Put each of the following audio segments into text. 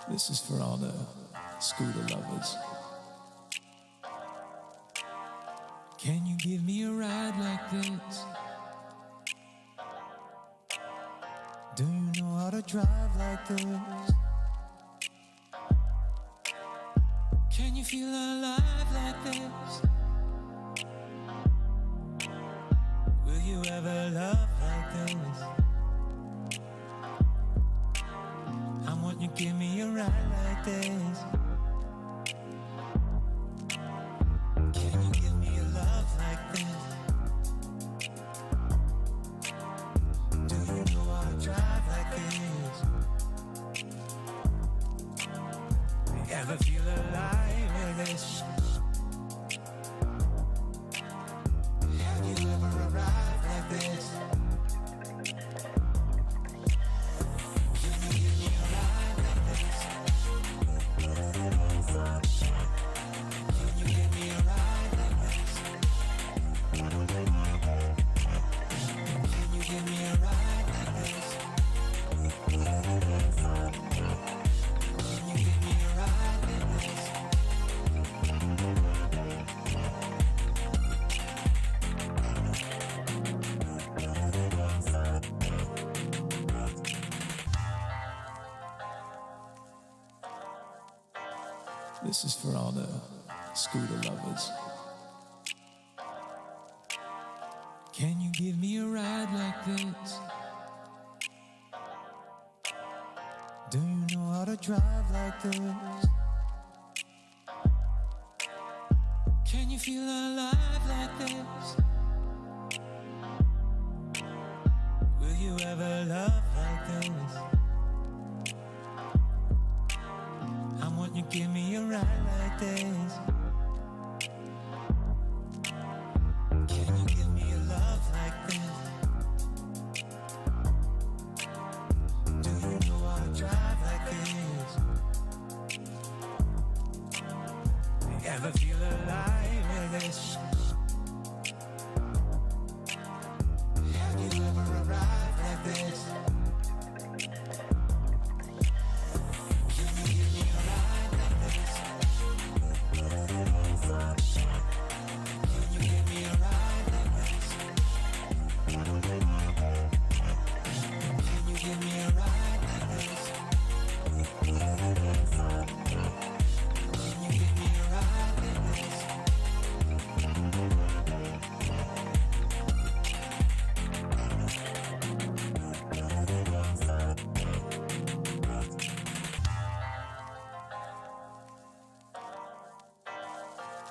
This is for all the scooter lovers. Can you give me a ride like this? Do you know how to drive like this? Can you feel alive like this? Will you ever love like this? I want you to give me a ride like this. Can you give me a love like this? Do you know how to drive like this? You ever feel alive with this? Have you ever arrived like this? Can you give me a ride like this? Can you give me a ride like this? Can you give me a ride like this? Can you give me a ride like this? This is for all the scooter lovers. Can you give me a ride like this? Do you know how to drive like this? Can you feel alive like this? Will you ever love like this? I want you to give me a ride like this. Can you give me a love like this? Do you know how to drive like this? You ever feel alive with this? Have you ever arrived like this? Can you give me a ride like this? Can you give me a ride like this? Can you give me a ride like this? Can you give me a ride like this?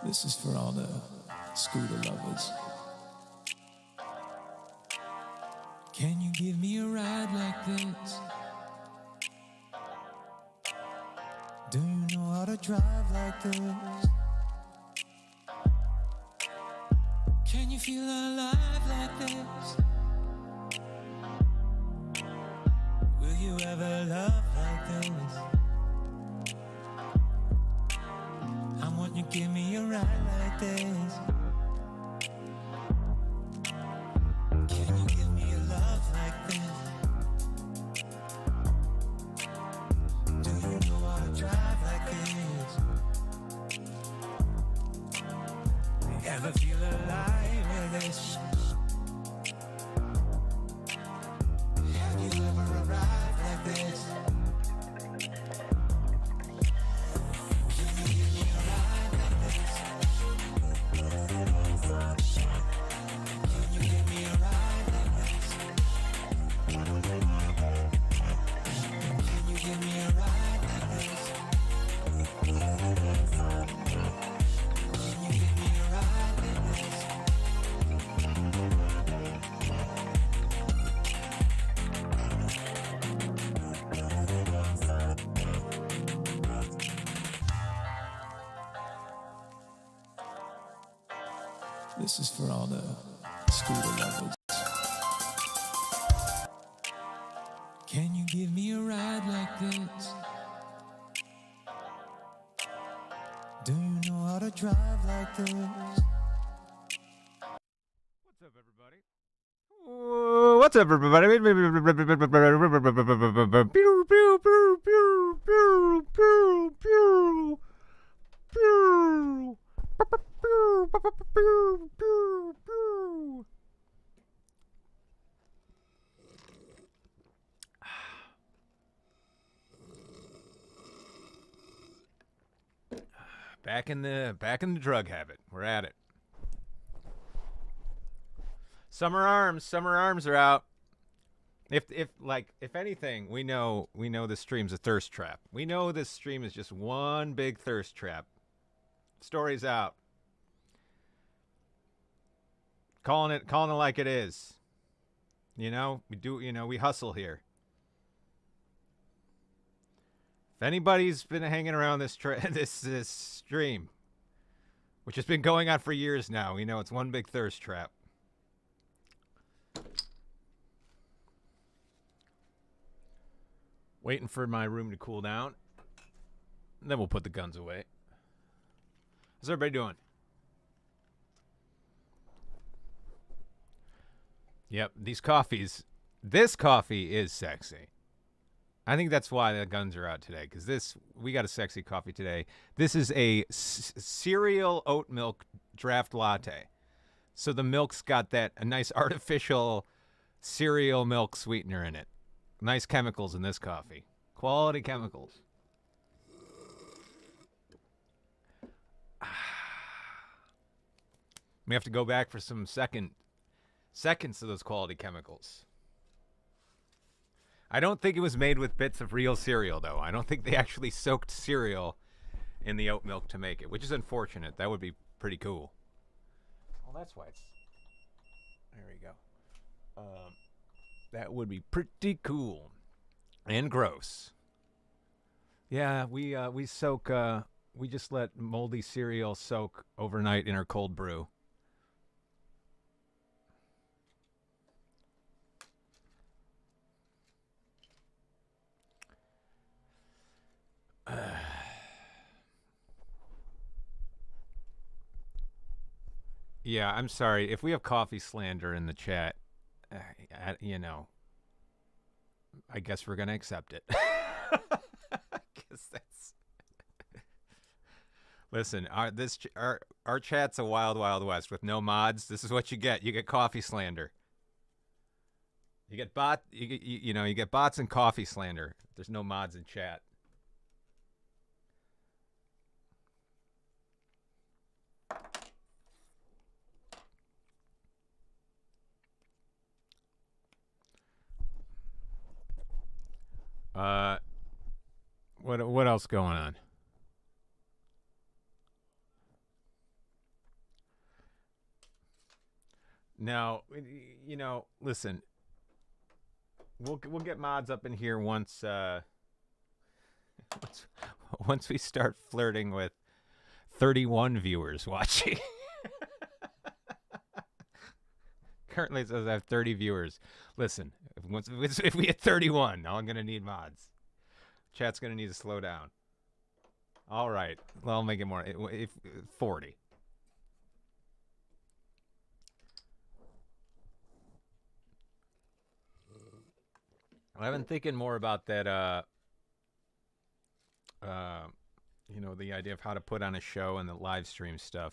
This is for all the scooter lovers. Can you give me a ride like this? Do you know how to drive like this? Can you feel alive like this? Will you ever love like this? I want you to give me a ride like this. Can you give me a love like this? Do you know how to drive like this? You ever feel alive with this? Have you ever arrived like this? Can you give me a ride like this? Can you give me a ride like this? Can you give me a ride like this? Can you give me a ride like this? This is for all the scooter lovers. Can you give me a ride like this? Do you know how to drive like this? What's up, everybody? What's up, everybody? Back in the drug habit. We're at it. Summer arms are out. If anything, we know this stream's a thirst trap. We know this stream is just one big thirst trap. Story's out. Calling it like it is. We hustle here. If anybody's been hanging around this stream, which has been going on for years now, we know it's one big thirst trap. Waiting for my room to cool down. And then we'll put the guns away. How's everybody doing? Yep, these coffees. This coffee is sexy. I think that's why the guns are out today, because we got a sexy coffee today. This is a cereal oat milk draft latte. So the milk's got a nice artificial cereal milk sweetener in it. Nice chemicals in this coffee. Quality chemicals. We have to go back for some seconds of those quality chemicals. I don't think it was made with bits of real cereal, though. I don't think they actually soaked cereal in the oat milk to make it, which is unfortunate. That would be pretty cool. Well, that's why it's... There we go. That would be pretty cool. And gross. Yeah, we soak... we just let moldy cereal soak overnight in our cold brew. Yeah, I'm sorry. If we have coffee slander in the chat, I guess we're going to accept it. I guess that's... Listen, our chat's a wild, wild west with no mods. This is what you get. You get coffee slander. You get you get bots and coffee slander. There's no mods in chat. What else going on? Now, listen. We'll get mods up in here once we start flirting with 31 viewers watching. Currently it says I have 30 viewers. Listen, if we hit 31, I'm going to need mods. Chat's going to need to slow down. All right. Well, I'll make it more. If 40. I've been thinking more about that, the idea of how to put on a show and the live stream stuff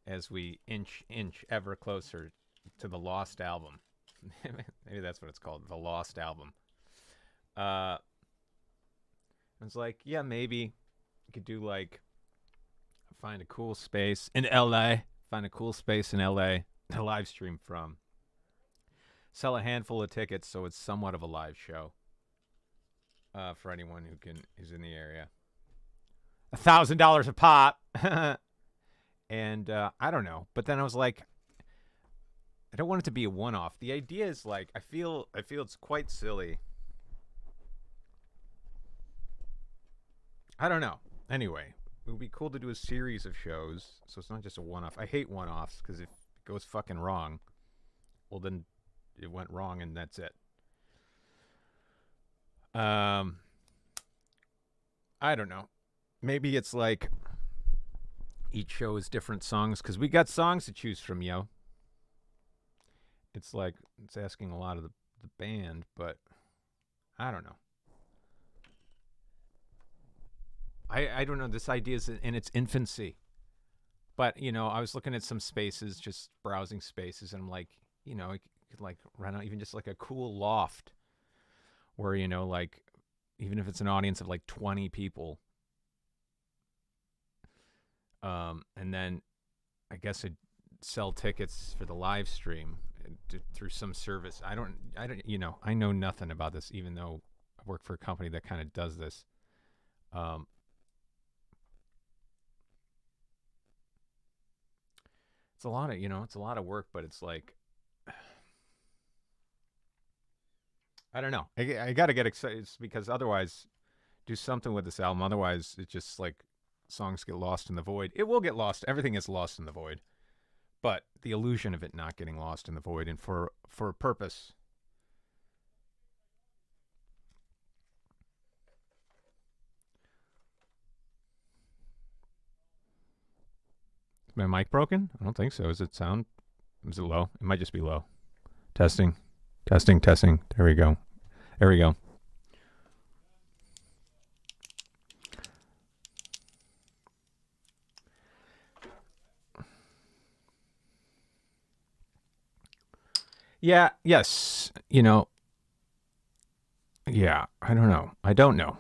as we inch ever closer to the Lost album. Maybe that's what it's called, the Lost album. I was like, yeah, maybe you could do find a cool space in LA to live stream from. Sell a handful of tickets so it's somewhat of a live show for anyone who's in the area. $1,000 a pop. And I don't know. But then I was like, I don't want it to be a one-off. The idea is I feel it's quite silly. I don't know. Anyway, it would be cool to do a series of shows so it's not just a one-off. I hate one-offs because if it goes fucking wrong, well then it went wrong and that's it. I don't know. Maybe it's each show is different songs because we got songs to choose from, yo. It's it's asking a lot of the band, but I don't know. I don't know. This idea is in its infancy. But, I was looking at some spaces, just browsing spaces, and I'm like, I could run out even just a cool loft where, even if it's an audience of 20 people, And then I guess I'd sell tickets for the live stream through some service. I don't, I know nothing about this, even though I work for a company that kind of does this. It's a lot of, it's a lot of work, but it's like, I don't know. I got to get excited because otherwise, do something with this album. Otherwise, it's just like songs get lost in the void. It will get lost. Everything is lost in the void. But the illusion of it not getting lost in the void and for a purpose. Is my mic broken? I don't think so. Is it sound? Is it low? It might just be low. Testing. Testing, testing. There we go. There we go. Yeah, yes. Yeah, I don't know. I don't know.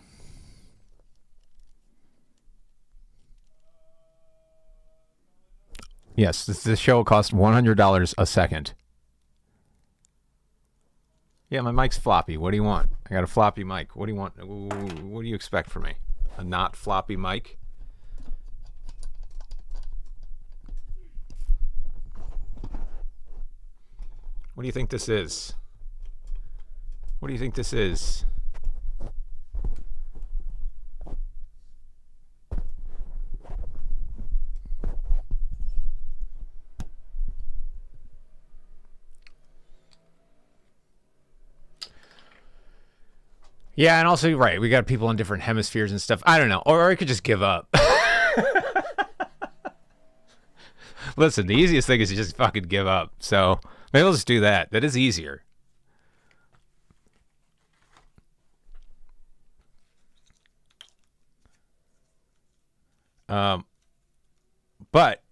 Yes, this show cost $100 a second. Yeah, my mic's floppy. What do you want? I got a floppy mic. What do you want? What do you expect from me? A not floppy mic? What do you think this is? What do you think this is? Yeah, and also, right, we got people in different hemispheres and stuff. I don't know. Or I could just give up. Listen, the easiest thing is to just fucking give up. So maybe I'll just do that. That is easier. But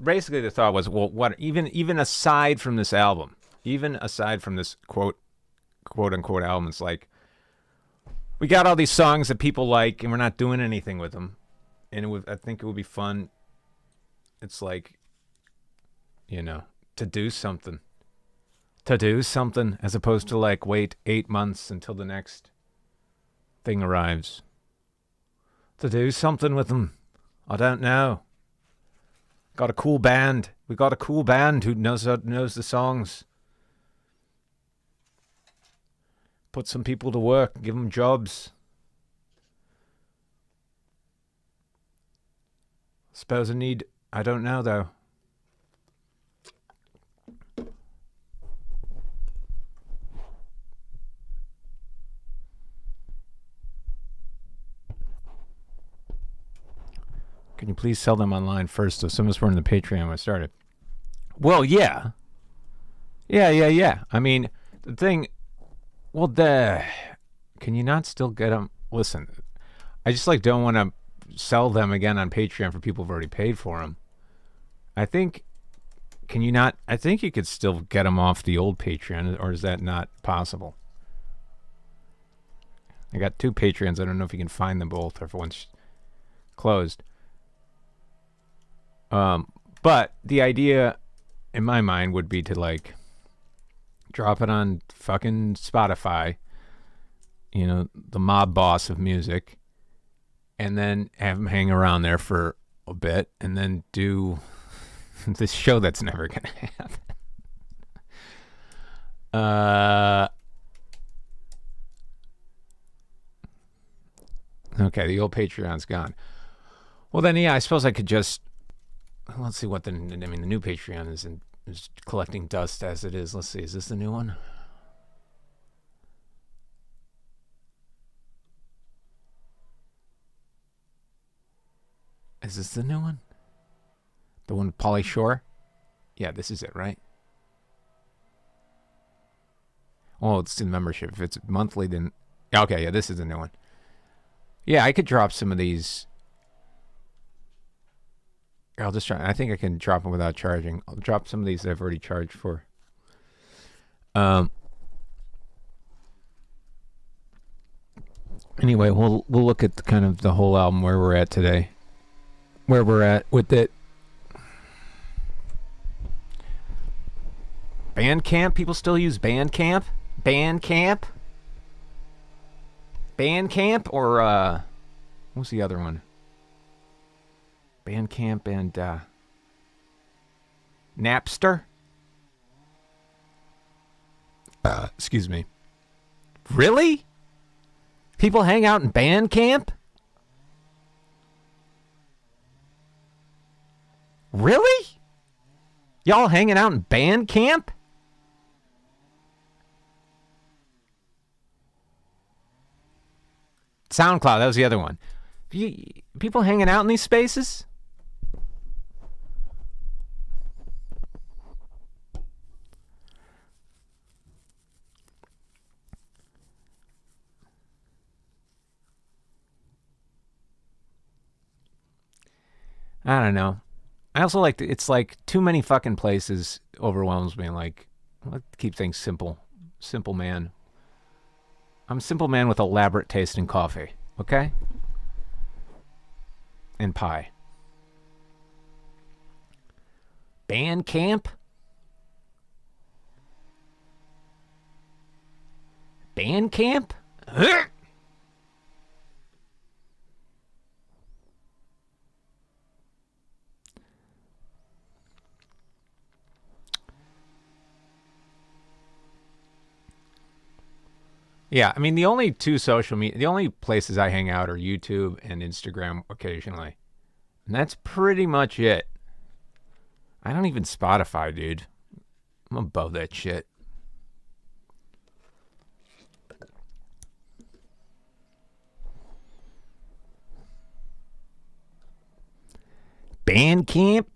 basically the thought was, well, what even aside from this album, even aside from this quote unquote album, it's like we got all these songs that people like and we're not doing anything with them. And I think it would be fun. It's like, to do something as opposed to like wait 8 months until the next thing arrives. To do something with them. I don't know. Got a cool band. We got a cool band who knows the songs. Put some people to work. Give them jobs. Suppose I don't know though. Can you please sell them online first so some of us were in the Patreon when I started? Well, yeah. Yeah. I mean, the thing... Well, can you not still get them? Listen, I just don't want to sell them again on Patreon for people who've already paid for them. I think, can you not? I think you could still get them off the old Patreon, or is that not possible? I got 2 Patreons. I don't know if you can find them both or if one's closed. But the idea in my mind would be to drop it on fucking Spotify, the mob boss of music, and then have them hang around there for a bit, and then do this show that's never going to happen. Okay, the old Patreon's gone. Well, then, yeah, I suppose I could just... Let's see what the new Patreon is collecting dust as it is. Let's see, is this the new one? Is this the new one? The one with Pauly Shore? Yeah, this is it, right? Oh, it's the membership. If it's monthly, then... Okay, yeah, this is the new one. Yeah, I could drop some of these... I'll just try. I think I can drop them without charging. I'll drop some of these that I've already charged for. Anyway, we'll look at kind of the whole album, where we're at today, where we're at with it. Bandcamp. People still use Bandcamp. Bandcamp. Bandcamp or what's the other one? Bandcamp and Napster. Excuse me. Really? People hang out in Bandcamp? Really? Y'all hanging out in Bandcamp? SoundCloud, that was the other one. People hanging out in these spaces? I don't know. I also like it's like too many fucking places overwhelms me. Like, let's keep things simple. Simple man. I'm a simple man with elaborate taste in coffee, okay? And pie. Bandcamp? Bandcamp? Yeah, I mean, the only the only places I hang out are YouTube and Instagram occasionally. And that's pretty much it. I don't even Spotify, dude. I'm above that shit. Bandcamp?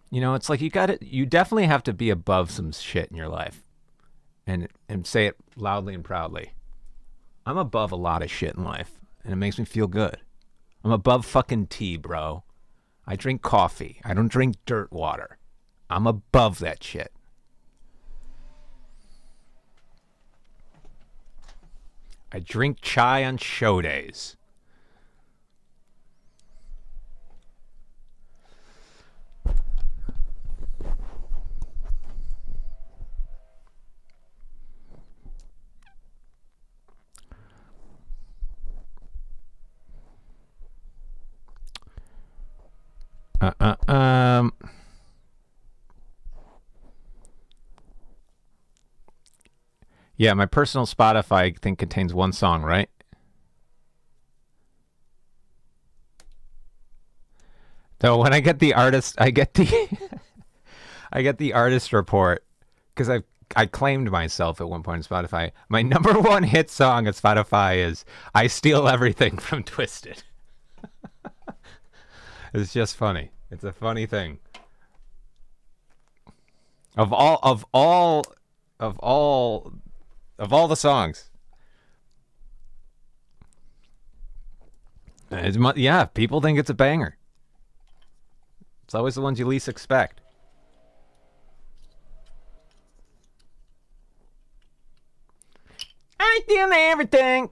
You know, it's like you definitely have to be above some shit in your life. And say it loudly and proudly. I'm above a lot of shit in life, and it makes me feel good. I'm above fucking tea, bro. I drink coffee. I don't drink dirt water. I'm above that shit. I drink chai on show days. Yeah, my personal Spotify, I think, contains one song, right? Though when I get the artist, I get the I get the artist report because I claimed myself at one point on Spotify. My number one hit song at Spotify is "I Steal Everything" from Twisted. It's just funny. It's a funny thing. Of all the songs. Yeah, people think it's a banger. It's always the ones you least expect. I steal everything.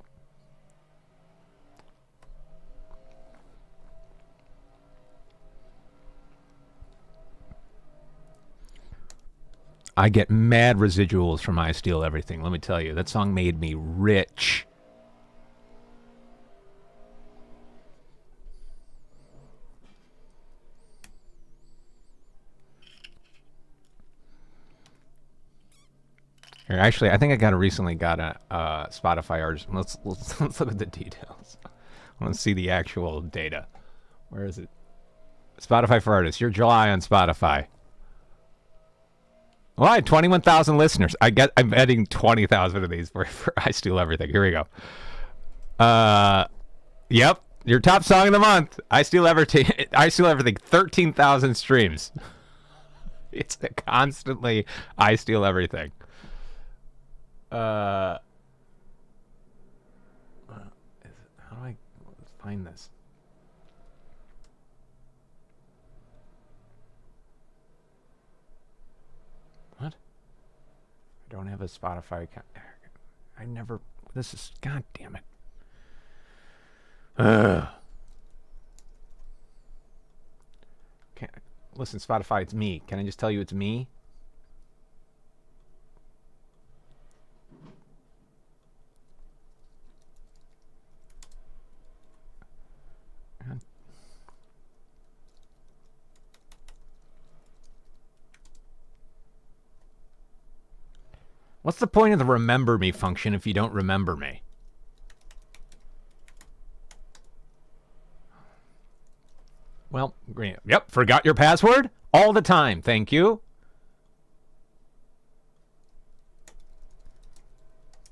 I get mad residuals from I Steal Everything. Let me tell you, that song made me rich. Here, actually, I think I recently got a Spotify artist. Let's look at the details. I want to see the actual data. Where is it? Spotify for artists. Your July on Spotify. Well, I had 21,000 listeners. I'm adding 20,000 of these for I Steal Everything. Here we go. Yep. Your top song of the month. I Steal Everything. I Steal Everything. 13,000 streams. It's constantly I Steal Everything. How do I find this? What? I don't have a Spotify account. I never. This is, god damn it. Ugh. Listen, Spotify, it's me. Can I just tell you it's me? What's the point of the remember me function if you don't remember me? Well, yep, forgot your password? All the time, thank you.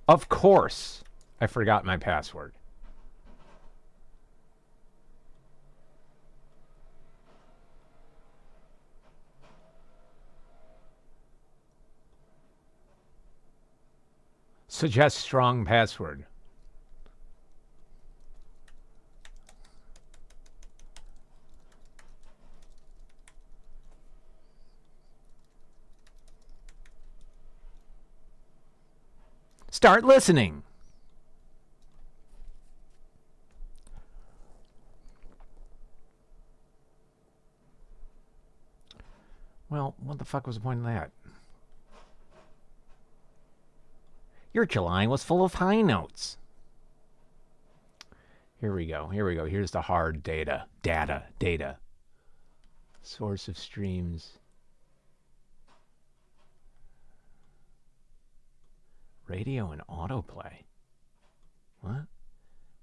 Of course, I forgot my password. Suggest strong password. Start listening. Well, what the fuck was the point of that? Your July was full of high notes. Here we go. Here we go. Here's the hard data. Data. Source of streams. Radio and autoplay. What?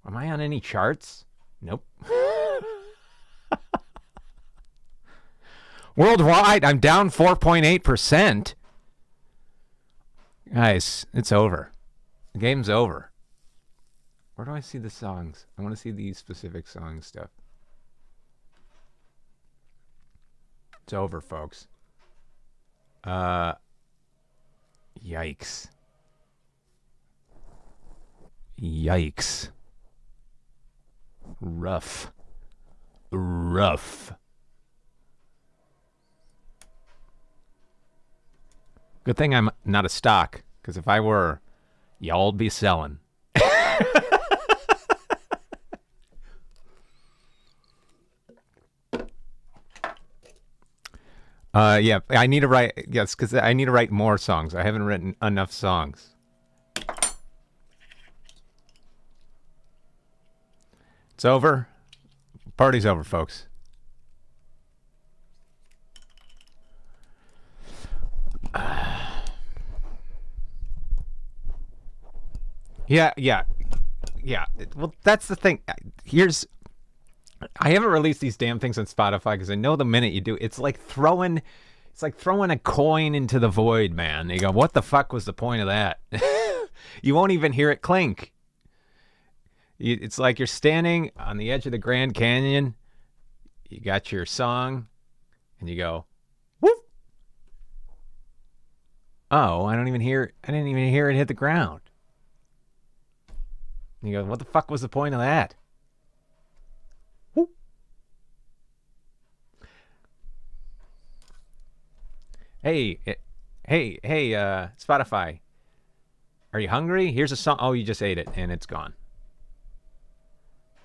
Am I on any charts? Nope. Worldwide, I'm down 4.8%. Guys, it's over. The game's over. Where do I see the songs? I want to see these specific song stuff. It's over, folks. Yikes. Yikes. Rough. Good thing I'm not a stock, because if I were, y'all be selling. Yeah, I need to write, yes, because I need to write more songs. I haven't written enough songs. It's over. Party's over, folks. Yeah. Well, that's the thing. I haven't released these damn things on Spotify because I know the minute you do, it's like throwing a coin into the void, man. You go, what the fuck was the point of that? You won't even hear it clink. It's like you're standing on the edge of the Grand Canyon. You got your song, and you go, whoop. Oh, I didn't even hear it hit the ground. And you go, what the fuck was the point of that? Whoop. Hey, Spotify. Are you hungry? Here's a song. Oh, you just ate it, and it's gone.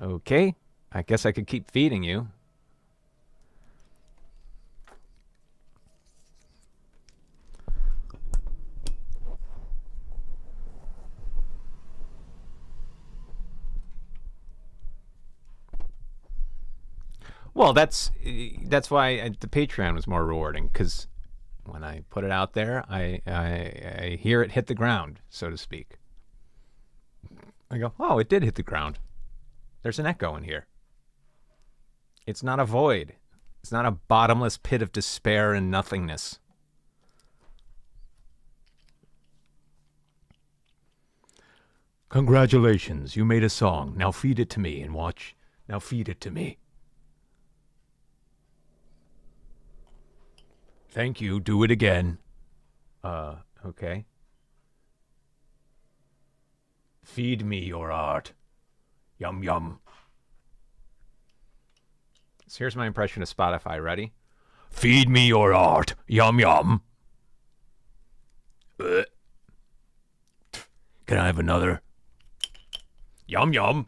Okay, I guess I could keep feeding you. Well, that's why the Patreon was more rewarding, because when I put it out there, I hear it hit the ground, so to speak. I go, oh, it did hit the ground. There's an echo in here. It's not a void. It's not a bottomless pit of despair and nothingness. Congratulations, you made a song. Now feed it to me and watch. Now feed it to me. Thank you, do it again. Okay. Feed me your art. Yum, yum. So here's my impression of Spotify. Ready? Feed me your art. Yum, yum. Can I have another? Yum yum.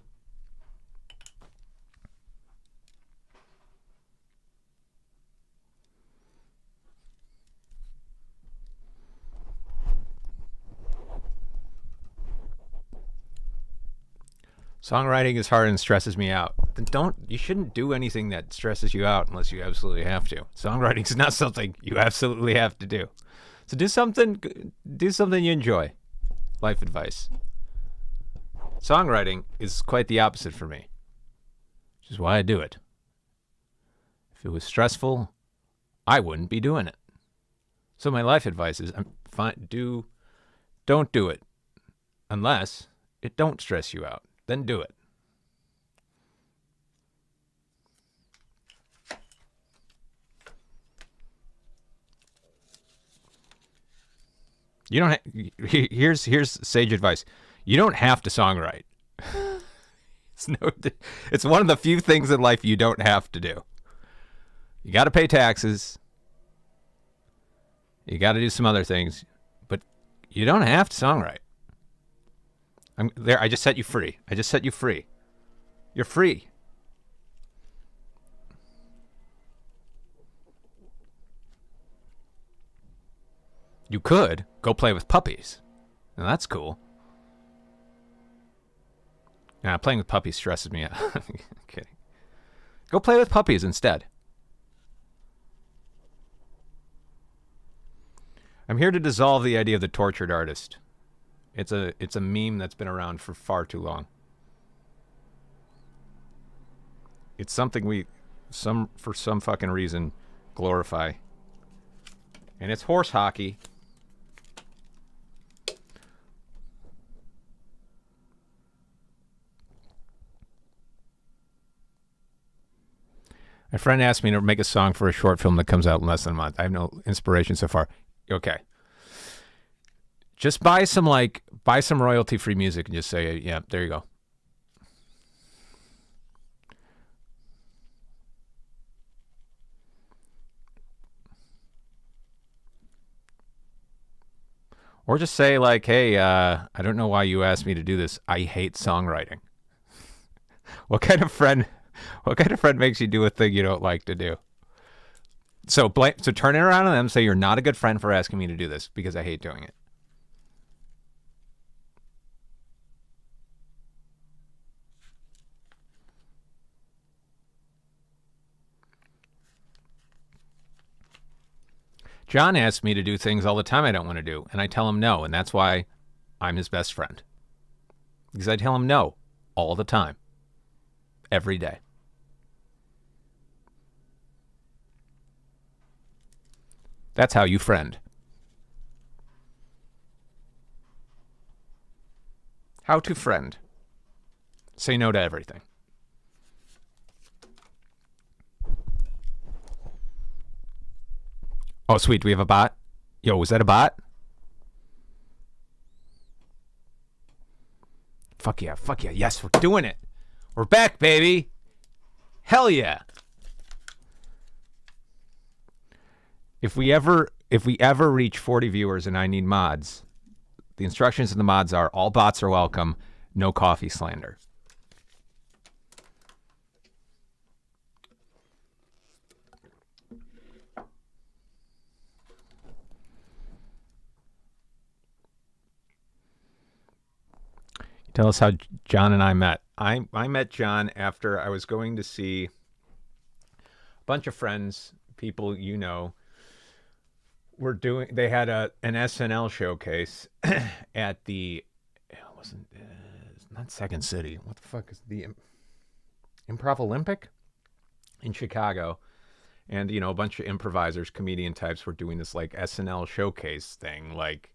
Songwriting is hard and stresses me out. Then you shouldn't do anything that stresses you out unless you absolutely have to. Songwriting is not something you absolutely have to do. So do something you enjoy. Life advice. Songwriting is quite the opposite for me, which is why I do it. If it was stressful, I wouldn't be doing it. So my life advice is don't do it unless it don't stress you out. Then do it. You don't. Here's sage advice. You don't have to songwrite. It's one of the few things in life you don't have to do. You got to pay taxes. You got to do some other things, but you don't have to songwrite. I just set you free. You're free. You could go play with puppies. Now that's cool. Nah, playing with puppies stresses me out. I'm kidding. Go play with puppies instead. I'm here to dissolve the idea of the tortured artist. It's a meme that's been around for far too long. It's something for some fucking reason, glorify. And it's horse hockey. My friend asked me to make a song for a short film that comes out in less than a month. I have no inspiration so far. Okay. Just buy some royalty-free music and just say, yeah, there you go. Or just say like, hey, I don't know why you asked me to do this. I hate songwriting. What kind of friend makes you do a thing you don't like to do? So turn it around on them. Say you're not a good friend for asking me to do this because I hate doing it. John asks me to do things all the time I don't want to do, and I tell him no, and that's why I'm his best friend. Because I tell him no all the time. Every day. That's how you friend. How to friend. Say no to everything. Oh, sweet. Do we have a bot? Yo, was that a bot? Fuck yeah. Fuck yeah. Yes, we're doing it. We're back, baby. Hell yeah. If we ever reach 40 viewers and I need mods, the instructions in the mods are all bots are welcome, no coffee slander. Tell us how John and I met. I met John after I was going to see a bunch of friends, people you know, they had an SNL showcase at the, not Second City. What the fuck is the Improv Olympic in Chicago? And, you know, a bunch of improvisers, comedian types were doing this like SNL showcase thing. Like,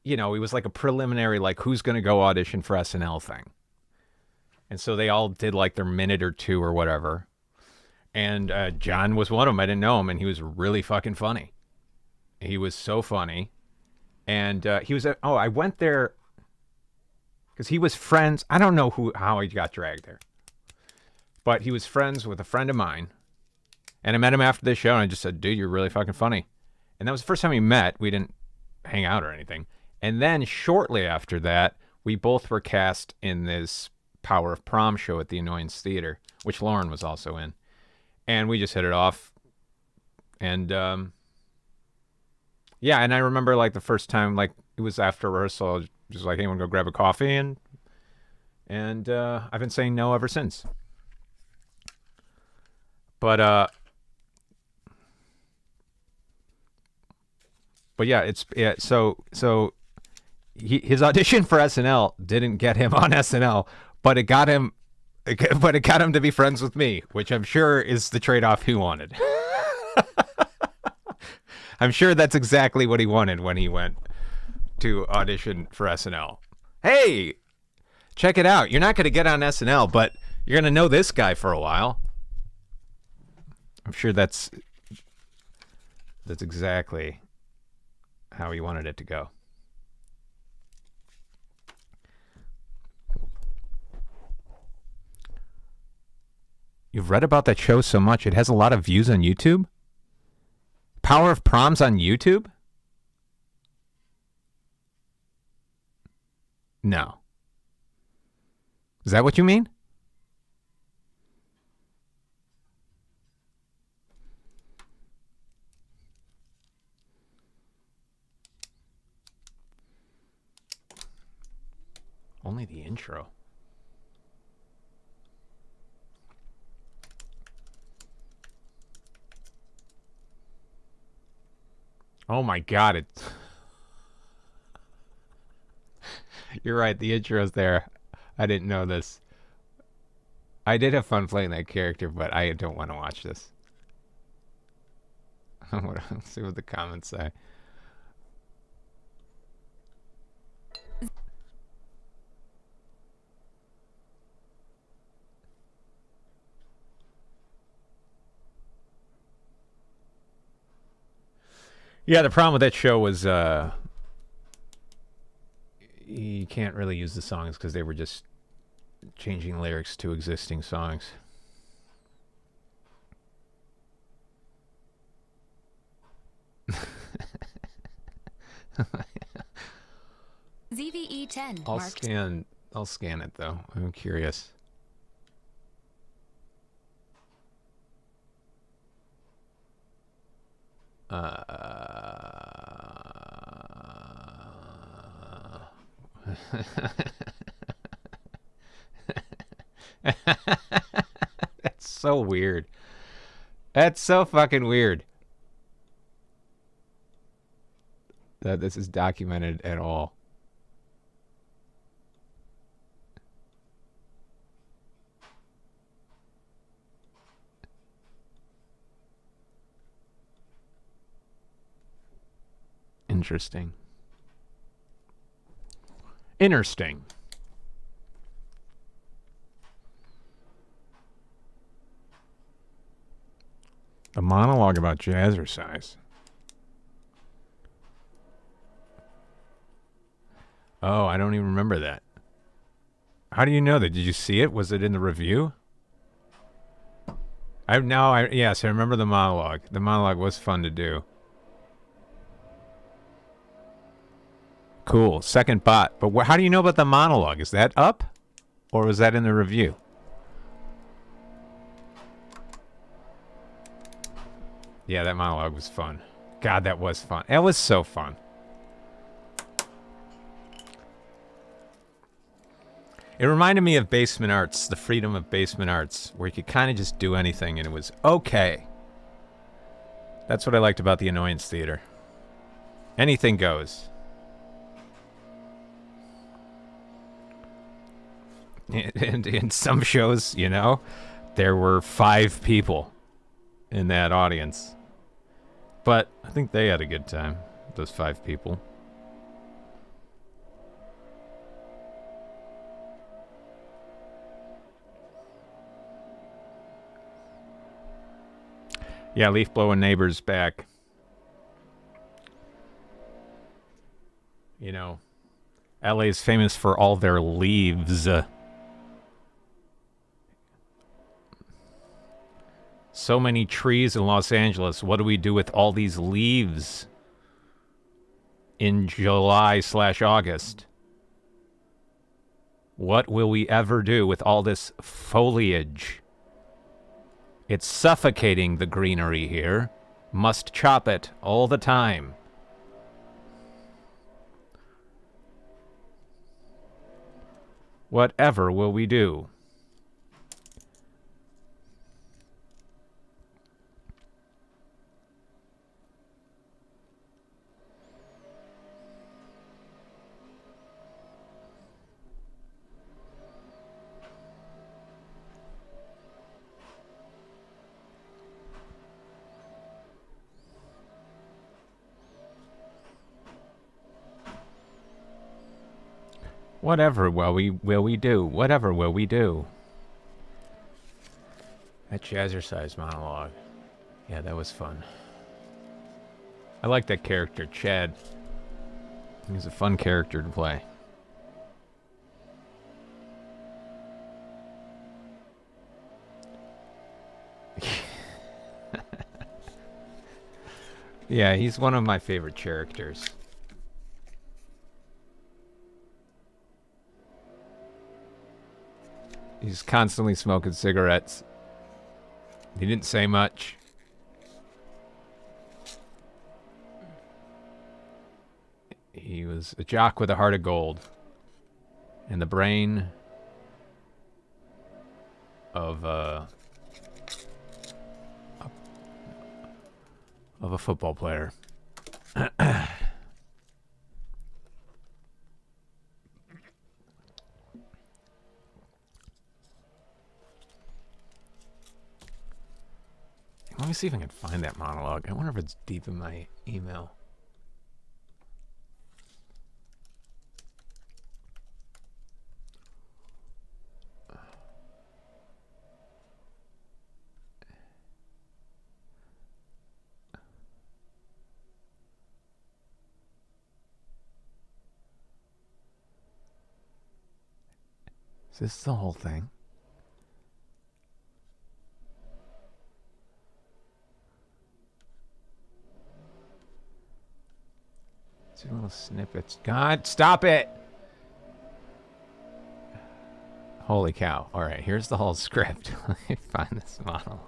you know, it was like a preliminary, like who's going to go audition for SNL thing. And so they all did like their minute or two or whatever. And John was one of them. I didn't know him. And he was really fucking funny. He was so funny. And he was, I went there because he was friends. I don't know how he got dragged there. But he was friends with a friend of mine. And I met him after this show. And I just said, dude, you're really fucking funny. And that was the first time we met. We didn't hang out or anything. And then shortly after that, we both were cast in this Power of Prom show at the Annoyance Theater, which Lauren was also in. And we just hit it off. And yeah, and I remember like the first time, like it was after rehearsal, I was just like, hey, want to go grab a coffee? And I've been saying no ever since. But yeah, so his audition for SNL didn't get him on SNL, but it got him to be friends with me, which I'm sure is the trade-off he wanted. I'm sure that's exactly what he wanted when he went to audition for SNL. Hey, check it out. You're not going to get on SNL, but you're going to know this guy for a while. I'm sure that's exactly how he wanted it to go. You've read about that show so much. It has a lot of views on YouTube. Power of Prom's on YouTube? No. Is that what you mean? Only the intro. Oh my God, it. You're right, the intro's there. I didn't know this. I did have fun playing that character, but I don't want to watch this. Let's see what the comments say. Yeah, the problem with that show was you can't really use the songs because they were just changing lyrics to existing songs. ZVE 10. I'll scan it though. I'm curious. That's so weird. That's so fucking weird that this is documented at all. Interesting. Interesting. A monologue about jazzercise. Oh, I don't even remember that. How do you know that? Did you see it? Was it in the review? Yes, I remember the monologue. The monologue was fun to do. Cool. Second bot. But how do you know about the monologue? Is that up? Or was that in the review? Yeah, that monologue was fun. God, that was fun. It was so fun. It reminded me of Basement Arts, the freedom of Basement Arts, where you could kind of just do anything and it was okay. That's what I liked about the Annoyance Theater. Anything goes. And in some shows, you know, there were 5 people in that audience. But I think they had a good time, those 5 people. Yeah, Leaf Blowing Neighbors back. You know, LA's famous for all their leaves. So many trees in Los Angeles. What do we do with all these leaves in July/August? What will we ever do with all this foliage? It's suffocating the greenery here. Must chop it all the time. Whatever will we do? Whatever will we do? Whatever will we do? That jazzercise monologue. Yeah, that was fun. I like that character, Chad. He's a fun character to play. Yeah, he's one of my favorite characters. He's constantly smoking cigarettes. He didn't say much. He was a jock with a heart of gold. And the brain of a football player. Let me see if I can find that monologue. I wonder if it's deep in my email. Is this the whole thing? Two little snippets. God, stop it! Holy cow. Alright, here's the whole script. Let me find this model.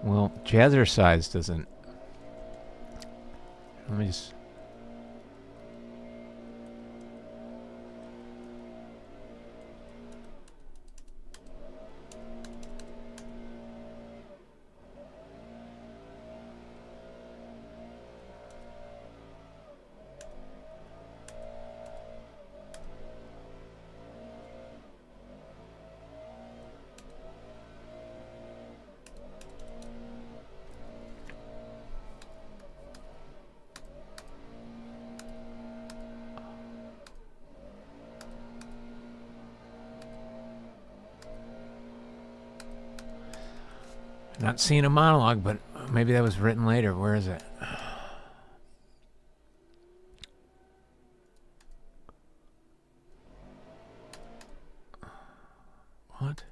Well, jazzercise doesn't... Let me just... Not seeing a monologue, but maybe that was written later. Where is it? What?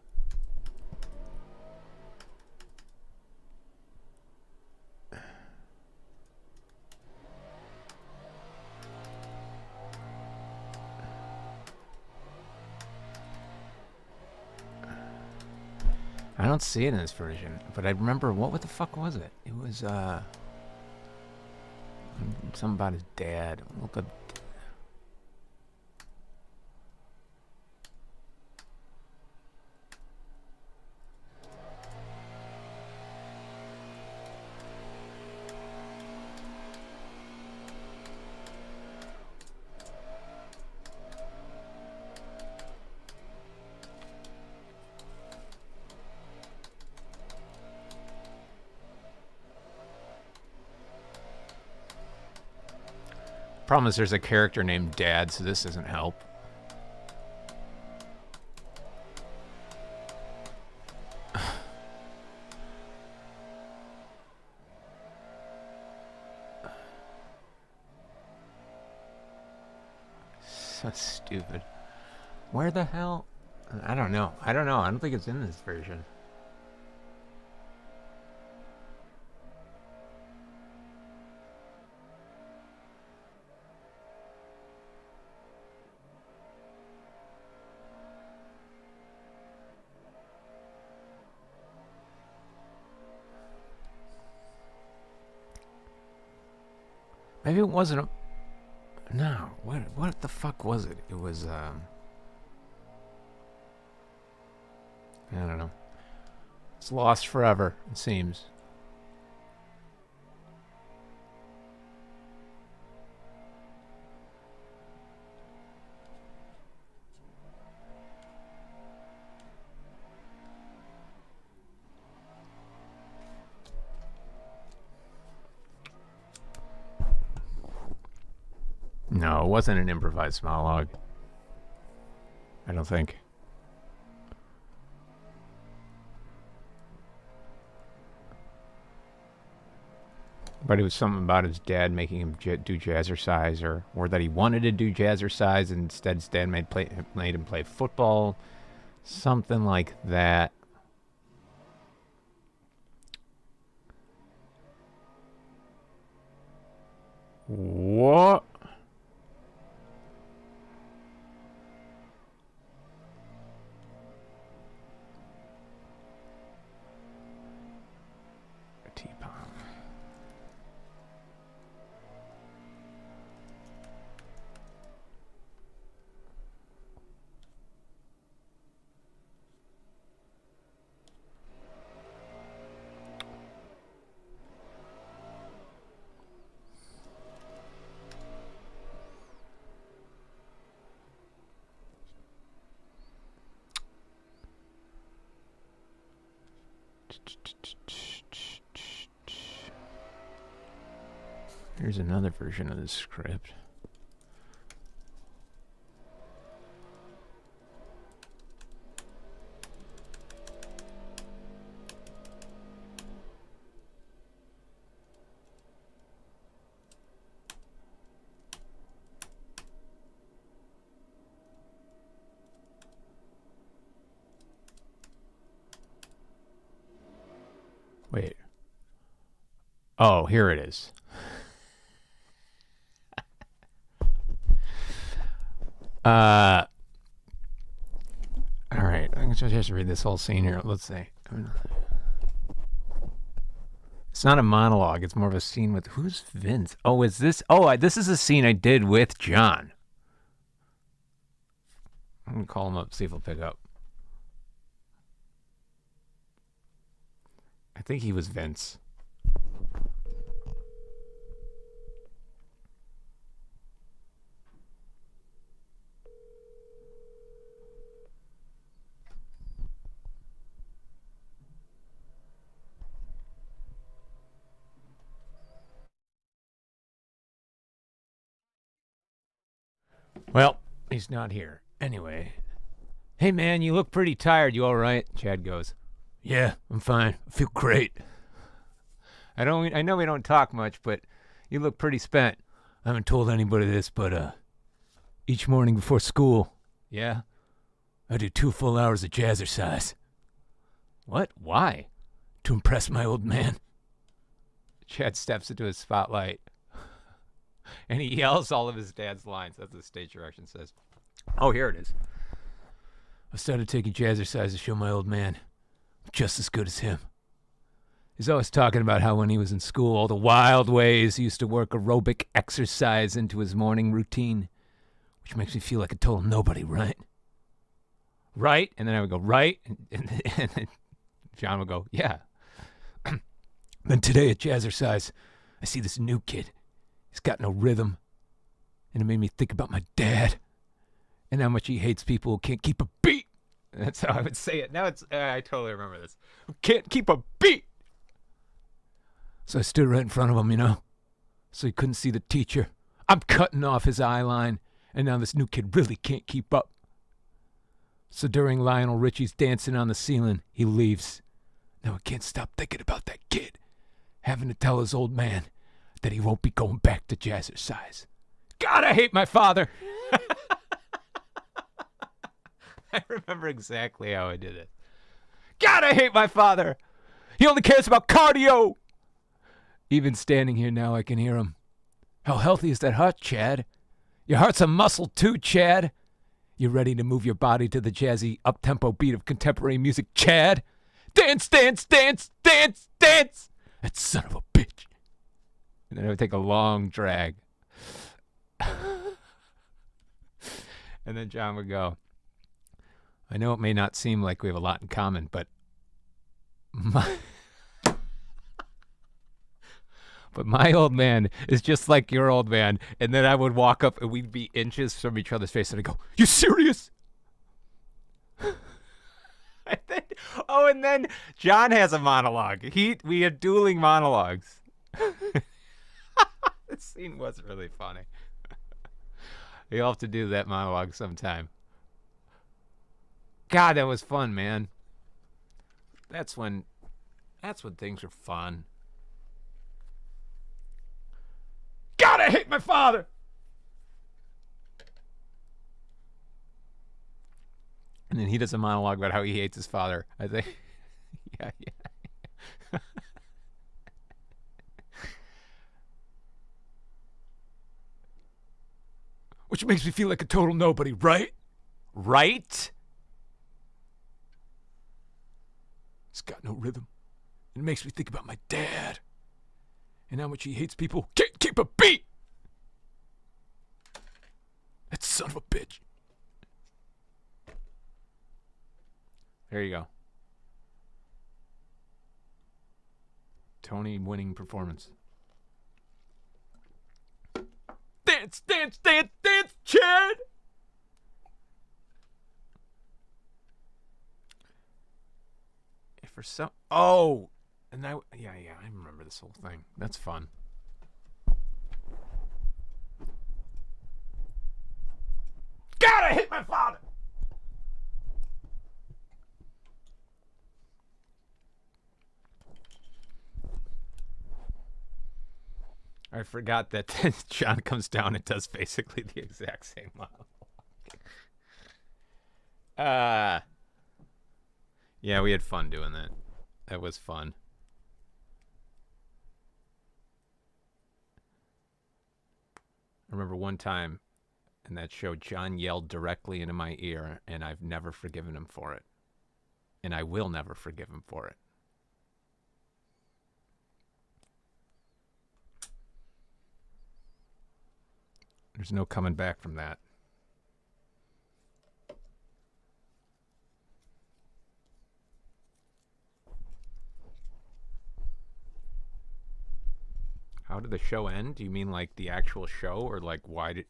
I don't see it in this version, but I remember what the fuck was it? It was something about his dad. Look up. Problem is there's a character named Dad, so this doesn't help. So stupid. Where the hell? I don't know. I don't think it's in this version. Maybe it wasn't a... No, what the fuck was it? It was, I don't know. It's lost forever, it seems. No, it wasn't an improvised monologue. I don't think. But it was something about his dad making him do jazzercise, or that he wanted to do jazzercise, and instead his dad made him play football. Something like that. What? T-bomb. Here's another version of the script. Wait. Oh, here it is. All right. I'm gonna just read this whole scene here. Let's see. It's not a monologue. It's more of a scene with who's Vince? Oh, is this? Oh, this is a scene I did with John. I'm gonna call him up, see if he'll pick up. I think he was Vince. Well, he's not here. Anyway. Hey, man, you look pretty tired. You all right? Chad goes, yeah, I'm fine. I feel great. I know we don't talk much, but you look pretty spent. I haven't told anybody this, but each morning before school, yeah, I do 2 full hours of jazzercise. What? Why? To impress my old man. Chad steps into his spotlight, and he yells all of his dad's lines. That's what the stage direction says. Oh, here it is. I started taking jazzercise to show my old man I'm just as good as him. He's always talking about how when he was in school, all the wild ways he used to work aerobic exercise into his morning routine, which makes me feel like a total nobody, right? Right? And then I would go, right? And then John would go, yeah. Then today at jazzercise, I see this new kid. He's got no rhythm. And it made me think about my dad and how much he hates people who can't keep a beat. That's how I would say it. Now it's, I totally remember this. Who can't keep a beat. So I stood right in front of him, you know, so he couldn't see the teacher. I'm cutting off his eye line, and now this new kid really can't keep up. So during Lionel Richie's dancing on the ceiling, he leaves. Now I can't stop thinking about that kid, having to tell his old man that he won't be going back to jazzercise. God, I hate my father. I remember exactly how I did it. God, I hate my father. He only cares about cardio. Even standing here now, I can hear him. How healthy is that heart, Chad? Your heart's a muscle too, Chad. You ready to move your body to the jazzy, up-tempo beat of contemporary music, Chad? Dance, dance, dance, dance, dance. That son of a bitch. And then it would take a long drag. And then John would go, I know it may not seem like we have a lot in common, but my old man is just like your old man. And then I would walk up and we'd be inches from each other's face. And I'd go, you serious? And then John has a monologue. We had dueling monologues. This scene was really funny. You'll have to do that monologue sometime. God, that was fun, man. That's when things are fun. God, I hate my father. And then he does a monologue about how he hates his father. I think, yeah. Which makes me feel like a total nobody, right? Right? It's got no rhythm. It makes me think about my dad and how much he hates people. Can't keep a beat. That son of a bitch. There you go. Tony winning performance. Dance, dance, dance, dance, Chad! For some... Oh! And I remember this whole thing. That's fun. God, I hate my father! I forgot that John comes down and does basically the exact same monologue. Yeah, we had fun doing that. That was fun. I remember one time in that show, John yelled directly into my ear, and I've never forgiven him for it. And I will never forgive him for it. There's no coming back from that. How did the show end? Do you mean like the actual show, or like why did...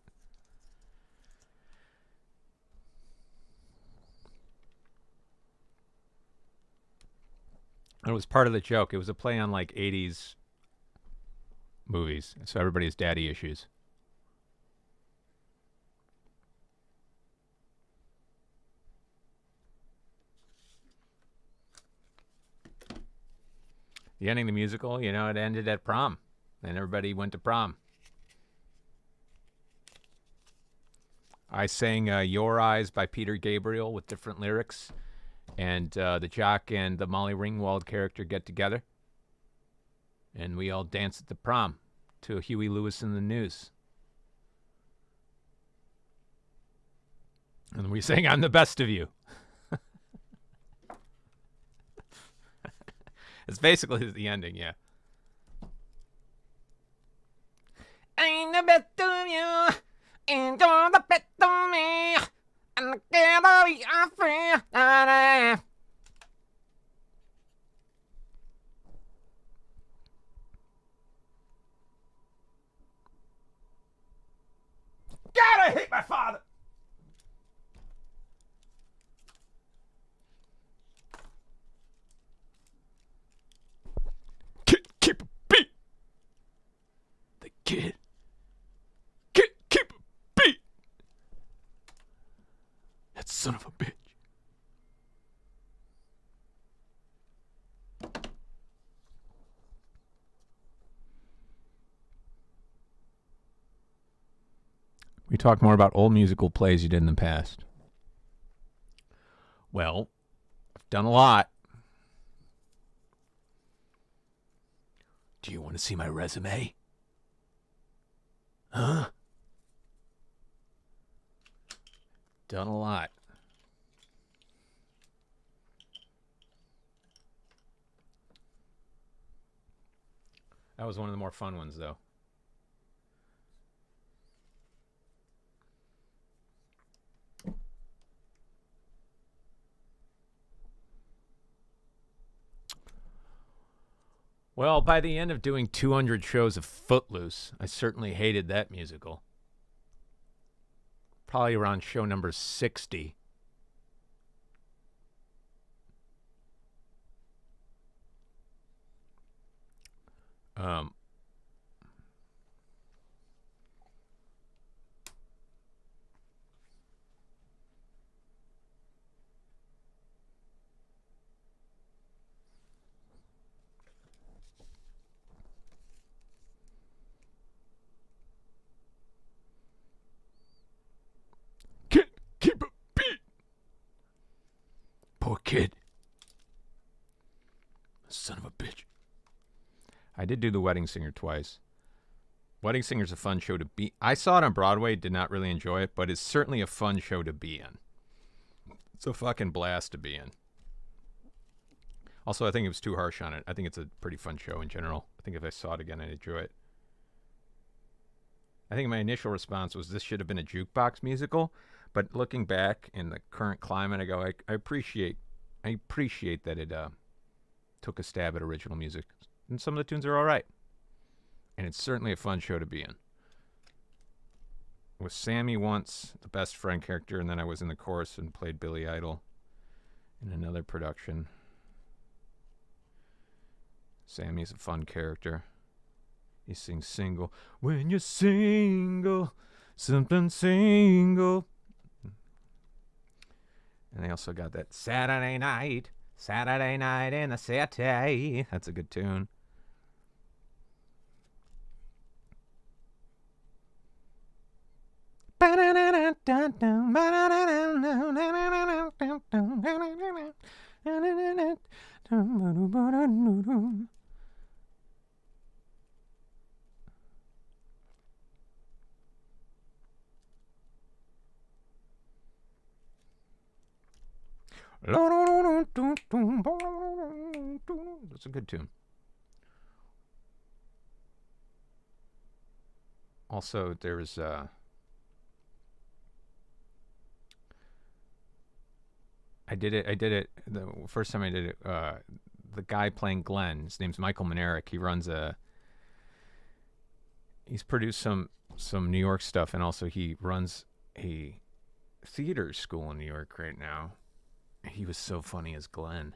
It was part of the joke. It was a play on like 80s movies. So everybody has daddy issues. The ending of the musical, it ended at prom. And everybody went to prom. I sang Your Eyes by Peter Gabriel with different lyrics. And the jock and the Molly Ringwald character get together. And we all dance at the prom to Huey Lewis and the News. And we sang I'm the Best of You. It's basically the ending, yeah. I'm the best of you, and you're the best of me, and together we are free. God, I hate my father! Keep a beat! The kid. Keep a beat! That son of a bitch. We talk more about old musical plays you did in the past. Well, I've done a lot. Do you want to see my resume? Huh? Done a lot. That was one of the more fun ones, though. Well, by the end of doing 200 shows of Footloose, I certainly hated that musical. Probably around show number 60. Um, Can't keep a beat. Poor kid. Son of a bitch. I did do The Wedding Singer twice. Wedding Singer's a fun show to be. I saw it on Broadway, did not really enjoy it, but it's certainly a fun show to be in. It's a fucking blast to be in. Also, I think it was too harsh on it. I think it's a pretty fun show in general. I think if I saw it again, I'd enjoy it. I think my initial response was this should have been a jukebox musical, but looking back in the current climate, I go, I appreciate that it took a stab at original music, and some of the tunes are all right. And it's certainly a fun show to be in. With Sammy once, the best friend character, and then I was in the chorus and played Billy Idol in another production. Sammy's a fun character. He sings single. When you're single, something single. And they also got that Saturday night in the city. That's a good tune. That's a good tune. Also, there's I did it the first time I did it. The guy playing Glenn, his name's Michael Manerick. He's produced some New York stuff, and also he runs a theater school in New York right now. He was so funny as Glenn.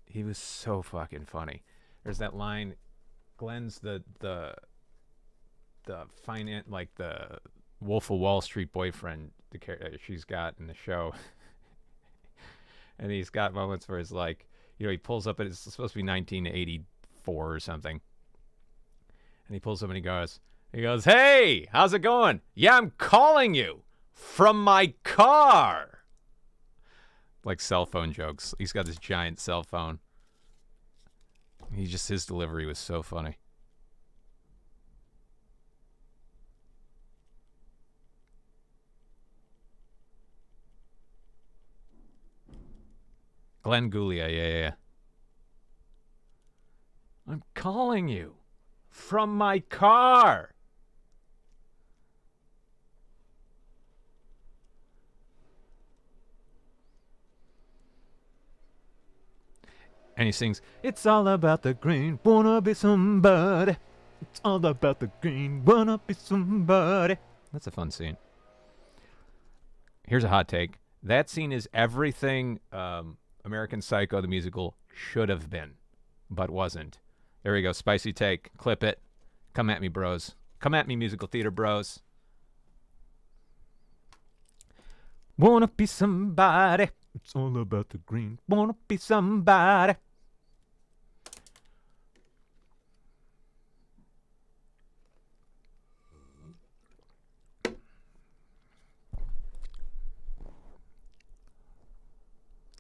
He was so fucking funny. There's that line, Glenn's the finance, like the Wolf of Wall Street boyfriend she's got in the show. And he's got moments where it's like, he pulls up, it's supposed to be 1984 or something. And he pulls up and he goes, hey, how's it going? Yeah, I'm calling you from my car. Like cell phone jokes. He's got this giant cell phone. His delivery was so funny. Glenn Guglia, yeah. I'm calling you from my car. And he sings, it's all about the green, wanna be somebody. It's all about the green, wanna be somebody. That's a fun scene. Here's a hot take. That scene is everything American Psycho, the musical, should have been, but wasn't. There we go, spicy take. Clip it. Come at me, bros. Come at me, musical theater bros. Wanna be somebody. It's all about the green. Wanna be somebody.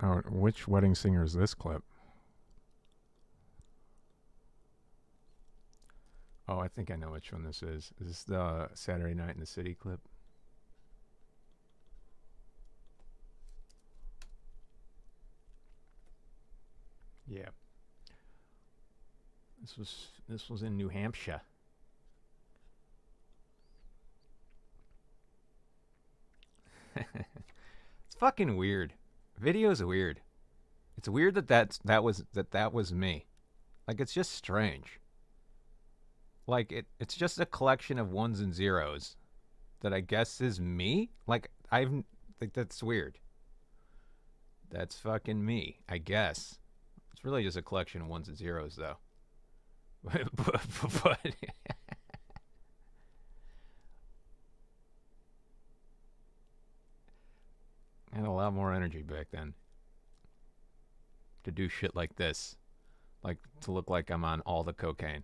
Oh, which wedding singer is this clip? Oh, I think I know which one this is. Is this the Saturday Night in the City clip? Yeah. This was in New Hampshire. It's fucking weird. Video's weird. It's weird that was me. Like, it's just strange. like it's just a collection of ones and zeros that I guess is me. Like like that's weird. That's fucking me, I guess. It's really just a collection of ones and zeros though. but I had a lot more energy back then to do shit like this, like to look like I'm on all the cocaine.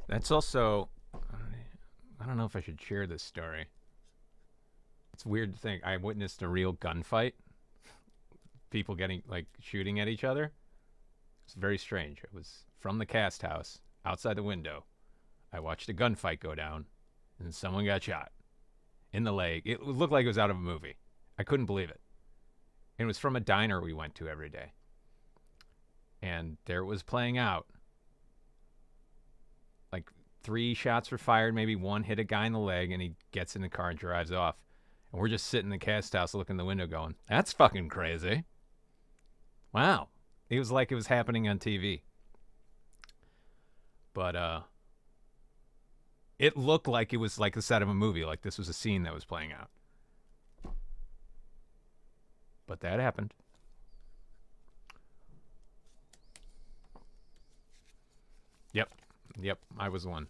That's also, I don't know if I should share this story. It's weird to think I witnessed a real gunfight, people getting like shooting at each other. It's very strange. It was from the cast house outside the window. I watched a gunfight go down, and someone got shot in the leg. It looked like it was out of a movie. I couldn't believe it. And it was from a diner we went to every day. And there it was playing out. Like 3 shots were fired, maybe 1 hit a guy in the leg, and he gets in the car and drives off. And we're just sitting in the cast house looking in the window going, that's fucking crazy. Wow. It was like it was happening on TV. But it looked like it was like the set of a movie, like this was a scene that was playing out. But that happened. Yep, I was one.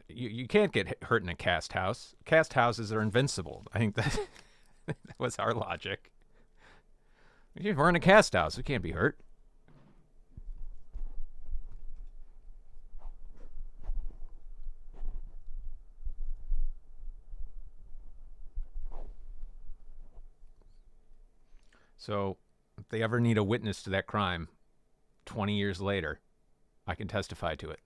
You can't get hurt in a cast house. Cast houses are invincible. I think that was our logic. We're in a cast house. We can't be hurt. So, if they ever need a witness to that crime 20 years later, I can testify to it.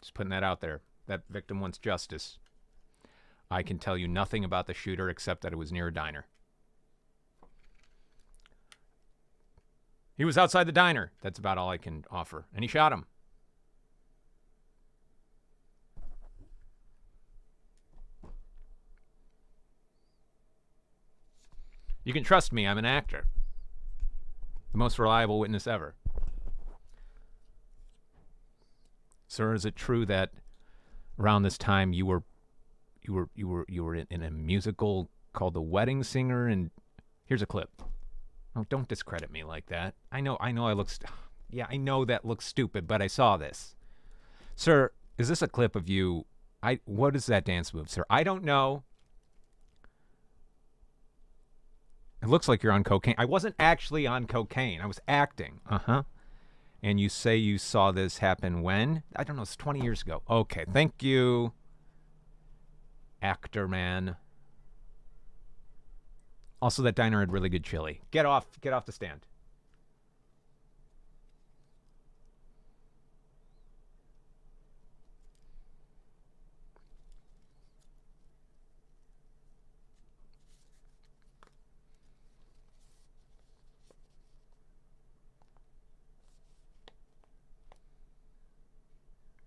Just putting that out there. That victim wants justice. I can tell you nothing about the shooter except that it was near a diner. He was outside the diner. That's about all I can offer. And he shot him. You can trust me. I'm an actor. The most reliable witness ever. Sir, is it true that around this time you were in a musical called The Wedding Singer? And here's a clip. Oh, don't discredit me like that. I know I look yeah, I know that looks stupid, but I saw this. Sir, is this a clip of you? What is that dance move, sir? I don't know. It looks like you're on cocaine. I wasn't actually on cocaine. I was acting. Uh-huh. And you say you saw this happen when? I don't know. It's 20 years ago. Okay. Thank you, actor man. Also, that diner had really good chili. Get off the stand.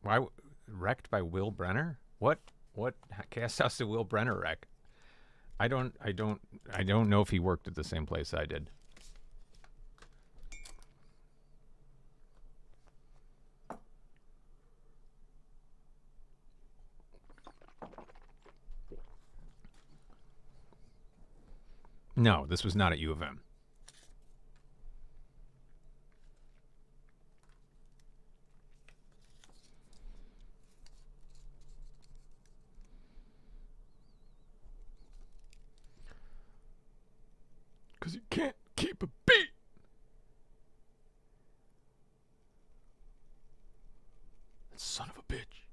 Why wrecked by Will Brenner? What cast house did Will Brenner wreck? I don't know if he worked at the same place I did. No, this was not at U of M. Because you can't keep a beat. Son of a bitch.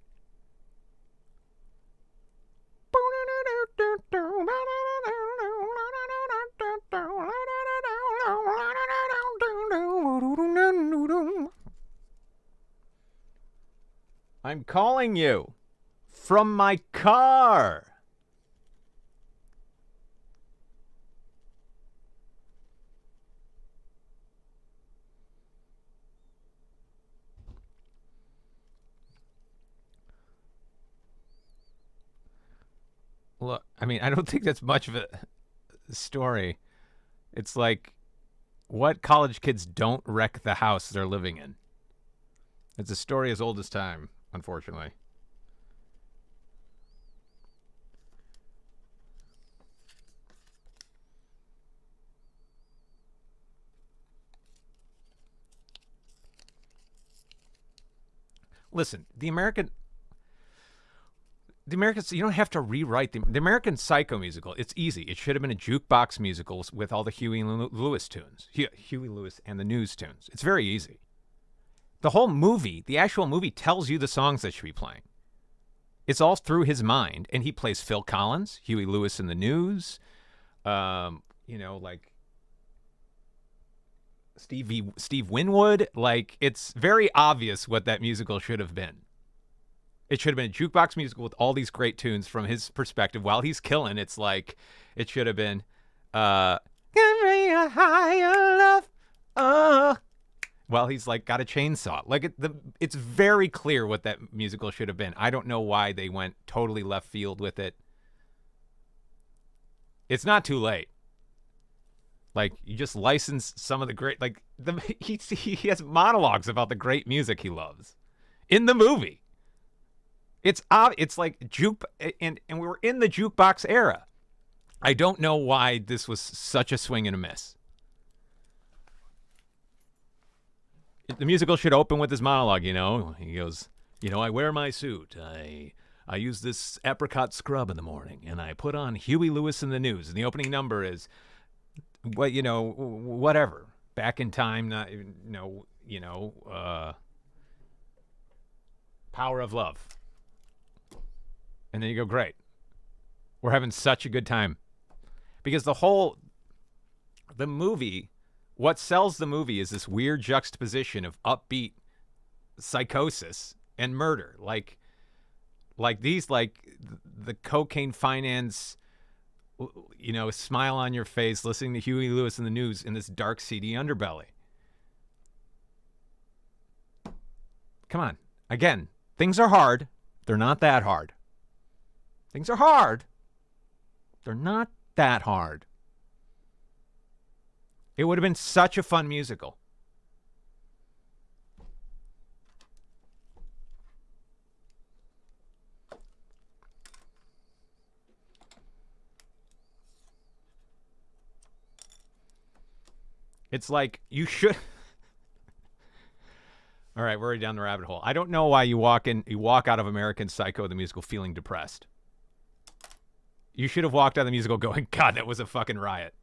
I'm calling you from my car. Look, I mean, I don't think that's much of a story. It's like, what college kids don't wreck the house they're living in? It's a story as old as time, unfortunately. Listen, the Americans, you don't have to rewrite the American Psycho musical. It's easy. It should have been a jukebox musical with all the Huey Lewis tunes. Huey Lewis and the News tunes. It's very easy. The whole movie, the actual movie, tells you the songs that should be playing. It's all through his mind, and he plays Phil Collins, Huey Lewis and the News, like Steve Winwood. Like, it's very obvious what that musical should have been. It should have been a jukebox musical with all these great tunes from his perspective while he's killing. It's like, it should have been, give me a higher love, while he's like got a chainsaw. Like, it's very clear what that musical should have been. I don't know why they went totally left field with it. It's not too late. Like, you just license some of the great, like, he has monologues about the great music he loves in the movie. It's like juke, and we were in the jukebox era. I don't know why this was such a swing and a miss. The musical should open with his monologue, He goes, I wear my suit. I use this apricot scrub in the morning, and I put on Huey Lewis and the News. And the opening number is, whatever. Back in time, Power of Love. And then you go, great. We're having such a good time. Because the movie, what sells the movie is this weird juxtaposition of upbeat psychosis and murder. Like the cocaine finance, smile on your face, listening to Huey Lewis and the News in this dark, seedy underbelly. Come on. Again, things are hard. They're not that hard. Things are hard. They're not that hard. It would have been such a fun musical. It's like, you should... All right, we're already down the rabbit hole. I don't know why you walk out of American Psycho, the musical, feeling depressed. You should have walked out of the musical going, God, that was a fucking riot.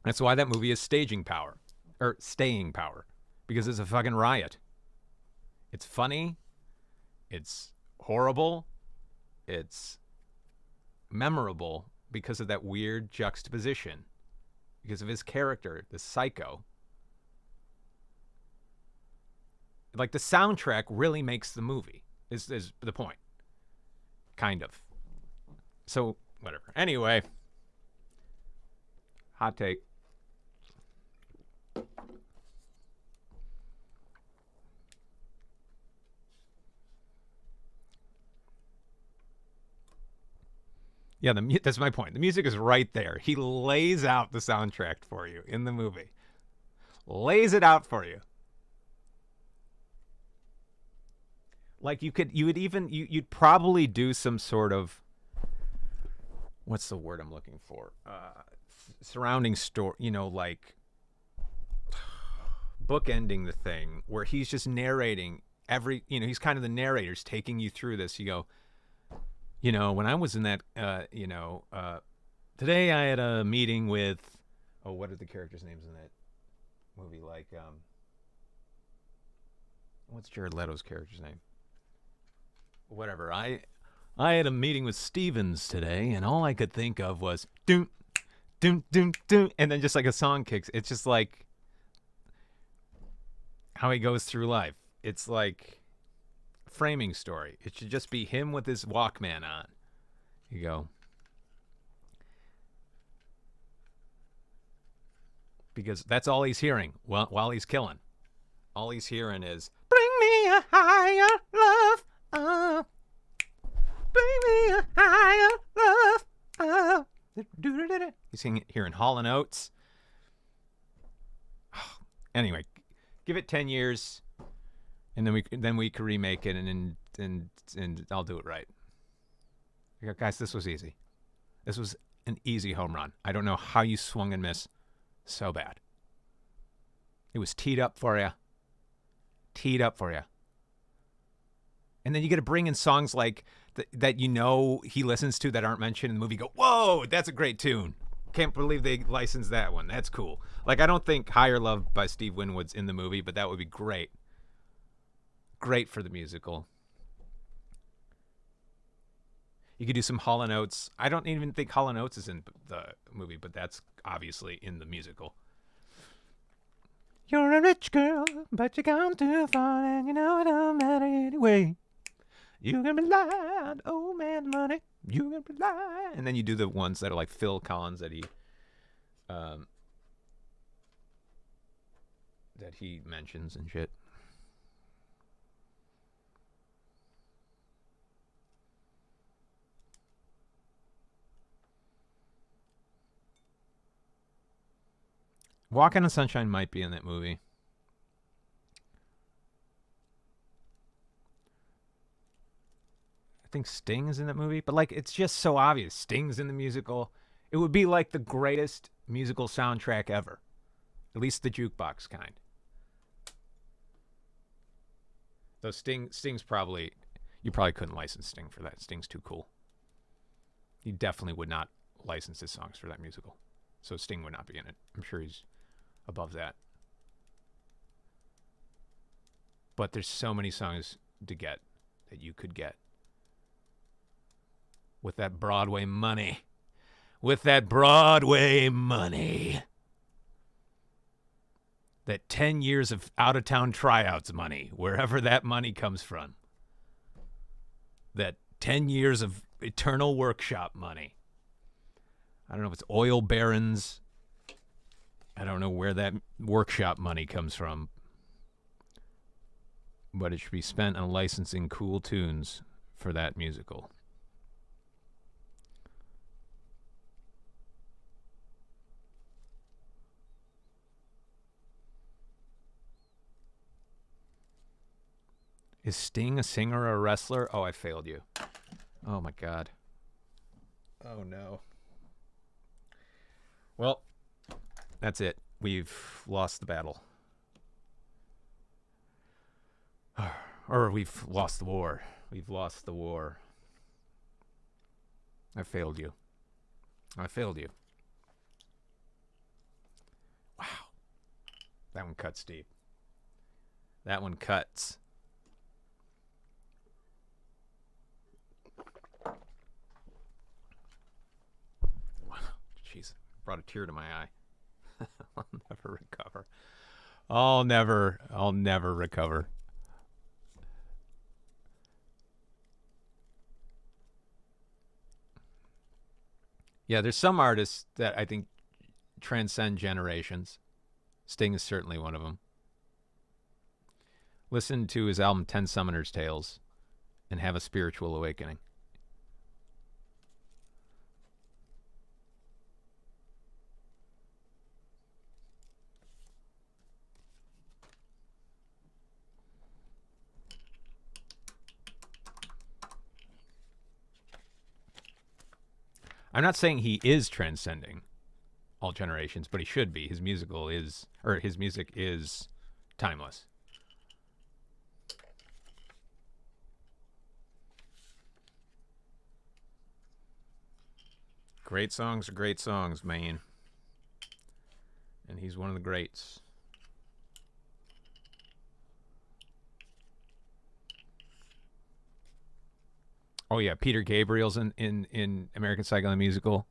That's why that movie is staying power. Because it's a fucking riot. It's funny. It's horrible. It's memorable because of that weird juxtaposition. Because of his character, the psycho. Like, the soundtrack really makes the movie, is the point. Kind of. So, whatever. Anyway. Hot take. Yeah, that's my point. The music is right there. He lays out the soundtrack for you in the movie. Lays it out for you. Like, you'd probably do some sort of, what's the word I'm looking for? Surrounding story, like bookending the thing where he's just narrating he's kind of the narrator's taking you through this. You go, when I was in that, today I had a meeting with, what are the characters' names in that movie? Like, what's Jared Leto's character's name? Whatever. I had a meeting with Stevens today, and all I could think of was, doom, doom, doom, and then just like a song kicks. It's just like how he goes through life. It's like a framing story. It should just be him with his Walkman on. You go. Because that's all he's hearing while he's killing. All he's hearing is, bring me a higher love. Bring me a higher love. He's hearing Hall and Oates. Anyway, give it 10 years, and then we can remake it, and I'll do it right. Guys, this was easy. This was an easy home run. I don't know how you swung and missed so bad. It was teed up for you. Teed up for you. And then you get to bring in songs like that you know he listens to that aren't mentioned in the movie. Go, whoa, that's a great tune. Can't believe they licensed that one. That's cool. Like, I don't think Higher Love by Steve Winwood's in the movie, but that would be great. Great for the musical. You could do some Hall & Oates. I don't even think Hall & Oates is in the movie, but that's obviously in the musical. You're a rich girl, but you come too far, and you know it don't matter anyway. You can rely on old man money. You can rely. And then you do the ones that are like Phil Collins that he mentions and shit. Walking on Sunshine might be in that movie. I think Sting is in that movie, but like it's just so obvious. Sting's in the musical. It would be like the greatest musical soundtrack ever. At least the jukebox kind. Though Sting's probably, you probably couldn't license Sting for that. Sting's too cool. He definitely would not license his songs for that musical. So Sting would not be in it. I'm sure he's above that. But there's so many songs to get that you could get with that Broadway money. With that Broadway money. That 10 years of out-of-town tryouts money, wherever that money comes from. That 10 years of eternal workshop money. I don't know if it's oil barons. I don't know where that workshop money comes from. But it should be spent on licensing cool tunes for that musical. Is Sting a singer or a wrestler? Oh, I failed you. Oh, my God. Oh, no. Well, that's it. We've lost the battle. Or we've lost the war. We've lost the war. I failed you. I failed you. Wow. That one cuts deep. That one cuts. Jeez, brought a tear to my eye. I'll never recover. I'll never recover. Yeah, there's some artists that I think transcend generations. Sting is certainly one of them. Listen to his album 10 Summoner's Tales and have a spiritual awakening. I'm not saying he is transcending all generations, but he should be. His music is timeless. Great songs are great songs, man. And he's one of the greats. Oh yeah, Peter Gabriel's in American Psycho the Musical.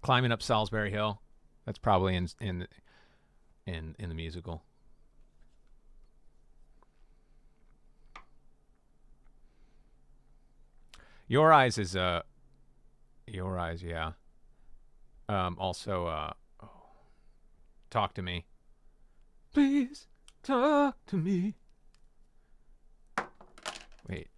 Climbing up Salisbury Hill. That's probably in the musical. Your Eyes is Your Eyes, yeah. Also Talk to Me. Please talk to me. Wait.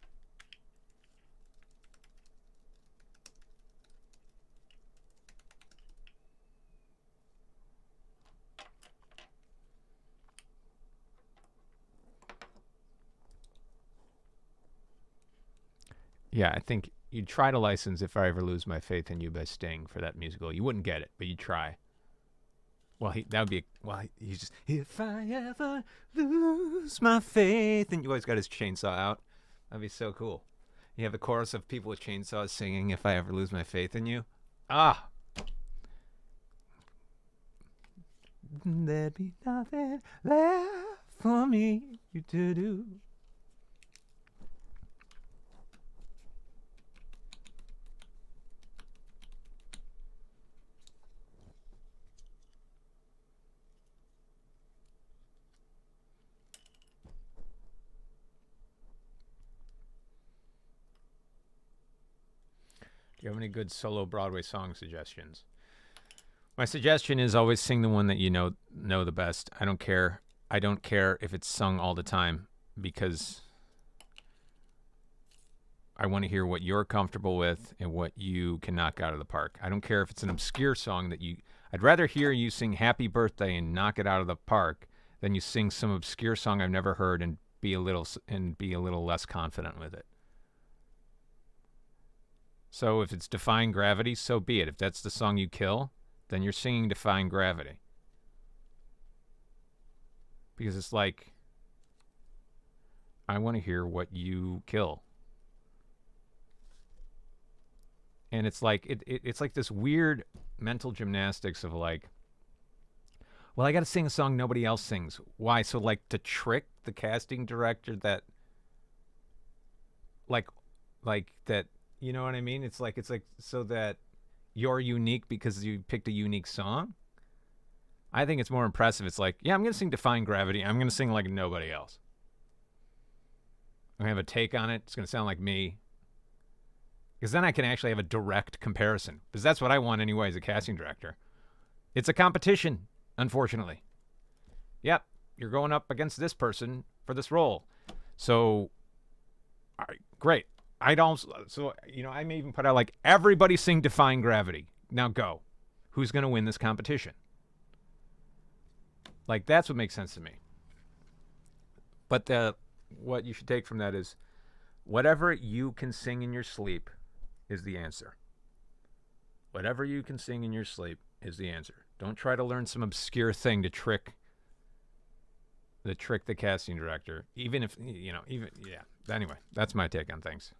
Yeah, I think you'd try to license If I Ever Lose My Faith in You by Sting for that musical. You wouldn't get it, but you'd try. Well, that would be, he's just, if I ever lose my faith, and you always got his chainsaw out. That'd be so cool. You have a chorus of people with chainsaws singing If I Ever Lose My Faith in You. Ah! There'd be nothing left for me to do. Do you have any good solo Broadway song suggestions? My suggestion is always sing the one that you know the best. I don't care. I don't care if it's sung all the time because I want to hear what you're comfortable with and what you can knock out of the park. I don't care if it's an obscure song that you... I'd rather hear you sing Happy Birthday and knock it out of the park than you sing some obscure song I've never heard and be a little less confident with it. So if it's Defying Gravity, so be it. If that's the song you kill, then you're singing Defying Gravity. Because it's like, I want to hear what you kill. And it's like, it's like this weird mental gymnastics of like, well, I got to sing a song nobody else sings. Why? So like to trick the casting director that, like that, you know what I mean? It's like so that you're unique because you picked a unique song. I think it's more impressive. It's like, yeah, I'm going to sing Defying Gravity. I'm going to sing like nobody else. I'm going to have a take on it. It's going to sound like me. Because then I can actually have a direct comparison. Because that's what I want anyway as a casting director. It's a competition, unfortunately. Yep, you're going up against this person for this role. So, all right, great. I may even put out like, everybody sing Defying Gravity. Now go. Who's going to win this competition? Like, that's what makes sense to me. But what you should take from that is, whatever you can sing in your sleep is the answer. Whatever you can sing in your sleep is the answer. Don't try to learn some obscure thing to trick the casting director. Even if, yeah. Anyway, that's my take on things.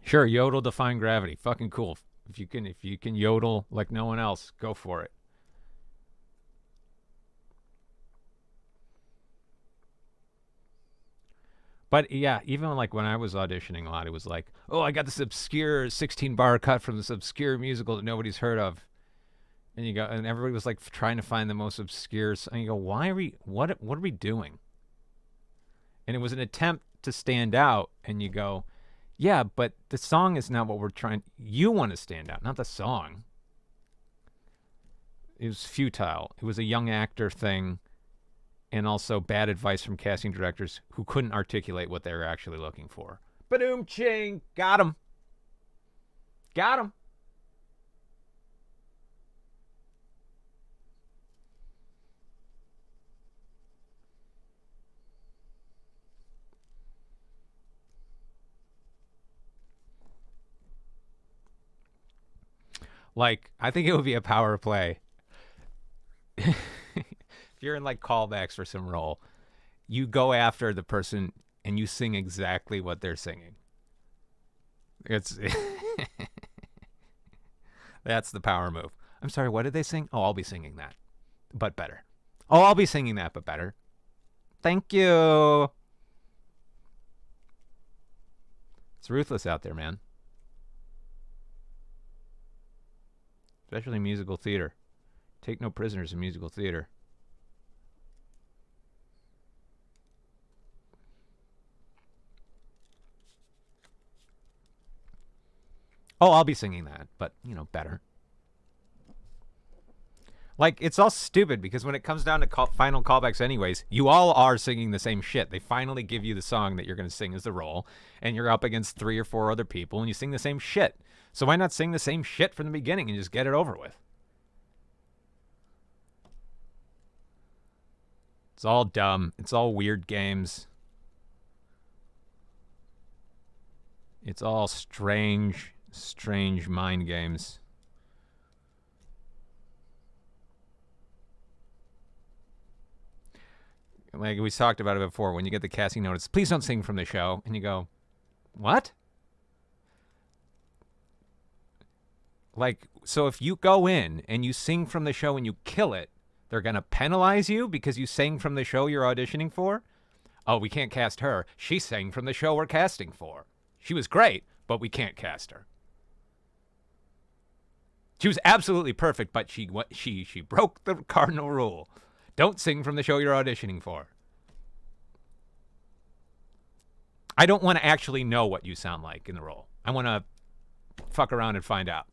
Sure, yodel Defying Gravity. Fucking cool. If you can yodel like no one else, go for it. But yeah, even like when I was auditioning a lot, it was like, oh, I got this obscure 16-bar cut from this obscure musical that nobody's heard of. And you go, and everybody was like trying to find the most obscure. And you go, what are we doing? And it was an attempt to stand out. And you go, yeah, but the song is not what we're trying. You want to stand out, not the song. It was futile. It was a young actor thing. And also bad advice from casting directors who couldn't articulate what they were actually looking for. Ba-doom ching. Got him. Got him. Like, I think it would be a power play. If you're in like callbacks for some role, you go after the person and you sing exactly what they're singing. It's that's the power move. I'm sorry, what did they sing? Oh, I'll be singing that, but better. Oh, I'll be singing that, but better. Thank you. It's ruthless out there, man. Especially musical theater. Take no prisoners in musical theater. Oh, I'll be singing that, but, you know, better. Like, it's all stupid because when it comes down to final callbacks anyways, you all are singing the same shit. They finally give you the song that you're going to sing as the role, and you're up against 3 or 4 other people, and you sing the same shit. So why not sing the same shit from the beginning and just get it over with? It's all dumb. It's all weird games. It's all strange, strange mind games. Like we talked about it before, when you get the casting notice, please don't sing from the show, and you go, what? Like, so if you go in and you sing from the show and you kill it, they're going to penalize you because you sang from the show you're auditioning for? Oh, we can't cast her. She sang from the show we're casting for. She was great, but we can't cast her. She was absolutely perfect, but she broke the cardinal rule. Don't sing from the show you're auditioning for. I don't want to actually know what you sound like in the role. I want to fuck around and find out.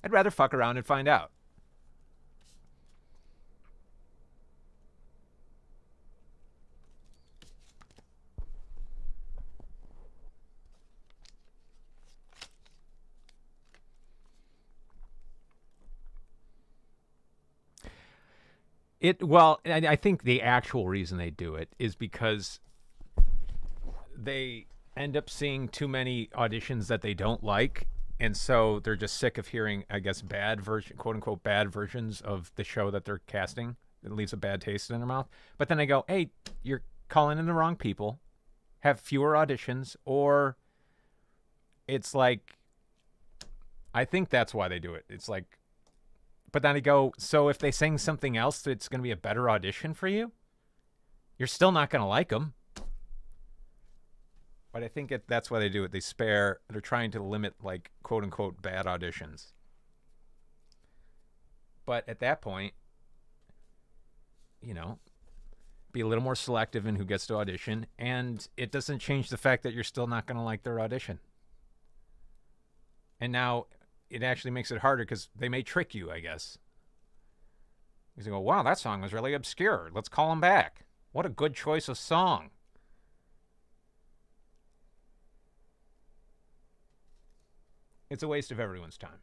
I'd rather fuck around and find out. Well, I think the actual reason they do it is because they end up seeing too many auditions that they don't like, and so they're just sick of hearing, I guess, quote unquote bad versions of the show that they're casting. It leaves a bad taste in their mouth. But then they go, hey, you're calling in the wrong people, have fewer auditions, or it's like, I think that's why they do it. It's like, but then I go, so if they sing something else, it's going to be a better audition for you? You're still not going to like them. But I think that's why they do it. They're trying to limit, like, quote unquote, bad auditions. But at that point, you know, be a little more selective in who gets to audition. And it doesn't change the fact that you're still not going to like their audition. And now it actually makes it harder because they may trick you, I guess. You go, wow, that song was really obscure. Let's call them back. What a good choice of song. It's a waste of everyone's time.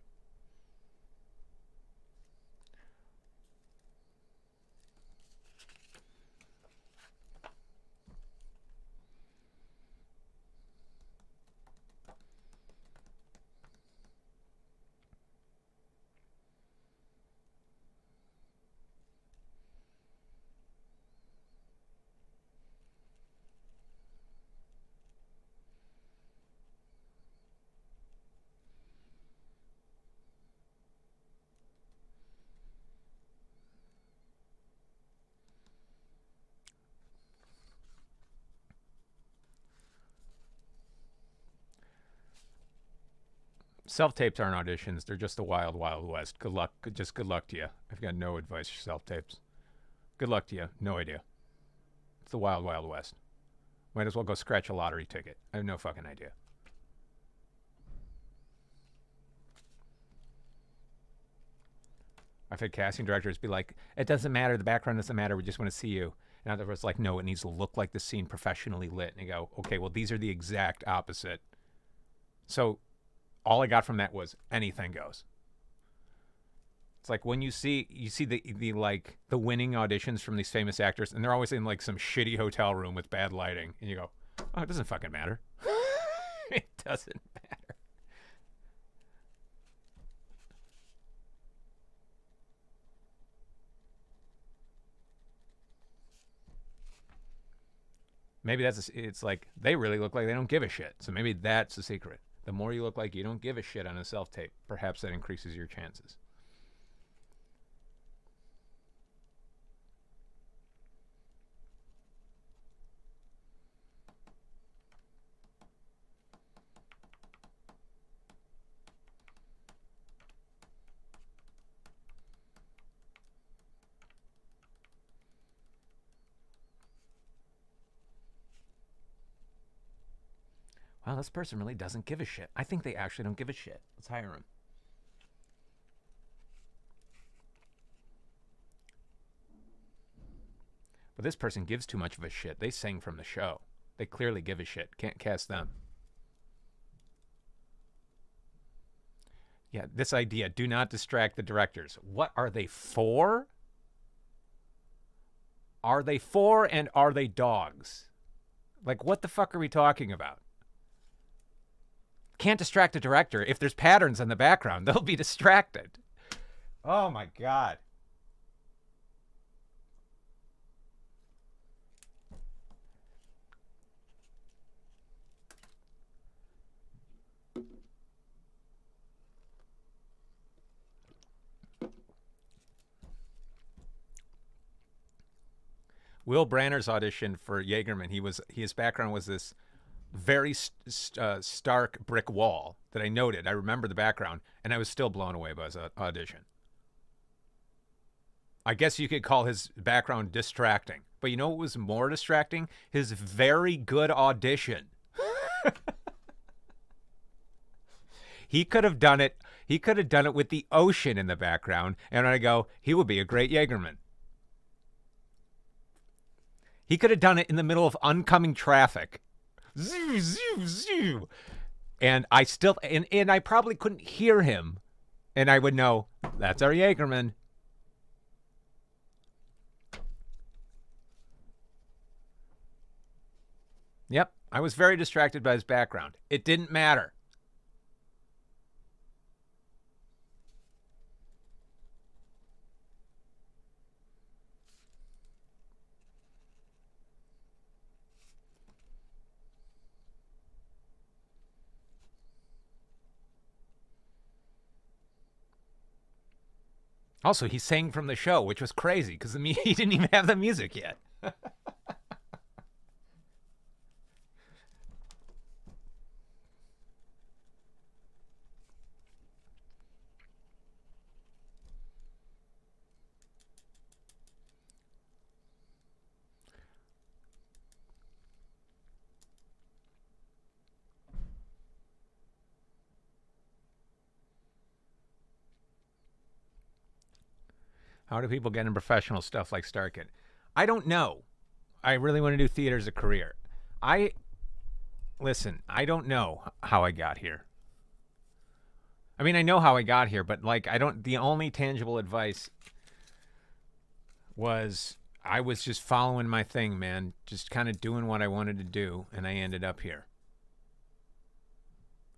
Self-tapes aren't auditions. They're just the wild, wild west. Good luck. Just good luck to you. I've got no advice for self-tapes. Good luck to you. No idea. It's the wild, wild west. Might as well go scratch a lottery ticket. I have no fucking idea. I've had casting directors be like, it doesn't matter. The background doesn't matter. We just want to see you. And others like, no, it needs to look like the scene professionally lit. And you go, okay, well, these are the exact opposite. So all I got from that was anything goes. It's like when you see the winning auditions from these famous actors, and they're always in like some shitty hotel room with bad lighting, and you go, oh, it doesn't fucking matter. It doesn't matter. Maybe it's like they really look like they don't give a shit. So maybe that's the secret. The more you look like you don't give a shit on a self-tape, perhaps that increases your chances. Wow, this person really doesn't give a shit. I think they actually don't give a shit. Let's hire him. But this person gives too much of a shit. They sing from the show. They clearly give a shit. Can't cast them. Yeah, this idea, do not distract the directors. What are they for? Are they for and are they dogs? Like, what the fuck are we talking about? Can't distract a director. If there's patterns in the background, they'll be distracted. Oh my God. Will Branner's audition for Jaegerman, his background was this very stark brick wall that I noted. I remember the background, and I was still blown away by his audition. I guess you could call his background distracting. But you know what was more distracting? His very good audition. He could have done it. He could have done it with the ocean in the background, and I go, he would be a great Jaegerman. He could have done it in the middle of oncoming traffic. Zoo, zoo, zoo. And I still, and I probably couldn't hear him. And I would know, that's our Jaegerman. Yep, I was very distracted by his background. It didn't matter. Also, he sang from the show, which was crazy because he didn't even have the music yet. How do people get in professional stuff like Starkit? I don't know. I really want to do theater as a career. Listen, I don't know how I got here. I mean, I know how I got here, but like, the only tangible advice was I was just following my thing, man. Just kind of doing what I wanted to do, and I ended up here.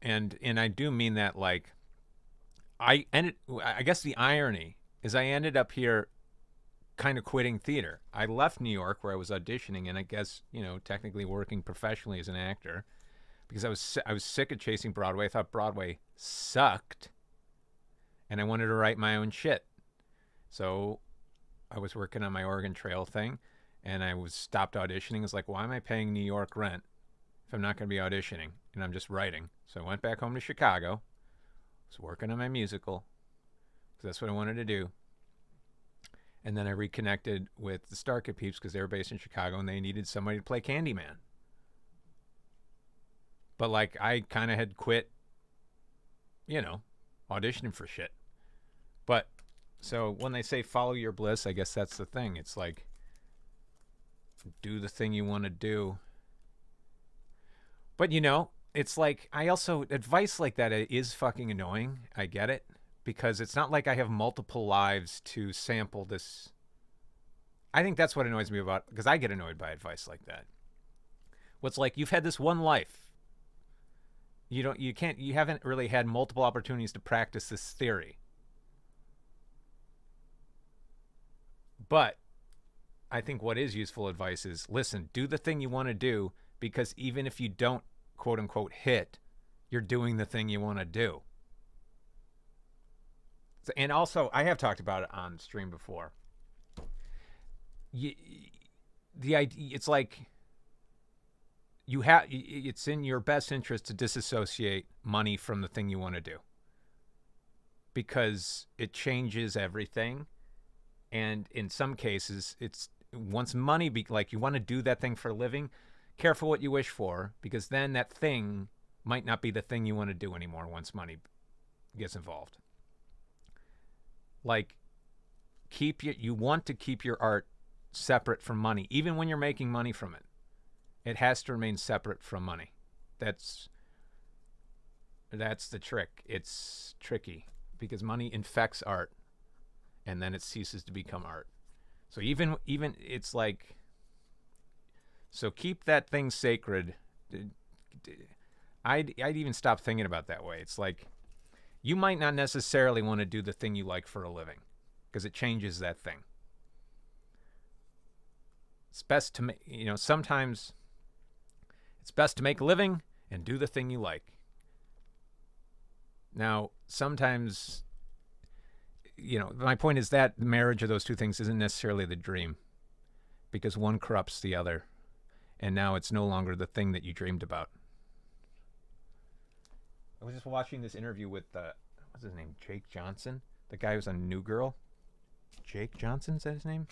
And I do mean that, like, I guess the irony is I ended up here kind of quitting theater. I left New York where I was auditioning and I guess, technically working professionally as an actor because I was sick of chasing Broadway. I thought Broadway sucked and I wanted to write my own shit. So I was working on my Oregon Trail thing and I was stopped auditioning. I was like, why am I paying New York rent if I'm not going to be auditioning and I'm just writing? So I went back home to Chicago, was working on my musical, because that's what I wanted to do. And then I reconnected with the Starkit peeps because they were based in Chicago and they needed somebody to play Candyman. But like I kind of had quit, auditioning for shit. But so when they say follow your bliss, I guess that's the thing. It's like do the thing you want to do. But it's like advice like that is fucking annoying. I get it. Because it's not like I have multiple lives to sample this. I think that's what annoys me about, because I get annoyed by advice like that. What's like, you've had this one life. You haven't really had multiple opportunities to practice this theory. But I think what is useful advice is, listen, do the thing you want to do, because even if you don't, quote unquote, hit, you're doing the thing you want to do. And also, I have talked about it on stream before. The idea, it's like it's in your best interest to disassociate money from the thing you want to do, because it changes everything. And in some cases, it's once money like you want to do that thing for a living, careful what you wish for, because then that thing might not be the thing you want to do anymore once money gets involved. Like, you want to keep your art separate from money, even when you're making money from it. It has to remain separate from money. That's the trick. It's tricky because money infects art, and then it ceases to become art. So even it's like, so keep that thing sacred. I'd even stop thinking about it that way. It's like, you might not necessarily want to do the thing you like for a living because it changes that thing. It's best to make, sometimes it's best to make a living and do the thing you like. Now, sometimes, my point is that the marriage of those two things isn't necessarily the dream because one corrupts the other, and now it's no longer the thing that you dreamed about. I was just watching this interview with, what's his name, Jake Johnson? The guy who's on New Girl. Jake Johnson, is that his name?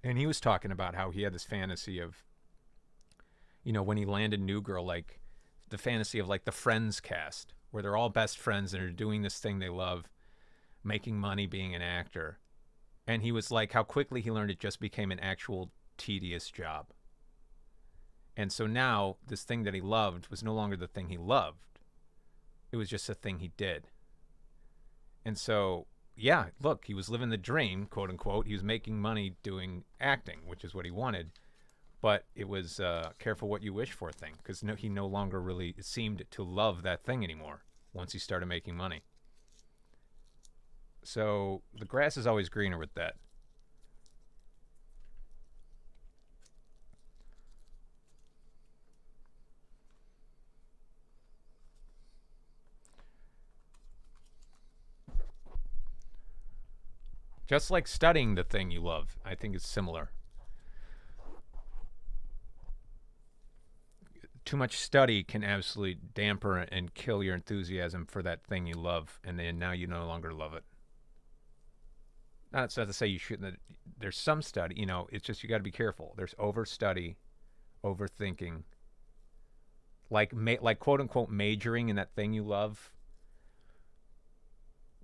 And he was talking about how he had this fantasy of, when he landed New Girl, like the fantasy of like the Friends cast, where they're all best friends and are doing this thing they love, making money, being an actor. And he was like, how quickly he learned it just became an actual tedious job. And so now this thing that he loved was no longer the thing he loved. It was just a thing he did. And so, yeah, look, he was living the dream, quote unquote. He was making money doing acting, which is what he wanted. But it was careful what you wish for thing, because he no longer really seemed to love that thing anymore once he started making money. So the grass is always greener with that. Just like studying the thing you love, I think it's similar. Too much study can absolutely damper and kill your enthusiasm for that thing you love, and then now you no longer love it. That's not to say you shouldn't. There's some study, it's just you got to be careful. There's overstudy, overthinking, like quote unquote majoring in that thing you love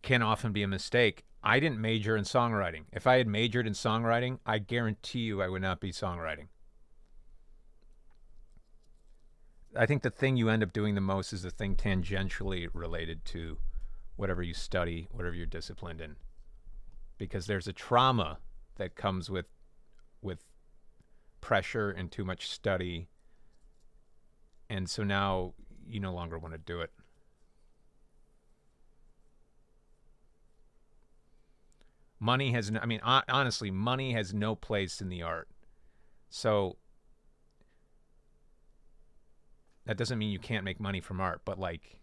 can often be a mistake. I didn't major in songwriting. If I had majored in songwriting, I guarantee you I would not be songwriting. I think the thing you end up doing the most is the thing tangentially related to whatever you study, whatever you're disciplined in. Because there's a trauma that comes with pressure and too much study. And so now you no longer want to do it. Money has no, honestly, money has no place in the art. So that doesn't mean you can't make money from art, but like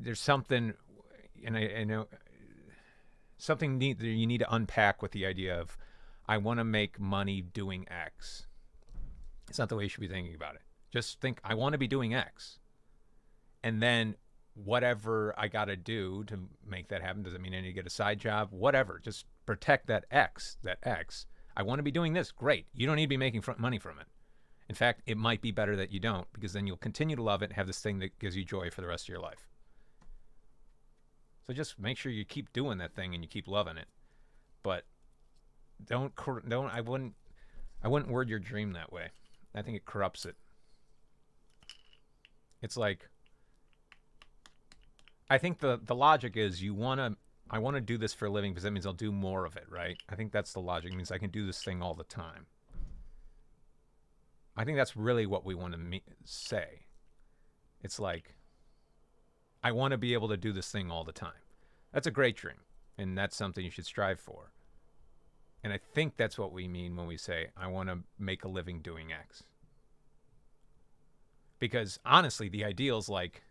there's something, and I know something you need to unpack with the idea of, I want to make money doing X. It's not the way you should be thinking about it. Just think, I want to be doing X. And then whatever I got to do to make that happen, does it mean I need to get a side job? Whatever, just protect that X. I want to be doing this. Great. You don't need to be making money from it. In fact, it might be better that you don't, because then you'll continue to love it and have this thing that gives you joy for the rest of your life. So just make sure you keep doing that thing and you keep loving it. But I wouldn't word your dream that way. I think it corrupts it. It's like, I think the logic is I want to do this for a living because that means I'll do more of it, right? I think that's the logic. It means I can do this thing all the time. I think that's really what we want to say. It's like, I want to be able to do this thing all the time. That's a great dream, and that's something you should strive for. And I think that's what we mean when we say, I want to make a living doing X. Because honestly, the ideal is like,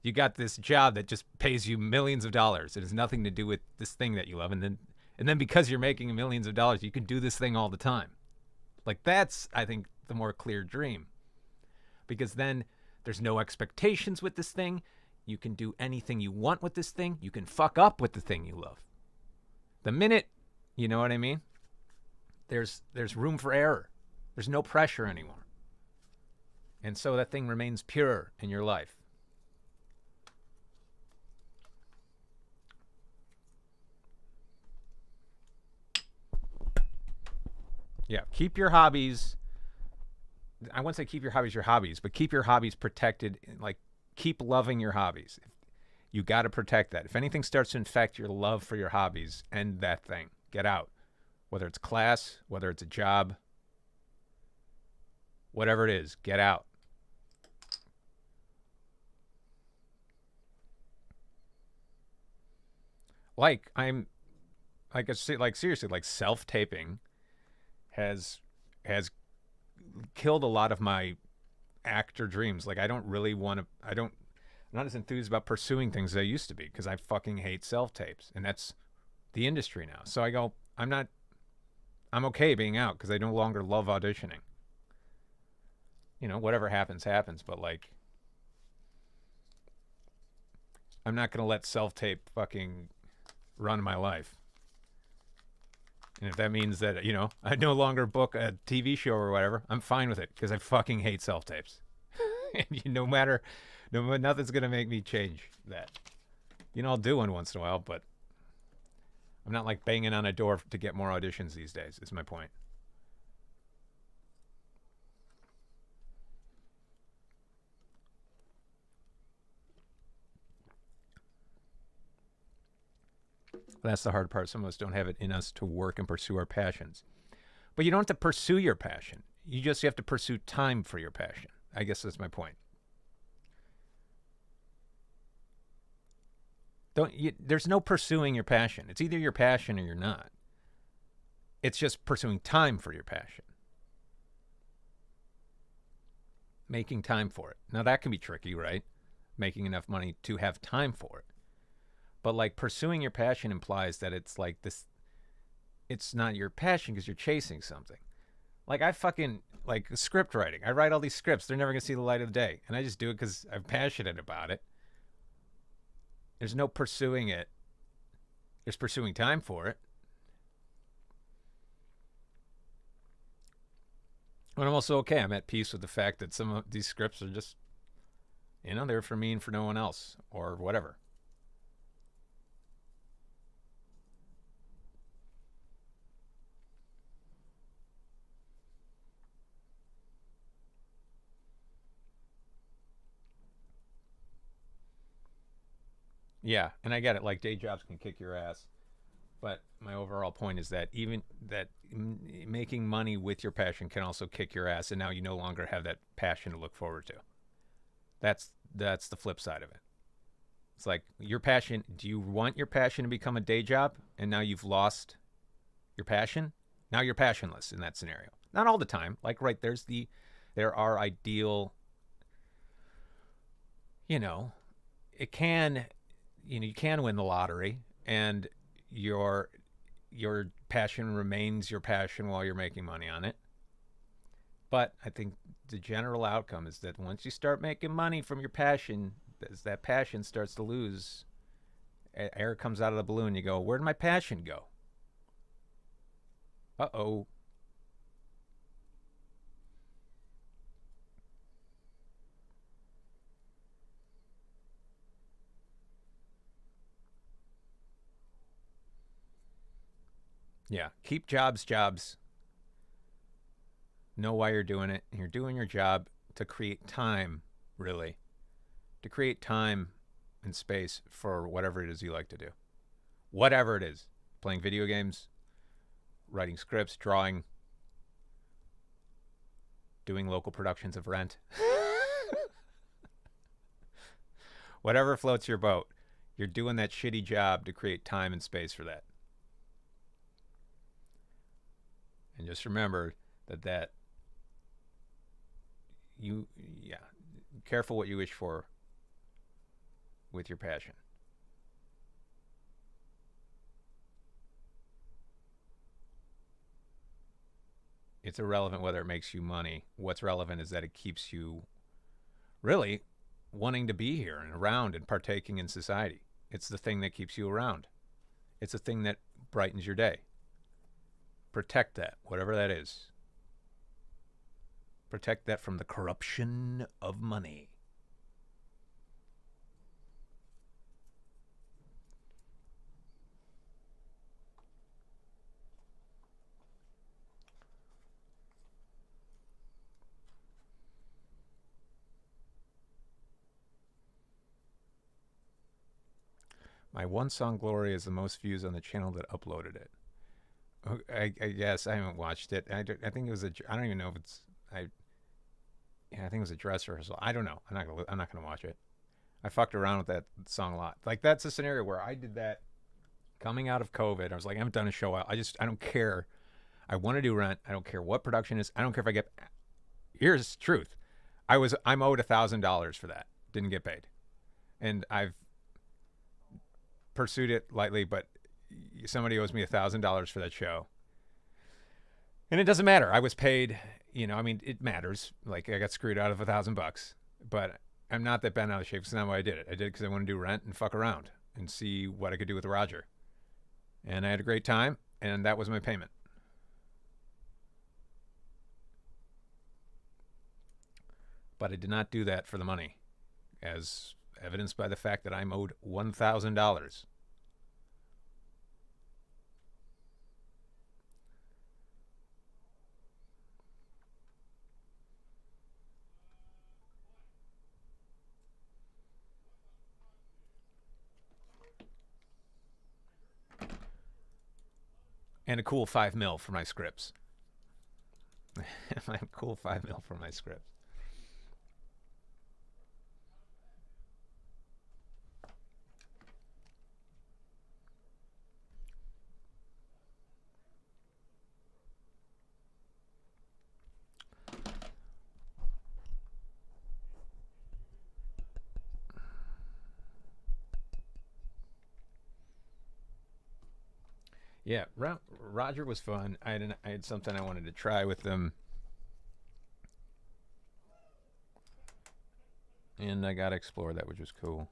you got this job that just pays you millions of dollars. It has nothing to do with this thing that you love. And then because you're making millions of dollars, you can do this thing all the time. Like that's, I think, the more clear dream. Because then there's no expectations with this thing. You can do anything you want with this thing. You can fuck up with the thing you love. The minute, you know what I mean? There's room for error. There's no pressure anymore. And so that thing remains pure in your life. Yeah, keep your hobbies. I wouldn't say keep your hobbies, but keep your hobbies protected. Like, keep loving your hobbies. You got to protect that. If anything starts to infect your love for your hobbies, end that thing. Get out. Whether it's class, whether it's a job, whatever it is, get out. Like, seriously, like self-taping has killed a lot of my actor dreams. Like, I don't really want to. I'm not as enthused about pursuing things as I used to be because I fucking hate self-tapes, and that's the industry now. So I go, I'm okay being out because I no longer love auditioning. You know, whatever happens, happens. But like, I'm not gonna let self-tape fucking run my life. And if that means that, you know, I no longer book a TV show or whatever, I'm fine with it because I fucking hate self-tapes. And nothing's going to make me change that. You know, I'll do one once in a while, but I'm not like banging on a door to get more auditions these days, is my point. That's the hard part. Some of us don't have it in us to work and pursue our passions. But you don't have to pursue your passion. You just have to pursue time for your passion. I guess that's my point. There's no pursuing your passion. It's either your passion or you're not. It's just pursuing time for your passion. Making time for it. Now that can be tricky, right? Making enough money to have time for it. But like pursuing your passion implies that it's like this, it's not your passion because you're chasing something. Like I fucking, like script writing. I write all these scripts. They're never going to see the light of the day. And I just do it because I'm passionate about it. There's no pursuing it. There's pursuing time for it. But I'm also okay. I'm at peace with the fact that some of these scripts are just, you know, they're for me and for no one else or whatever. Yeah, and I get it. Like day jobs can kick your ass, but my overall point is that even that making money with your passion can also kick your ass, and now you no longer have that passion to look forward to. That's the flip side of it. It's like your passion. Do you want your passion to become a day job, and now you've lost your passion? Now you're passionless in that scenario. Not all the time. Like right there are ideal. You know, it can. You know, you can win the lottery and your passion remains your passion while you're making money on it. But I think the general outcome is that once you start making money from your passion, as that passion starts to lose, air comes out of the balloon. You go, where did my passion go? Uh-oh. Yeah, keep jobs. Know why you're doing it. You're doing your job to create time, really. To create time and space for whatever it is you like to do. Whatever it is. Playing video games, writing scripts, drawing, doing local productions of Rent. Whatever floats your boat. You're doing that shitty job to create time and space for that. And just remember that careful what you wish for with your passion. It's irrelevant whether it makes you money. What's relevant is that it keeps you really wanting to be here and around and partaking in society. It's the thing that keeps you around. It's the thing that brightens your day. Protect that, whatever that is. Protect that from the corruption of money. My one song Glory is the most views on the channel that uploaded it. I guess I haven't watched it. I think it was I don't even know if it's yeah, I think it was a dress rehearsal. I don't know. I'm not gonna watch it. I fucked around with that song a lot. Like that's a scenario where I did that coming out of COVID. I was like, I haven't done a show out. I don't care. I want to do Rent. I don't care what production is. I don't care if I get. Here's the truth. I'm owed $1,000 for that. Didn't get paid, and I've pursued it lightly, but somebody owes me $1,000 for that show, and it doesn't matter. I was paid. I mean, it matters. Like I got screwed out of $1,000, but I'm not that bent out of shape. It's not why I did it. I did it because I want to do Rent and fuck around and see what I could do with Roger, and I had a great time, and that was my payment. But I did not do that for the money, as evidenced by the fact that I'm owed $1,000. And a cool $5 million for my scripts. A cool $5 million for my scripts. Yeah, Roger was fun. I had something I wanted to try with them, and I got to explore that, which was cool.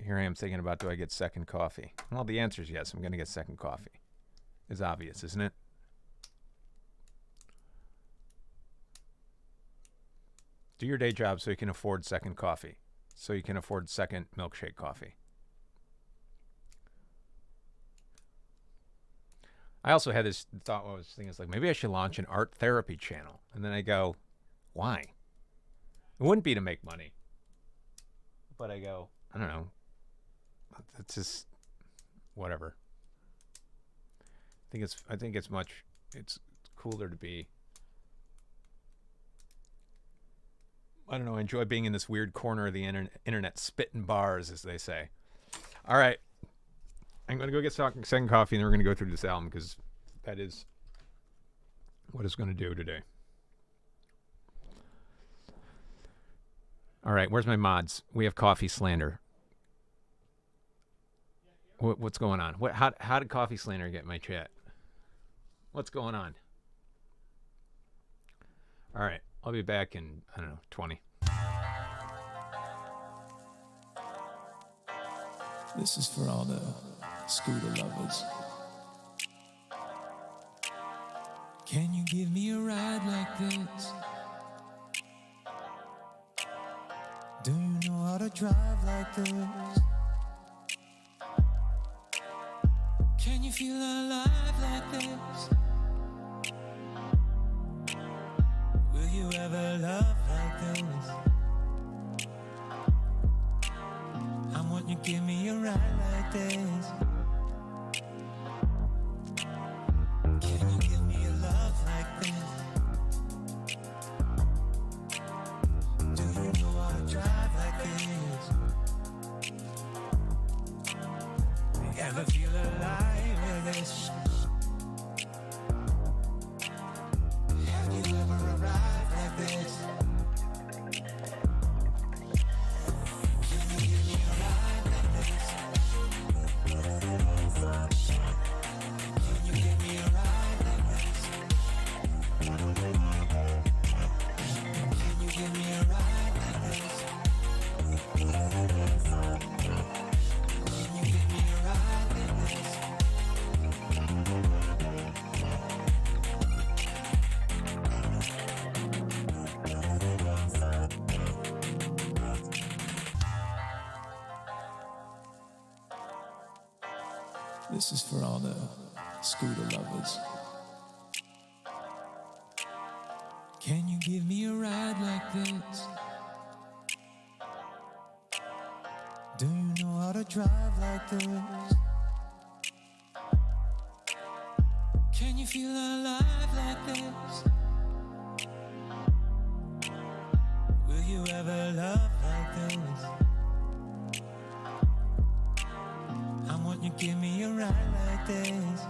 Here I am thinking about, do I get second coffee? Well, the answer is yes. I'm going to get second coffee. It's obvious, isn't it? Do your day job so you can afford second coffee. So you can afford second milkshake coffee. I also had this thought while I was thinking, it's like, maybe I should launch an art therapy channel. And then I go, why? It wouldn't be to make money. But I go, I don't know. It's just whatever. I think it's cooler to be. I don't know. I enjoy being in this weird corner of the internet, spitting bars, as they say. All right. I'm going to go get second coffee, and then we're going to go through this album, because that is what it's going to do today. All right. Where's my mods? We have Coffee Slander. What's going on? How did Coffee Slander get my chat? What's going on? All right. I'll be back in, 20. This is for all the scooter lovers. Can you give me a ride like this? Do you know how to drive like this? Can you feel alive like this? Will you ever love like this? I want you to give me a ride like this. Can you give me a love like this? Do you know how to drive like this? Ever feel alive with this? Have you ever arrived like this? Give This is for all the scooter lovers. Can you give me a ride like this? Do you know how to drive like this? Can you feel alive like this? Will you ever love like this? I want you to give me a ride like this.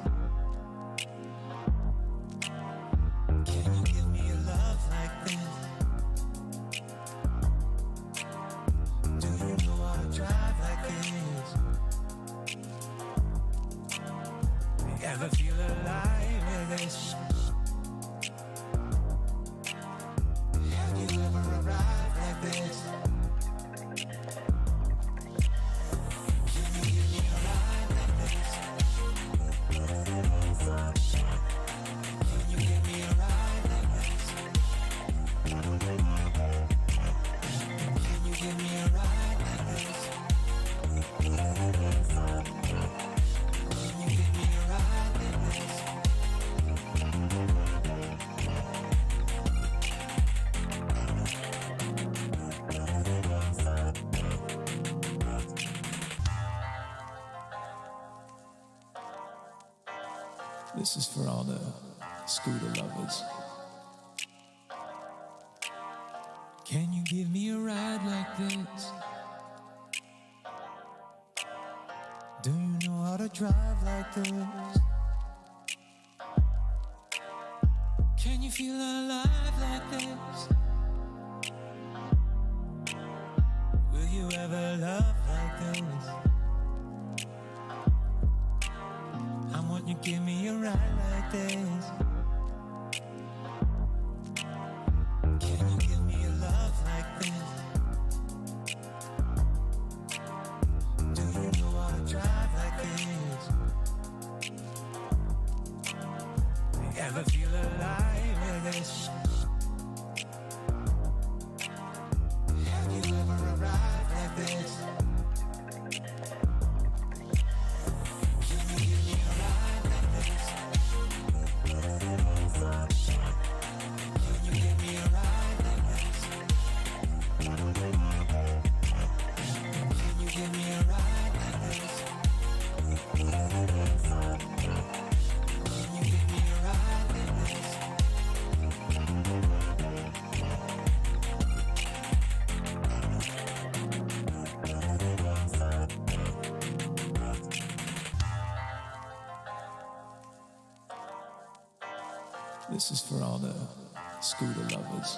Can you give me a love like this? Do you know how to drive like this? Ever feel alive with this? Have you ever arrived like this? Can you give me a ride like this? Can you give me a ride like this? Can you give me a ride like this? Can you give me a ride like this? This is for all the scooter lovers. Can you give me a ride like this? Do you know how to drive like this? Can you feel alive like this? Will you ever love like this? I want you to give me a ride like this. Can you give me a love like this? Do you know how to drive like this? Ever feel alive with this? Have you ever arrived like this? Can you give me a ride like this? Can you give me a ride like this? Can you give me a ride like this? Can you give me a ride like this? This is for all the scooter lovers.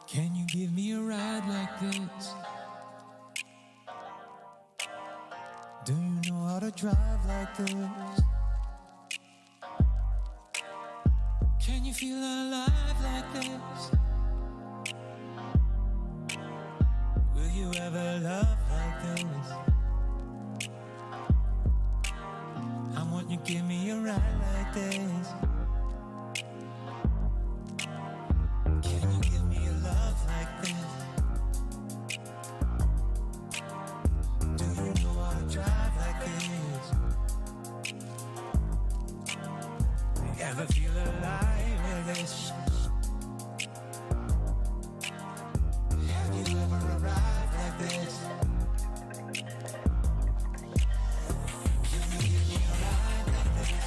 Can you give me a ride like this? Do you know how to drive like this? Can you feel alive like this? Will you ever love like this? I want you to give me a ride like this. Can you give me a love like this? Do you know how to drive like this? Ever feel alive with this? Have you ever arrived like this? Can you give me a ride like this?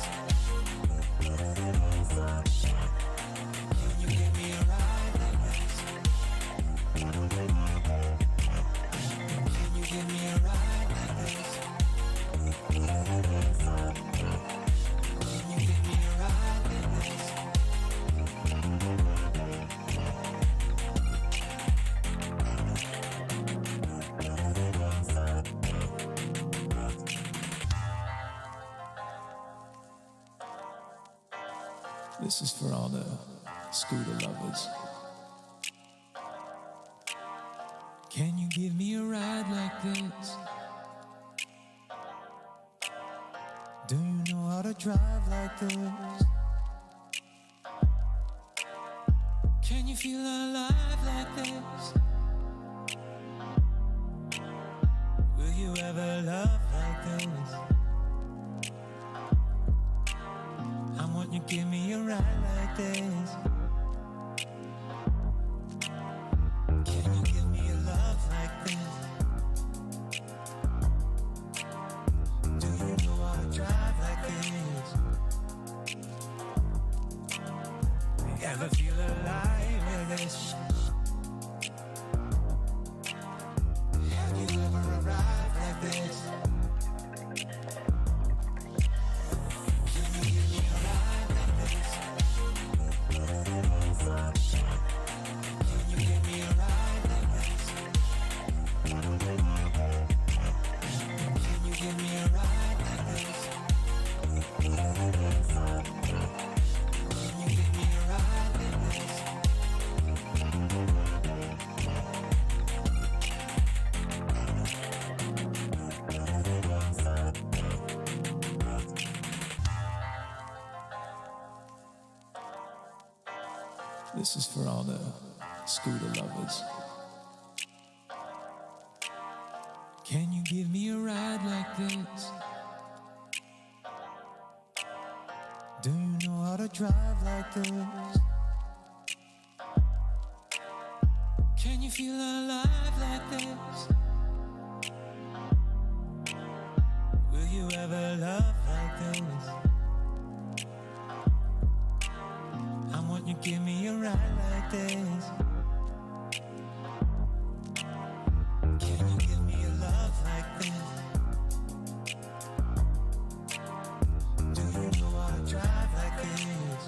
Can you give me a ride like this? Can you give me a ride like this? Can you give me a ride like this? This is for all the scooter lovers. Can you give me a ride like this? Do you know how to drive like this? Can you feel alive like this? Will you ever ever love like this? I want you to give me a ride like this. Can you give me a love like this? Do you know how to drive like this? Ever feel alive with this? Have you ever arrived like this? Can you give me a ride like this? Can you give me a ride like this? Can you give me a ride like this? Can you give me a ride like this? This is for all the scooter lovers. Can you give me a ride like this? Do you know how to drive like this? Can you feel alive like this? Will you ever love like this? I want you to give me a ride like this. Can you give me a love like this? Do you know how to drive like this?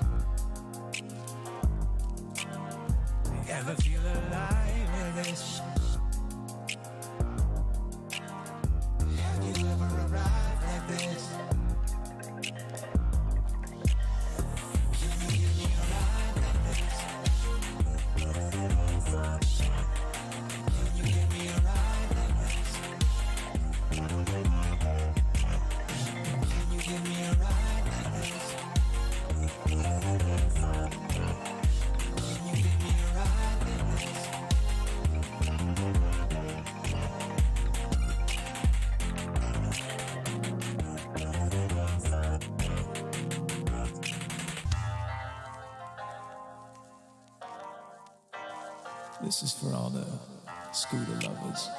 Ever feel alive with this? Have you ever arrived like this? Can you give me a ride like this? Can you give me a ride like this? Can you give me a ride like this? Can you give me a ride like this? This is for all the scooter lovers.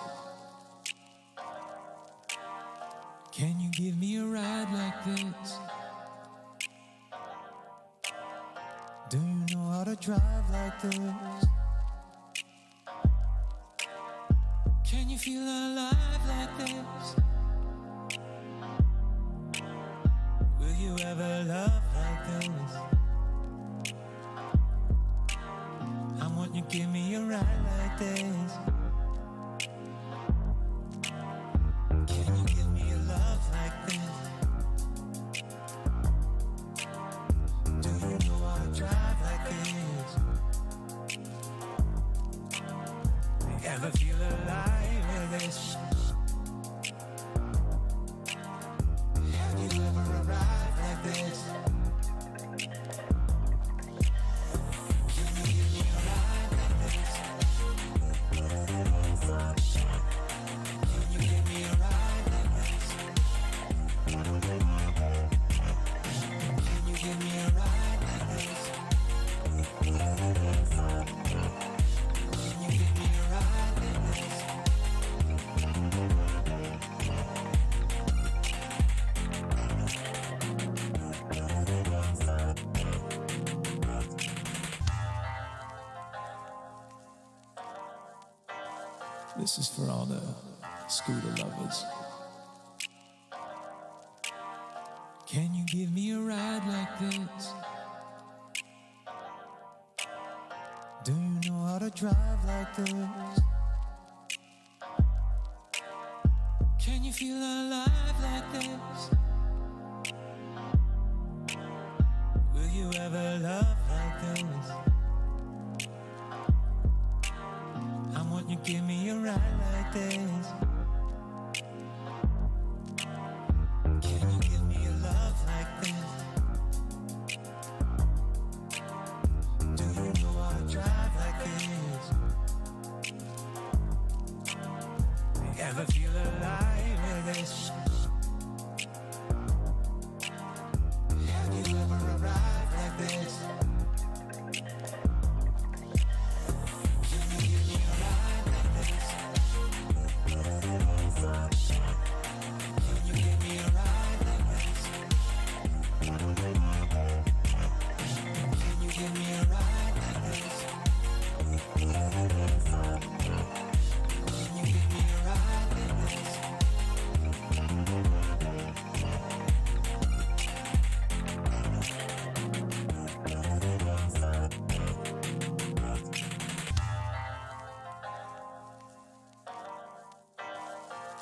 Can you give me a ride like this? Do you know how to drive like this? Can you feel alive like this? Will you ever love like this? I want you to give me a ride like this. Can you give me a love like this? Do you know how to drive like this? Ever feel alive with this? Have you ever arrived like this? Can you give me a ride like this? Can you give me a ride like this? Can you give me a ride like this? Can you give me a ride like this? This is for all the scooter lovers. Can you give me a ride like this? Do you know how to drive like this? Can you feel alive like this? Will you ever love like this? I want you to give me a ride like this. Can you give me a love like this? Do you know how to drive like this? Ever feel alive with this?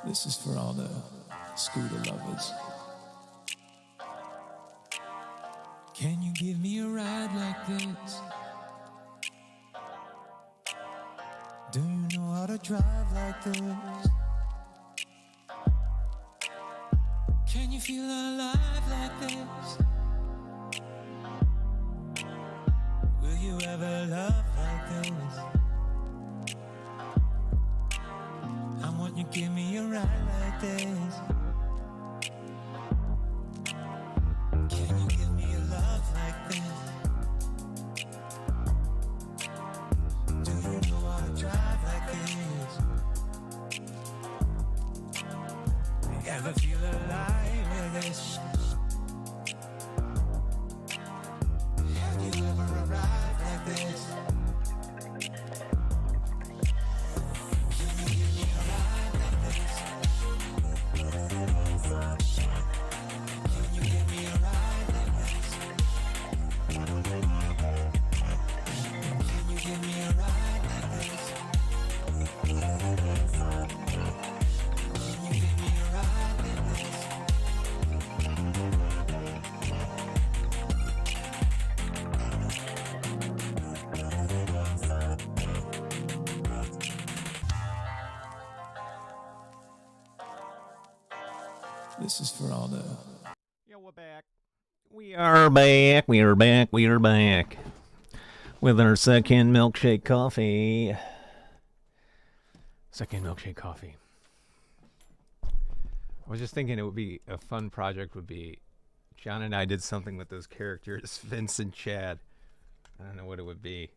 This is for all the scooter lovers. Can you give me a ride like this? Do you know how to drive like this? Can you feel alive like this? Will you ever love like this? I want you to give me a ride like this. Can you give me a love like this? Do you know how to drive like this? You ever feel alive with this? Have you ever arrived like this? Can you give me a ride like this? Can you give me a ride like this? Can you give me a ride like this? Can you give me a ride like this? This is for all the Yeah, we're back. We are back. We are back. We are back. With our second milkshake coffee. Second milkshake coffee. I was just thinking it would be a fun project would be John and I did something with those characters, Vince and Chad. I don't know what it would be.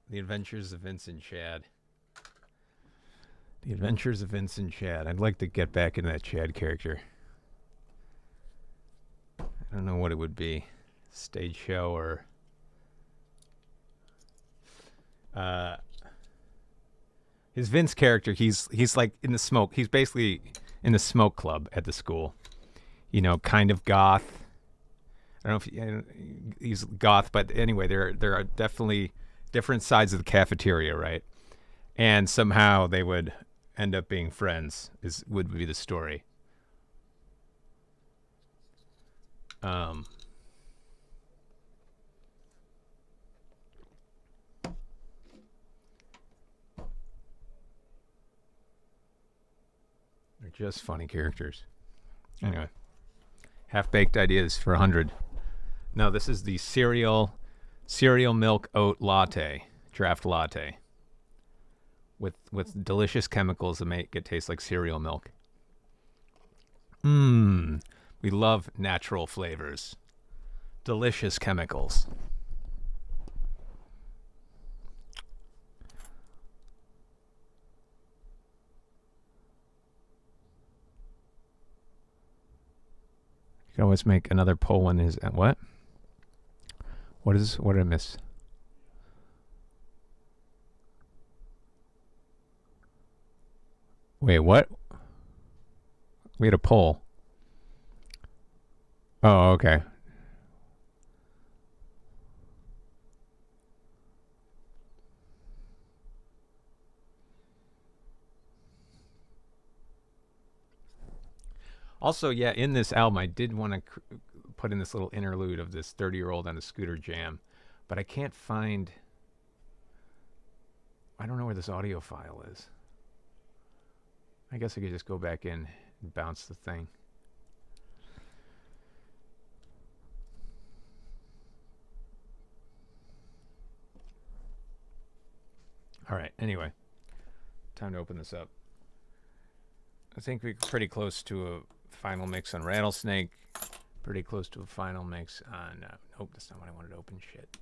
The Adventures of Vince and Chad. The Adventures of Vince and Chad. I'd like to get back into that Chad character. I don't know what it would be. Stage show or his Vince character, he's like in the smoke. He's basically in the smoke club at the school. You know, kind of goth. I don't know if he's goth, but anyway, there are definitely different sides of the cafeteria, right? And somehow they would end up being friends. Would be the story. They're just funny characters. Anyway, half-baked ideas for 100. No, this is the cereal milk oat latte, draft latte, with delicious chemicals that make it taste like cereal milk. We love natural flavors. Delicious chemicals. You can always make another poll when is what? What did I miss? Wait, what? We had a poll. Oh, okay. Also, yeah, in this album, I did want to put in this little interlude of this 30-year-old on a scooter jam, but I can't find. I don't know where this audio file is. I guess I could just go back in and bounce the thing. All right, anyway, time to open this up. I think we're pretty close to a final mix on Rattlesnake. Pretty close to a final mix on... nope, that's not what I wanted to open. Shit.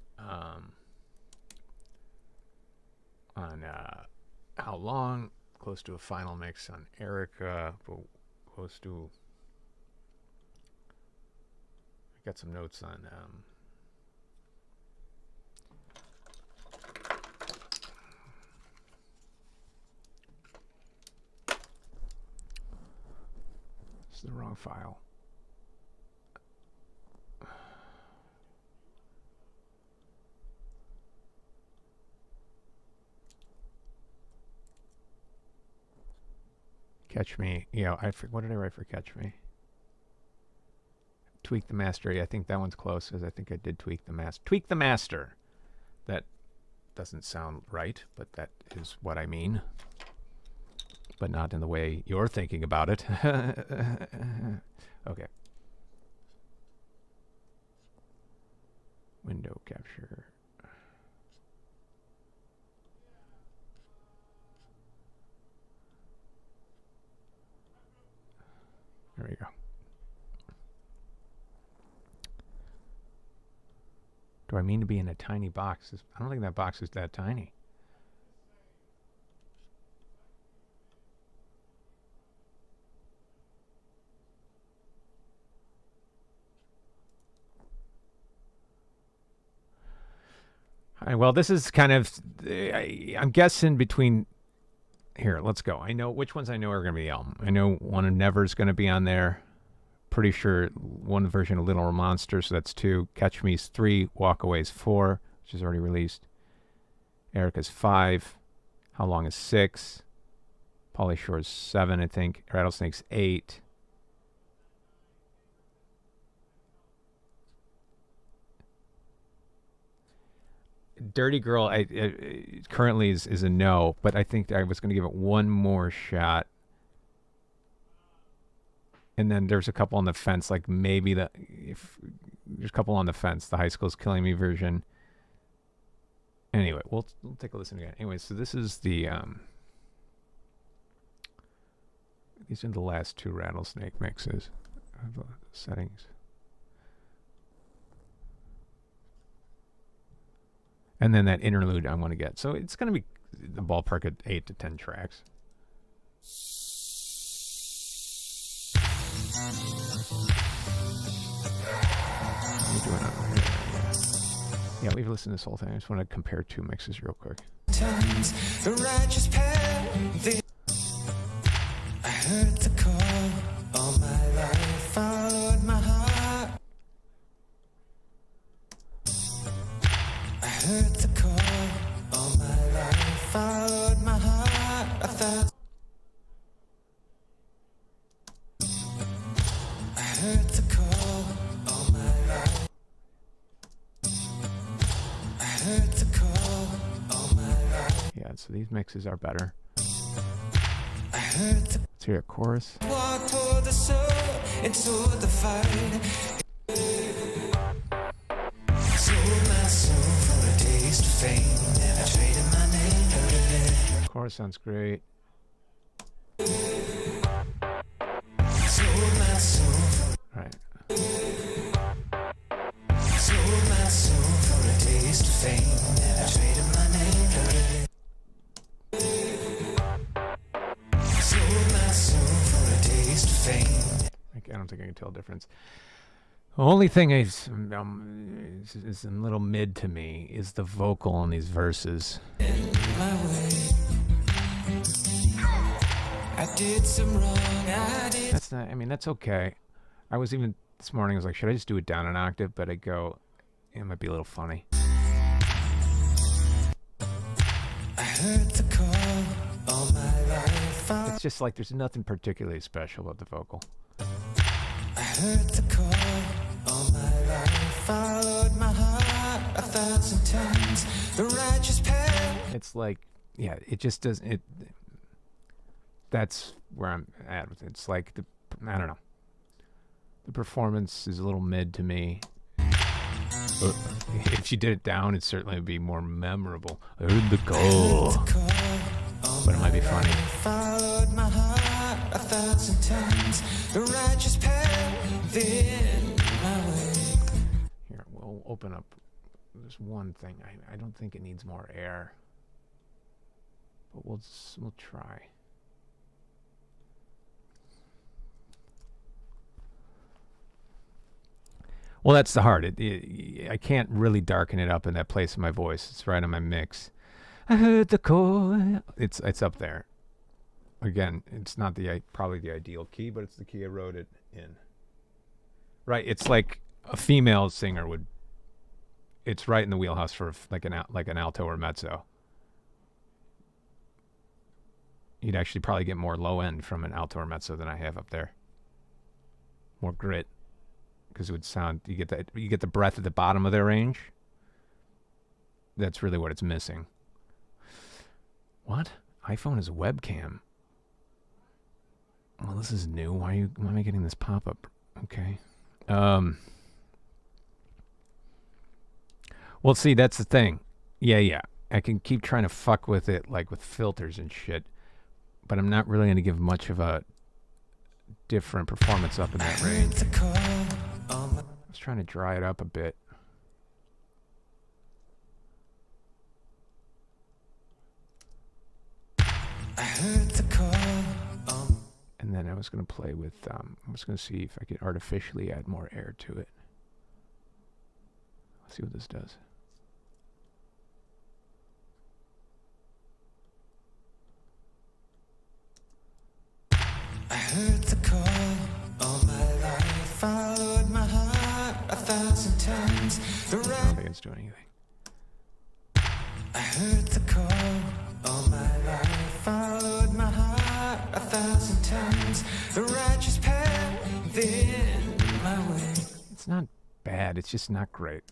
On How Long. Close to a final mix on Erica. Close to... I got some notes on... It's the wrong file. Catch Me. What did I write for Catch Me? Tweak the Master. Yeah, I think that one's close because I think I did Tweak the Master. Tweak the Master. That doesn't sound right, but that is what I mean. But not in the way you're thinking about it. Okay. Window capture. There we go. Do I mean to be in a tiny box? I don't think that box is that tiny. All right, well, this is kind of, I'm guessing between, here, let's go. I know which ones I know are going to be the album. I know one of Never's going to be on there. Pretty sure one version of Little Monster, so that's 2. Catch Me's 3. Walkaway's 4, which is already released. Erica's 5. How Long is 6. Pauly Shore's 7, I think. Rattlesnake's 8. Dirty Girl currently is a no, but I think I was going to give it one more shot. And then there's a couple on the fence, like maybe if there's a couple on the fence, the High School's Killing Me version. Anyway, we'll take a listen again. Anyway, so this is the these are the last 2 Rattlesnake mixes of the settings. And then that interlude I want to get. So it's going to be the ballpark at 8 to 10 tracks. Yeah, we've listened to this whole thing. I just want to compare 2 mixes real quick. The righteous path, I heard the call all my life, followed my heart. I heard the call all my life, followed my heart. I thought I heard the call all my life. I heard the call all my life. Yeah, so these mixes are better. I heard the Let's hear a chorus. walk toward the soul into the fight. Sold my soul for a taste of fame. Never traded my name for a name. Chorus sounds great. Sold my soul for All right. sold my soul for a taste of fame. Never traded my name for a name. Sold my soul for a taste of fame. I don't think I can tell a difference. The only thing is a little mid to me is the vocal on these verses. My way. I did some wrong. I did. That's not. I mean, that's okay. I was even this morning. I was like, should I just do it down an octave? But I go, it might be a little funny. I heard the call all my life. It's just like there's nothing particularly special about the vocal. I heard the call all my life. Followed my heart 1,000 times. The righteous path. It's like, yeah, it just doesn't. It. That's where I'm at with it. It's like I don't know. The performance is a little mid to me. If you did it down, it certainly would be more memorable. I heard the call, but it might be funny. Followed my heart 1,000 times. The righteous path. Then my way. Here, we'll open up. There's one thing. I don't think it needs more air, but we'll try. Well, that's the hard. I can't really darken it up in that place of my voice. It's right on my mix. I heard the call. It's up there. Again, it's not probably the ideal key, but it's the key I wrote it in. Right, it's like a female singer would. It's right in the wheelhouse for like an alto or mezzo. You'd actually probably get more low end from an alto or mezzo than I have up there. More grit, because it would sound, you get the breath at the bottom of their range. That's really what it's missing. What? iPhone is a webcam. Well, this is new. Why am I getting this pop-up? Okay. Well, see, that's the thing. Yeah. I can keep trying to fuck with it, like with filters and shit, but I'm not really going to give much of a different performance up in that range. I was trying to dry it up a bit. And then I was going to play with, I was going to see if I could artificially add more air to it. Let's see what this does. I heard the call all my life, followed my heart 1,000 times. I don't think it's doing anything. I heard the call all my life, followed my heart 1,000 times. The righteous path in my way. It's not bad, it's just not great.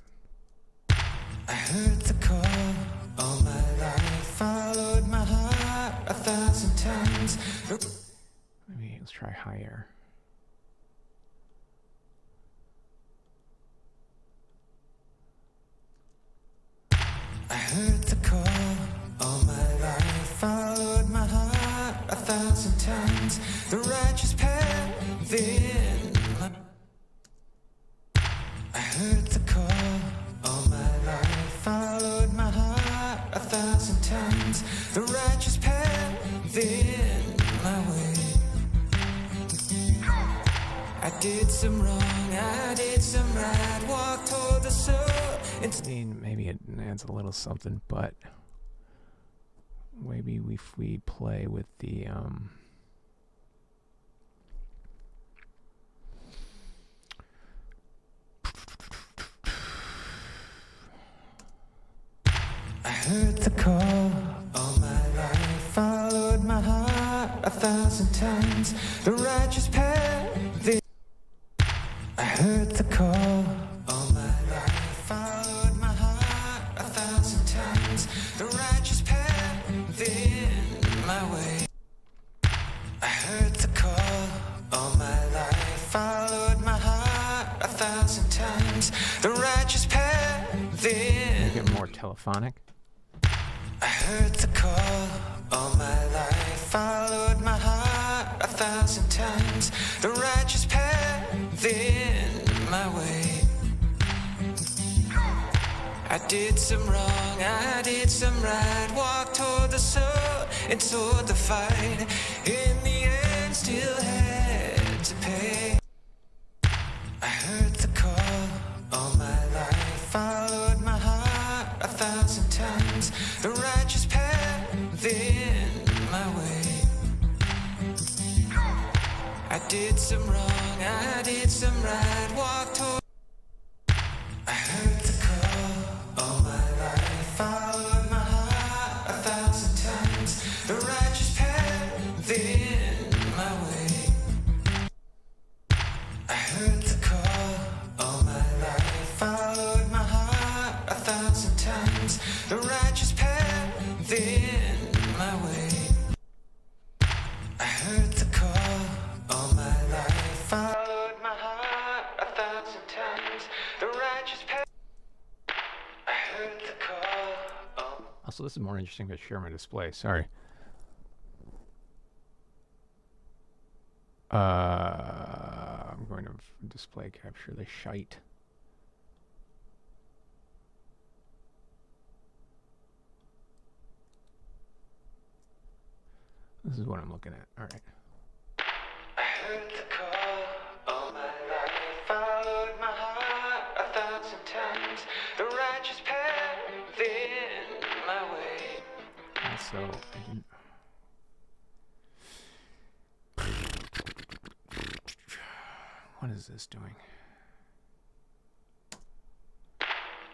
I heard the call all my life, followed my heart 1,000 times. Maybe let's try higher. I heard the call all my life, followed my heart 1,000 times. The righteous path in my... I heard the call all my life, followed my heart 1,000 times. The righteous path in my way. I did some wrong, I did some right, walked toward the soul. I mean, maybe it adds a little something, but maybe if we play with the I heard the call all my life, followed my heart 1,000 times. The righteous path. I heard the call all my life, followed my heart 1,000 times. The righteous path in my way. I heard the call all my life, followed my heart 1,000 times. The righteous path in. Make it more telephonic. I heard the call all my life, followed my heart 1,000 times. The righteous path in my way. I did some wrong, I did some right, walked toward the soul and toward the fight. In the end, still had to pay. I heard the call all my life, followed my heart 1,000 times. The righteous path in my way. I did some wrong, I did some right, walked toward. I heard the call all my life, followed my heart 1,000 times. The righteous path in my way. I heard the call all my life, followed my heart 1,000 times. The righteous path in my way. I heard the call all my life, followed my heart 1,000 times. The righteous path. I heard the call. Also, this is more interesting to share my display. Sorry. I'm going to display capture the shite. This is what I'm looking at. All right. I heard the call all my life, followed my heart 1,000 times. The righteous path in my way. So I didn't. What is this doing?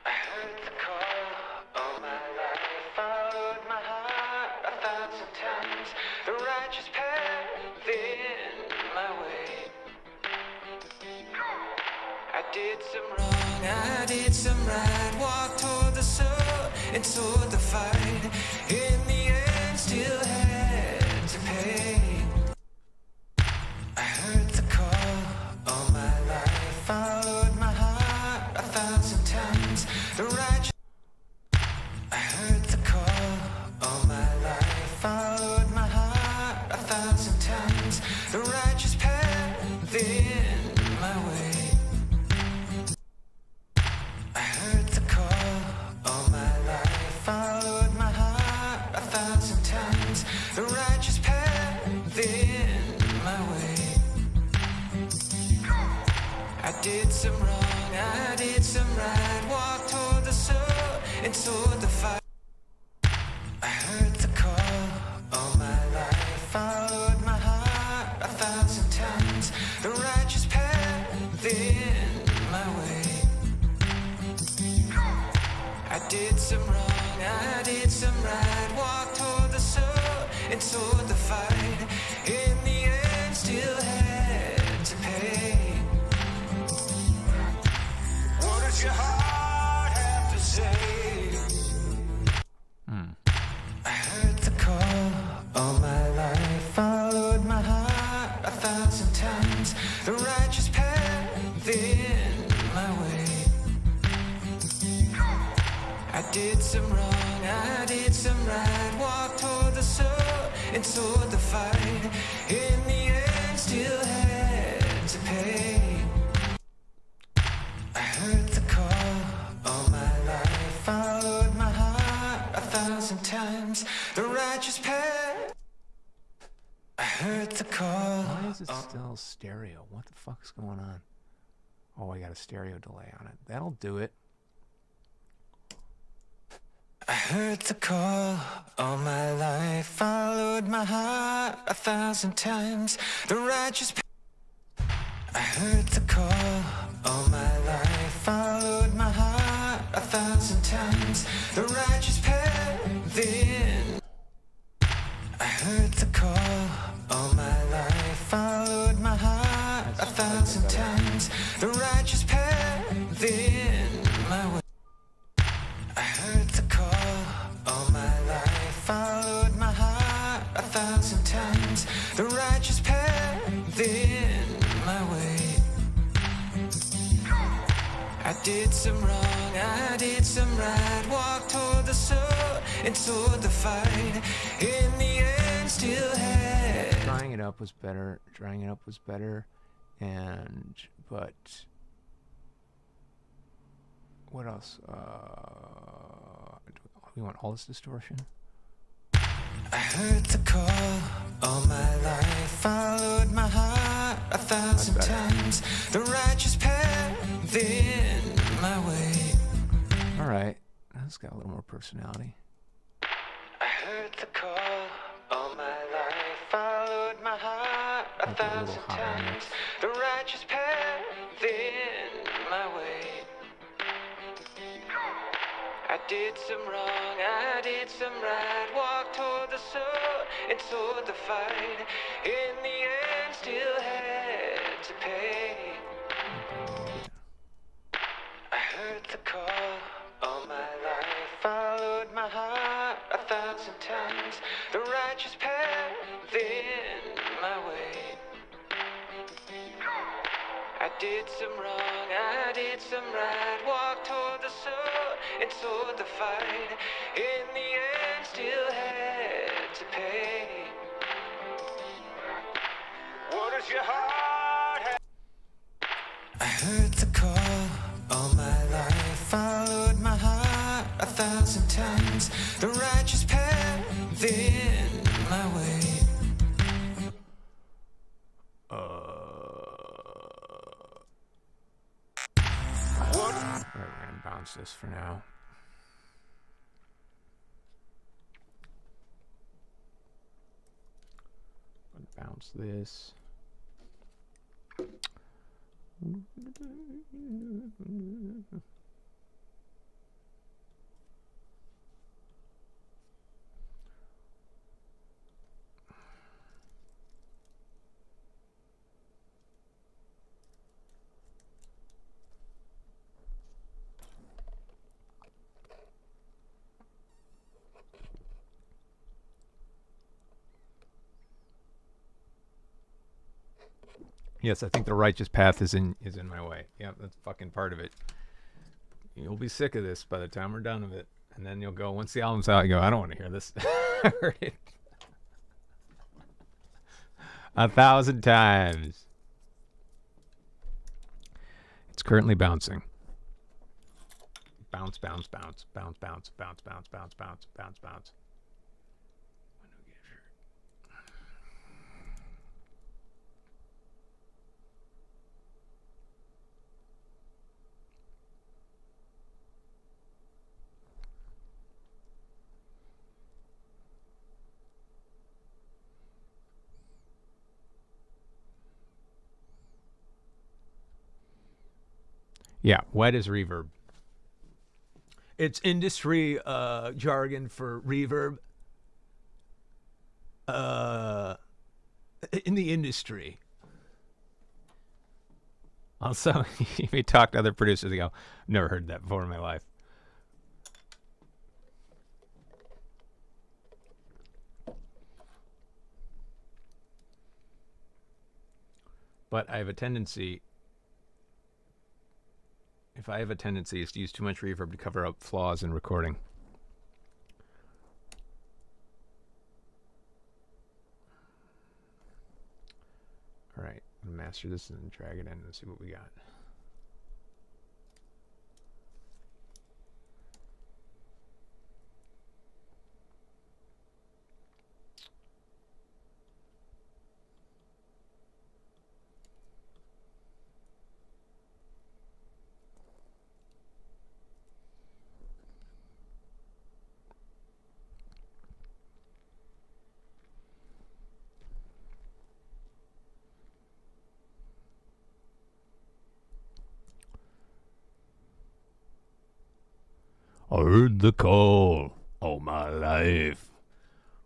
I heard the call all my life, followed my heart 1,000 times. The righteous path in my way. I did some wrong, I did some right, walked toward the sun and toward the fight. In the end, still had to pay. I heard the call all my life, followed my heart 1,000 times. The righteous. I heard the call all my life, followed my heart 1,000 times. The righteous path in my way. I heard the call all my life, followed my heart 1,000 times. The righteous path in my way. I did some wrong, I did some right, walked toward the sun and toward the fight. I heard the call all my life, followed my heart 1,000 times. The righteous path in my way. I did some wrong, I did some right, walked toward the sun and toward the fight. In the end, still had to pay. What does your heart have to say? I heard the call all my life, followed my heart 1,000 times. The righteous path in my way. I did some wrong, I did some right, walked toward the sun and toward the fight. In the end, still had to pay. I heard the call all my life, followed my heart 1,000 times. The righteous path. I heard the call. Why is it still stereo? What the fuck's going on? Oh, I got a stereo delay on it. That'll do it. I heard the call all my life, followed my heart 1,000 times. The righteous path. I heard the call all my life, followed my heart 1,000 times. The righteous path in. I heard the call all my life, followed my heart 1,000 times. The righteous path in my way. I heard the call all my life, followed my heart 1,000 times. The righteous path in my way. I did some wrong, I did some right, walked toward the sun and toward the fight. In the end, still had. Drying it up was better. Drying it up was better. But what else? We want all this distortion. I heard the call all my life, followed my heart 1,000 times. The righteous path in my way. All right, that's got a little more personality. I heard the call all my life, followed my heart 1,000 times. The righteous path in my way. I did some wrong, I did some right, walked toward the sun and toward the fight. In the end, still had to pay. I heard the call all my life, followed my heart 1,000 times. The righteous path in my way. I did some wrong, I did some right, walked toward the sun and toward the fight. In the end, still had to pay. What does your heart have? I heard the call all my life, followed my heart 1,000 times. The righteous path in my way. All right, we're gonna bounce this for now. Bounce this. Yes, I think the righteous path is in my way. Yeah, that's fucking part of it. You'll be sick of this by the time we're done with it. And then you'll go, once the album's out, you go, I don't want to hear this. I heard it 1,000 times. It's currently bouncing. Bounce, bounce, bounce, bounce, bounce, bounce, bounce, bounce, bounce, bounce, bounce. Yeah, wet is reverb. It's industry jargon for reverb. In the industry. Also, if you talk to other producers, they go, never heard that before in my life. But I have a tendency, if I have a tendency, is to use too much reverb to cover up flaws in recording. All right, I'm gonna master this and drag it in and see what we got. I heard the call all my life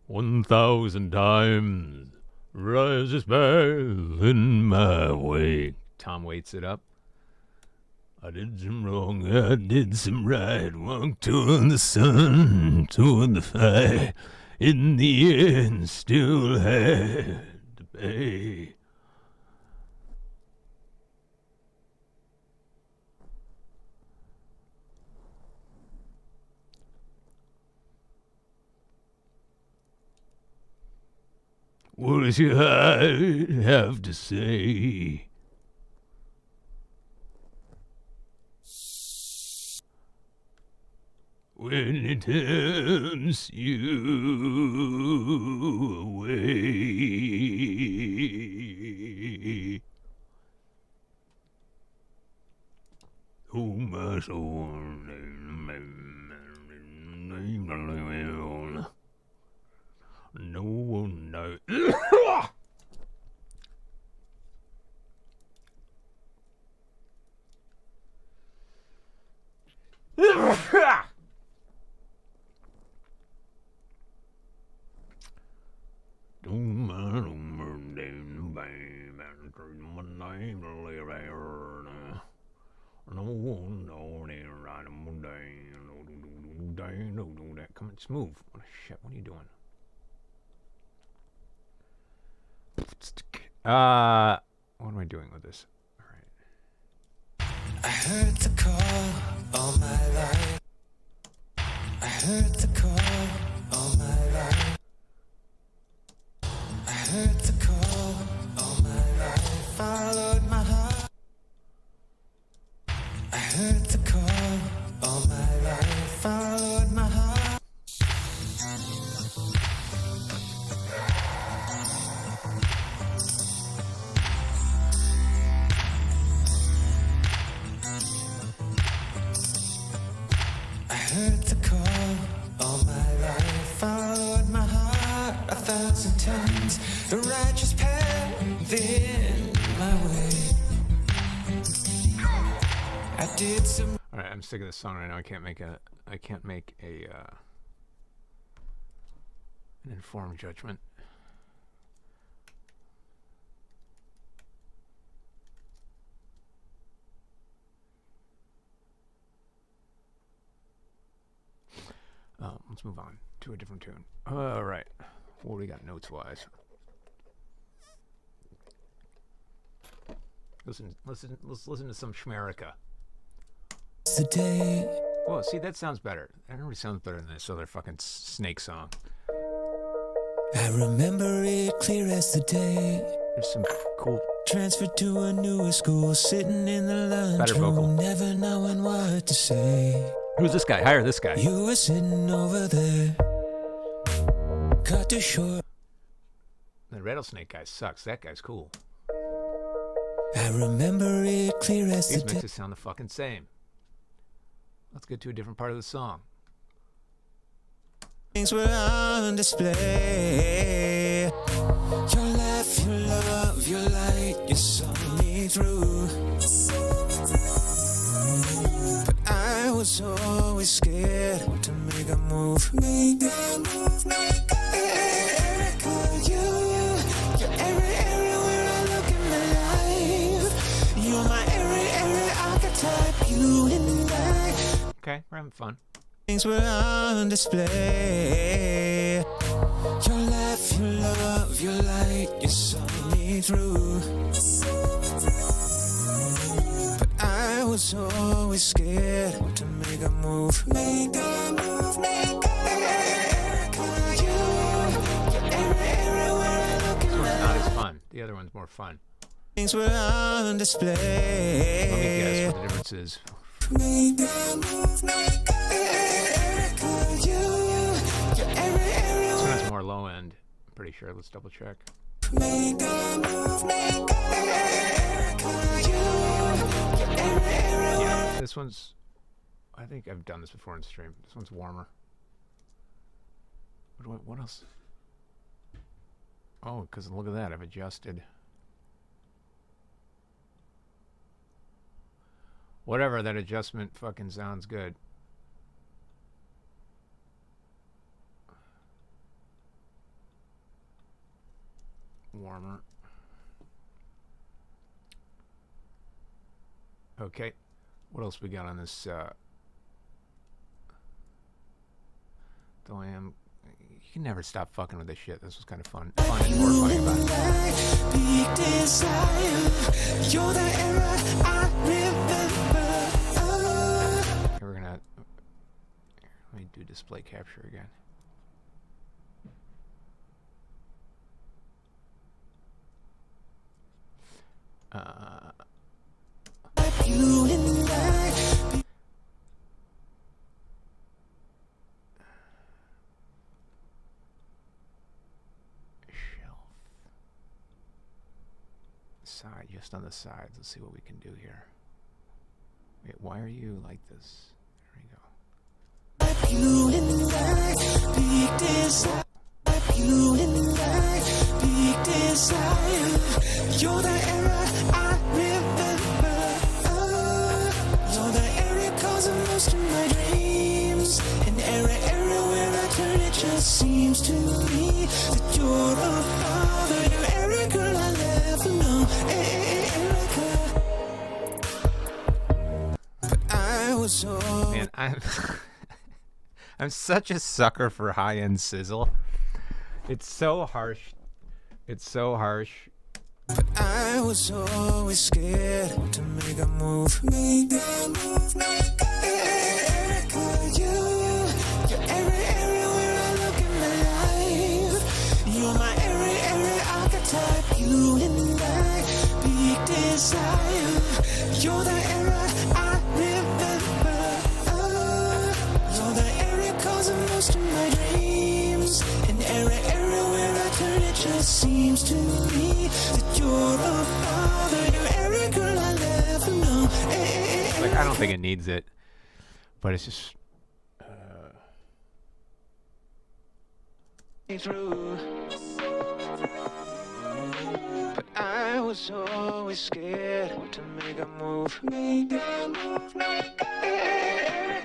1,000 times. Rises back in my way. Tom Waits it up. I did some wrong, I did some right. Walked toward the sun, toward the fire. In the end, still had to pay. What does your heart have to say? When it tempts you away. Oh, my soul. No one knows. Come on, just move. What shit, what are you doing? What am I doing with this? All right. I heard the call all my life. I heard the call all my life. I heard the call all my life. Followed my heart. I heard the call all my life. Followed my heart. I heard the call all my life, followed my heart 1,000 times. The righteous path in my way. I did some. All right, I'm sick of this song right now. I can't make a an informed judgment. Let's move on to a different tune. All right. What do we got notes-wise? Let's listen to some Schmerica. The day Whoa, see, that sounds better. That already sounds better than this other fucking snake song. I remember it clear as the day. There's some cool. Transferred to a newer school, sitting in the Better vocal. lunchroom, never knowing what to say. Who's this guy? Hire this guy. You were sitting over there, cut to short. The rattlesnake guy sucks. That guy's cool. I remember it clear as the These day. mixes sound the fucking same. Let's get to a different part of the song. Things were on display. Your laugh, your love, your light, you saw me through. But I was always scared to make a move. Make a move, make a move. You're everywhere I look in my life. You're my every archetype, you and I. Okay, we're having fun. Things were on display. Your laugh, your love, your light, you saw me through. But I was always scared to make a move. Make a move, make a move. You're everywhere I look in This one's my not as fun. The other one's more fun. things were on display. Let me guess what the difference is. Make a move, make a move. You're everywhere. This one has more low end. I'm pretty sure. Let's double check. Make a move, make a move. You're everywhere. Yeah, this one's. I think I've done this before in stream. This one's warmer. What else? Oh, because look at that. I've adjusted. Whatever, that adjustment fucking sounds good. Warmer. Okay. What else we got on this? Though I am. You can never stop fucking with this shit. This was kind of fun. Fun and horrifying about it. Big desire. You're the era I remember. Okay, we're gonna. Let me do display capture again. You and I. Shelf. Side, just on the sides. Let's see what we can do here. Wait, why are you like this? There we go. You and I. Big desire. You and I. Big desire. You're the era I remember. You're the era causing most of my dreams. And everywhere I turn, it just seems to me that you're a father. You're every girl I'll ever know. Erica. But I was so. Man, I'm I'm such a sucker for high-end sizzle. It's so harsh. It's so harsh. But I was always scared to make a move. Make a move, make a move. You're everywhere I look in my life. You're my every archetype. You and I. Big desire. You're the era I remember. You're the era causing most of my dreams. And everywhere I turn, it just seems to me that you're a father. You're every girl I'll ever know. Like, I don't think it needs it, but it's just. Through. But I was always scared to make a move. Make a move, make a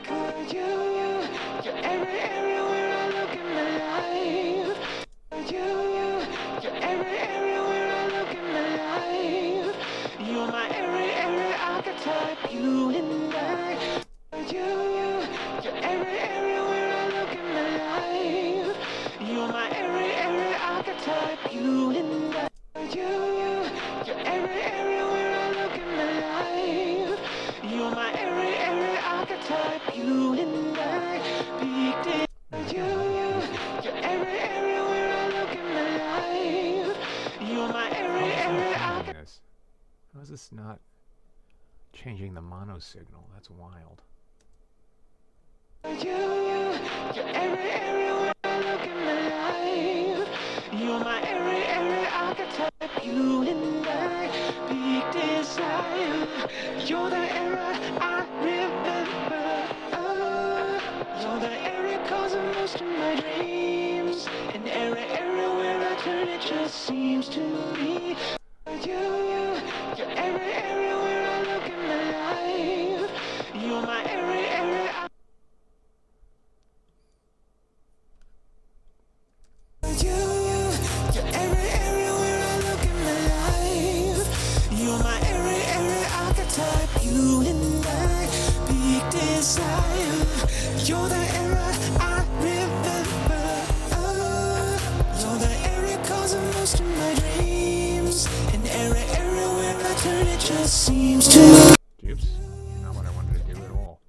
move. You're everywhere I look in my life. You're everywhere I look in my life. You're my every archetype. You and I. You're everywhere I look in my life. You're my every archetype. You and I. You're everywhere I look is this not changing the mono signal? That's wild. You're everywhere I look in my life. You're my every archetype. You and I, big desire. You're the era I remember. You're the area causing most of my dreams. And area where I turn, it just seems to me. You're everywhere I look in my life. You're my every everywhere I look in my life. You're my every archetype. You and I, big desire. You're the era I remember. You're the area causing most of my dreams. And everywhere I turn, it just seems to. Oops, not what I wanted to do at all.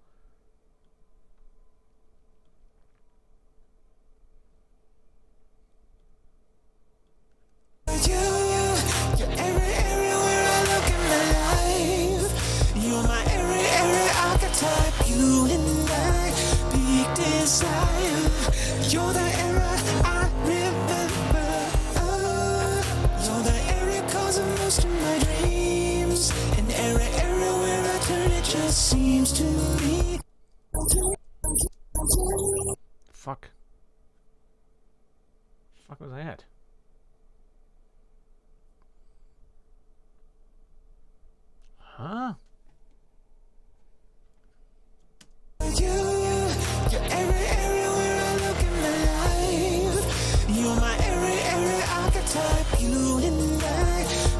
You're everywhere I look in my life. You're my every archetype. You and I, big desire. You're the era I remember. You're the area causing most of my dreams. And everywhere I turn, it just seems to me. Fuck. Fuck was that? Huh? You're everywhere I look in my life. You're my every archetype. You and I,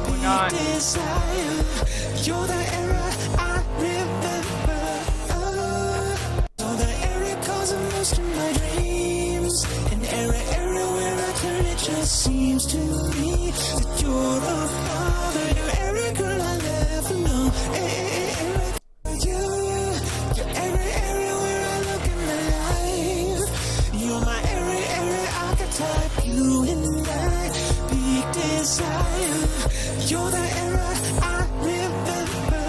big desire. You're the era I remember. You're the area causing most of my dreams. And everywhere I turn, it just seems to me that you're a father. You're every girl I never know. You're everywhere I look in my life. You're my every archetype. You and I, big desire. You're the era I remember.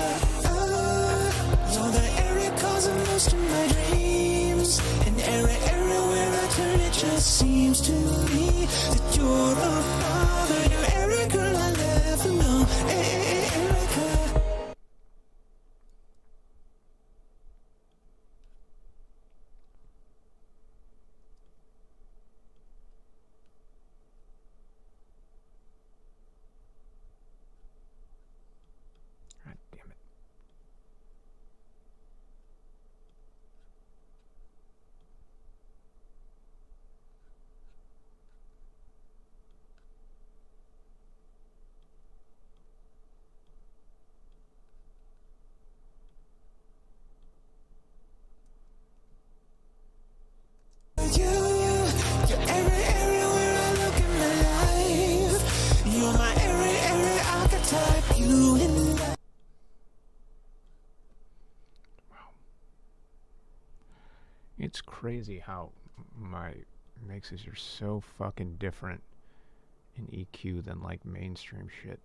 You're the area causing most of my dreams. And everywhere I turn, it just seems to me that you're a father. You're every girl I never know. Erica. God damn it. You're everywhere I look in my life. You're my every archetype. You and I. It's crazy how my mixes are so fucking different in EQ than like mainstream shit.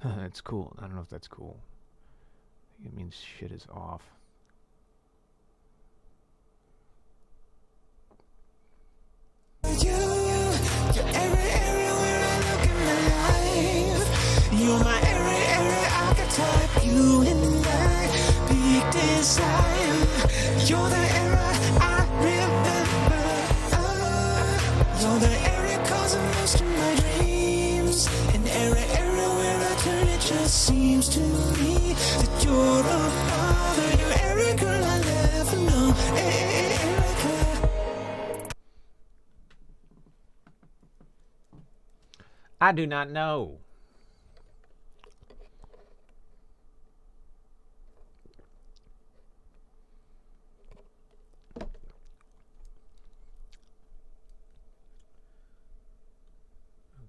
It's cool. I don't know if that's cool. I think it means shit is off. You're everywhere I look in my life. You're my every archetype. You and I, big desire. You're the era I remember. You're the area causing most of my dreams. And everywhere I turn, it just seems to me that you're a father. You're every girl I never know. Erica. I do not know.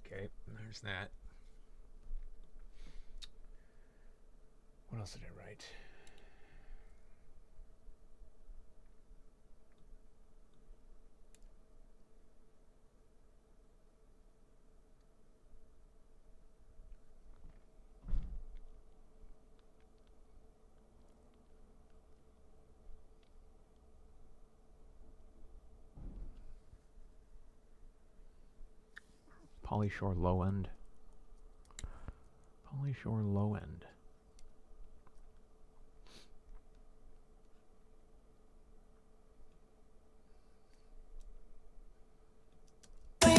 Okay, there's that. What else did I write? Polyshore low end. Polyshore low end.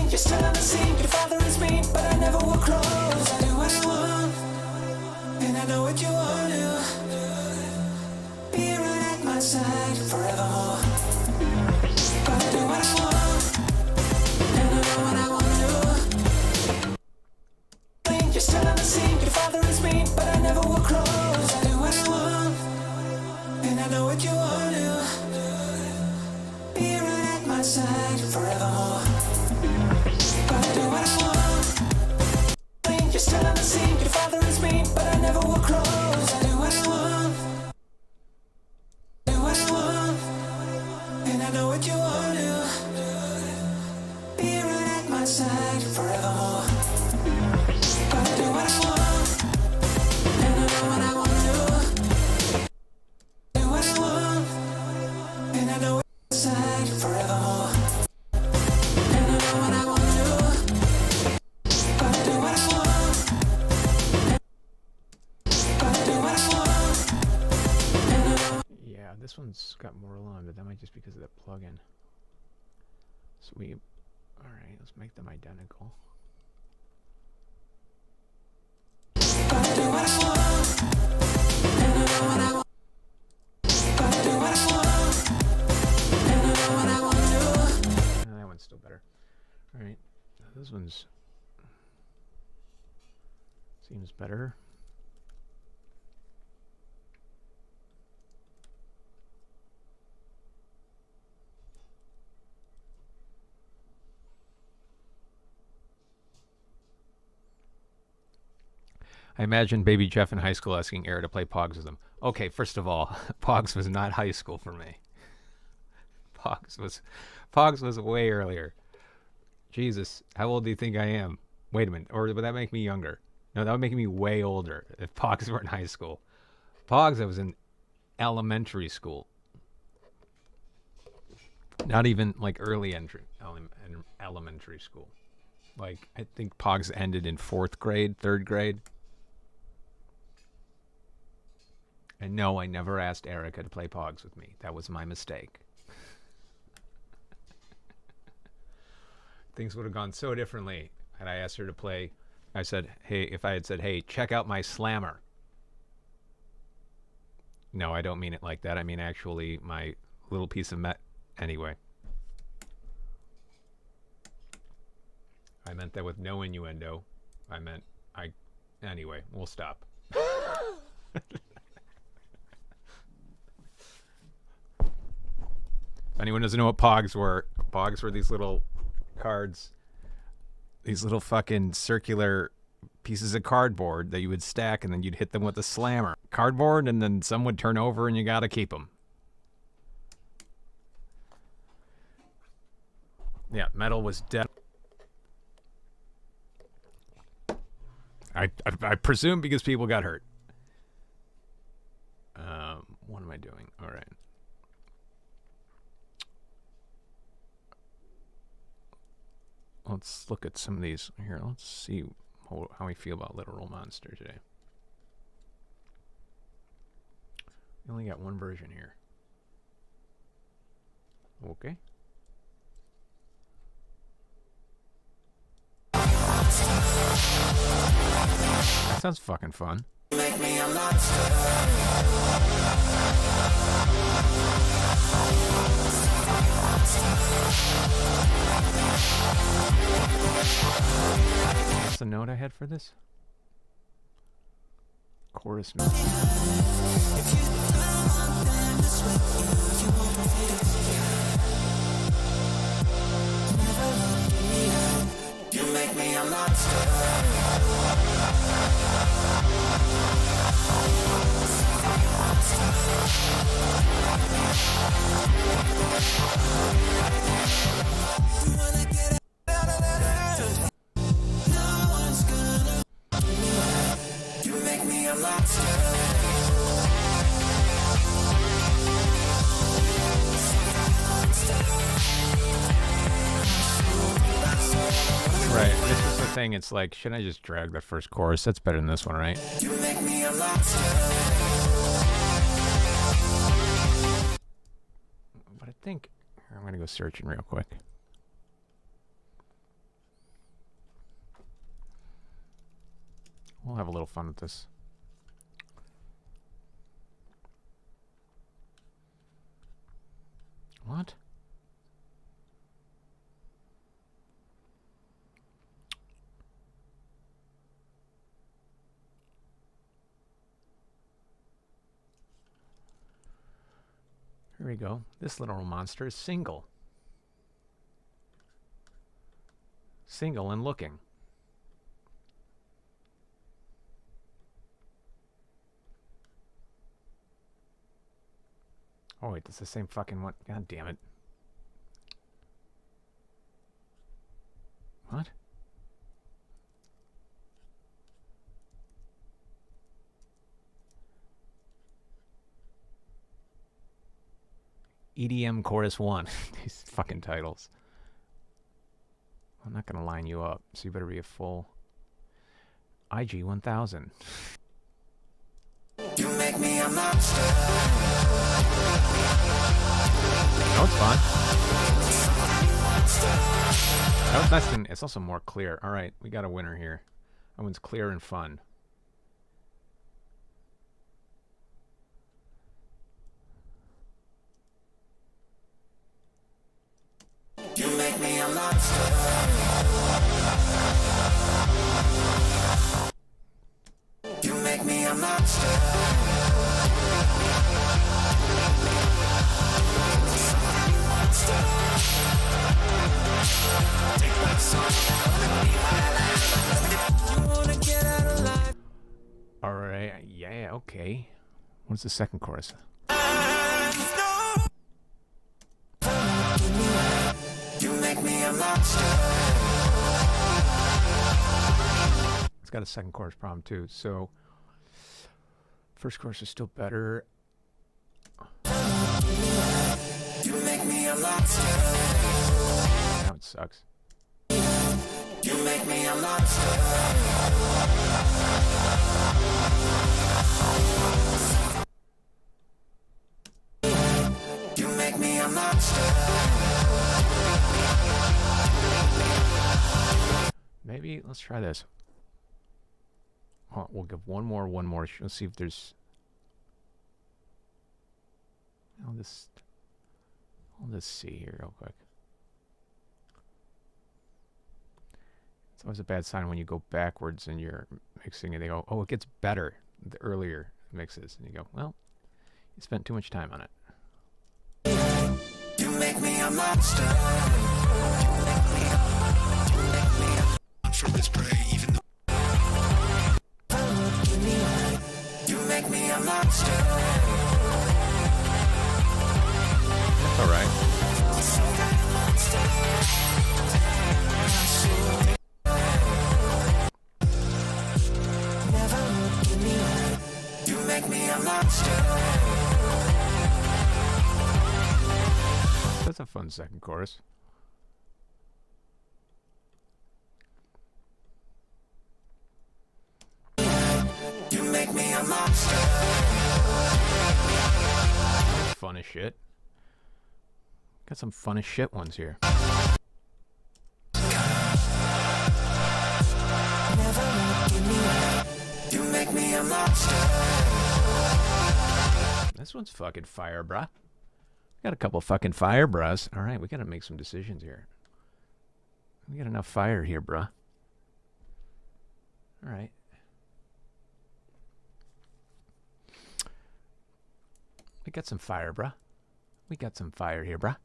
You're still on the scene, your father is mean, but I never will close. I do what I want, and I know what you want to. Be right at my side forevermore. But I do what I want, and I know what I want to. You're still on the scene, your father is mean, but I never will close. I do what I want, and I know what you want to. Be right at my side forevermore. You're still on the scene, your father is mean, but I never will close. I do what I want, do what I want, and I know what you want to. Be right at my side forevermore. But I do what I want, and I know what I want to. Do what I want, and I know what my side forevermore. And I know what I want to. But I do what I want. This one's got more along, but that might just be because of the plugin. Sweet. Alright, let's make them identical. That one's still better. Alright, this one's seems better. I imagine Baby Jeff in high school asking Eric to play Pogs with him. Okay, first of all, Pogs was not high school for me. Pogs was way earlier. Jesus, how old do you think I am? Wait a minute, or would that make me younger? No, that would make me way older if Pogs were in high school. Pogs, I was in elementary school. Not even like early entry, elementary school. Like, I think Pogs ended in 4th grade, 3rd grade. And no, I never asked Erica to play Pogs with me. That was my mistake. Things would have gone so differently had I asked her to play. I said, hey, if I had said, hey, check out my slammer. No, I don't mean it like that. I mean actually my little piece of anyway. I meant that with no innuendo. Anyway, we'll stop. If anyone doesn't know what Pogs were these little cards, these little fucking circular pieces of cardboard that you would stack, and then you'd hit them with a slammer. Cardboard, and then some would turn over, and you gotta keep them. Yeah, metal was dead. I presume because people got hurt. What am I doing? All right. Let's look at some of these here. Let's see how we feel about Literal Monster today. We only got one version here. Okay. That sounds fucking fun. Make me a monster. What's the note I had for this? Chorus note. You make me a monster. You make me a monster. Right. This is thing. It's like, should I just drag the first chorus? That's better than this one, right? You make me a monster. But I think I'm gonna go searching real quick. We'll have a little fun with this. What? Here we go. This little monster is single. Single and looking. Oh wait, that's the same fucking one. God damn it. What? EDM Chorus 1. These fucking titles. I'm not going to line you up, so you better be a full IG 1000. You make me a monster. No, it's fun. That was nice and it's also more clear. All right, we got a winner here. That one's clear and fun. You make me a monster. You make me a monster. Take my soul. You wanna get out of line. All right, yeah, okay. What's the second chorus? You make me a monster. It's got a second chorus problem too. So first chorus is still better. You make me a monster. Now it sucks. You make me a monster. You make me a monster. Maybe let's try this. Oh, we'll give one more. Let's see if there's. I'll just see here real quick. It's always a bad sign when you go backwards and you're mixing and they go, oh, it gets better the earlier mixes. And you go, well, you spent too much time on it. You make me a monster. From this prey, even though you make me a monster. That's all right. Never look in the eye. You make me a monster. That's a fun second chorus. You make me a monster. Fun as shit. Got some fun as shit ones here. Never look in the eye. You make me a monster. This one's fucking fire, bruh. Got a couple fucking fire, bruhs. All right, we gotta make some decisions here. We got enough fire here, bruh. All right. We got some fire, bruh. We got some fire here, bruh.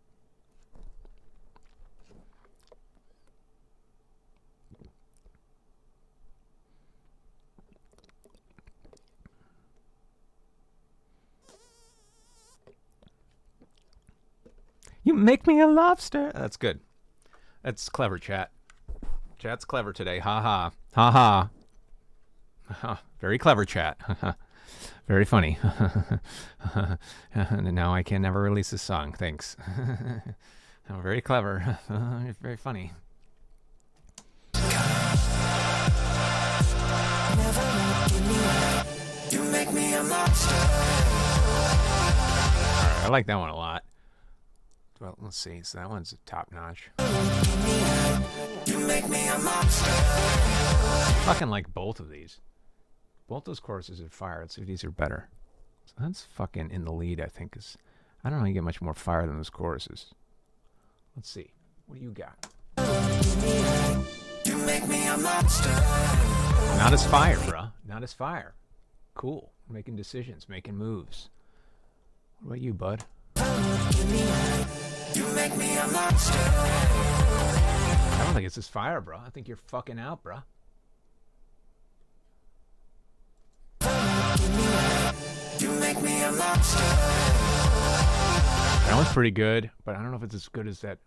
You make me a lobster. That's good. That's clever, chat. Chat's clever today. Ha ha. Ha ha. Ha. Very clever, chat. Very funny. And now I can never release this song. Thanks. Very clever. Very funny. make me a monster. I like that one a lot. Well, let's see. So that one's top notch. You make me a monster. Fucking like both of these. Both those choruses are fire. Let's see if these are better. So that's fucking in the lead, I think. Is I don't know you get much more fire than those choruses. Let's see. What do you got? You make me a monster. Not as fire, bruh. Not as fire. Cool. Making decisions, making moves. What about you, bud? You make me a monster. I don't think it's as fire, bruh. I think you're fucking out, bruh. You make me a monster. That one's pretty good, but I don't know if it's as good as that.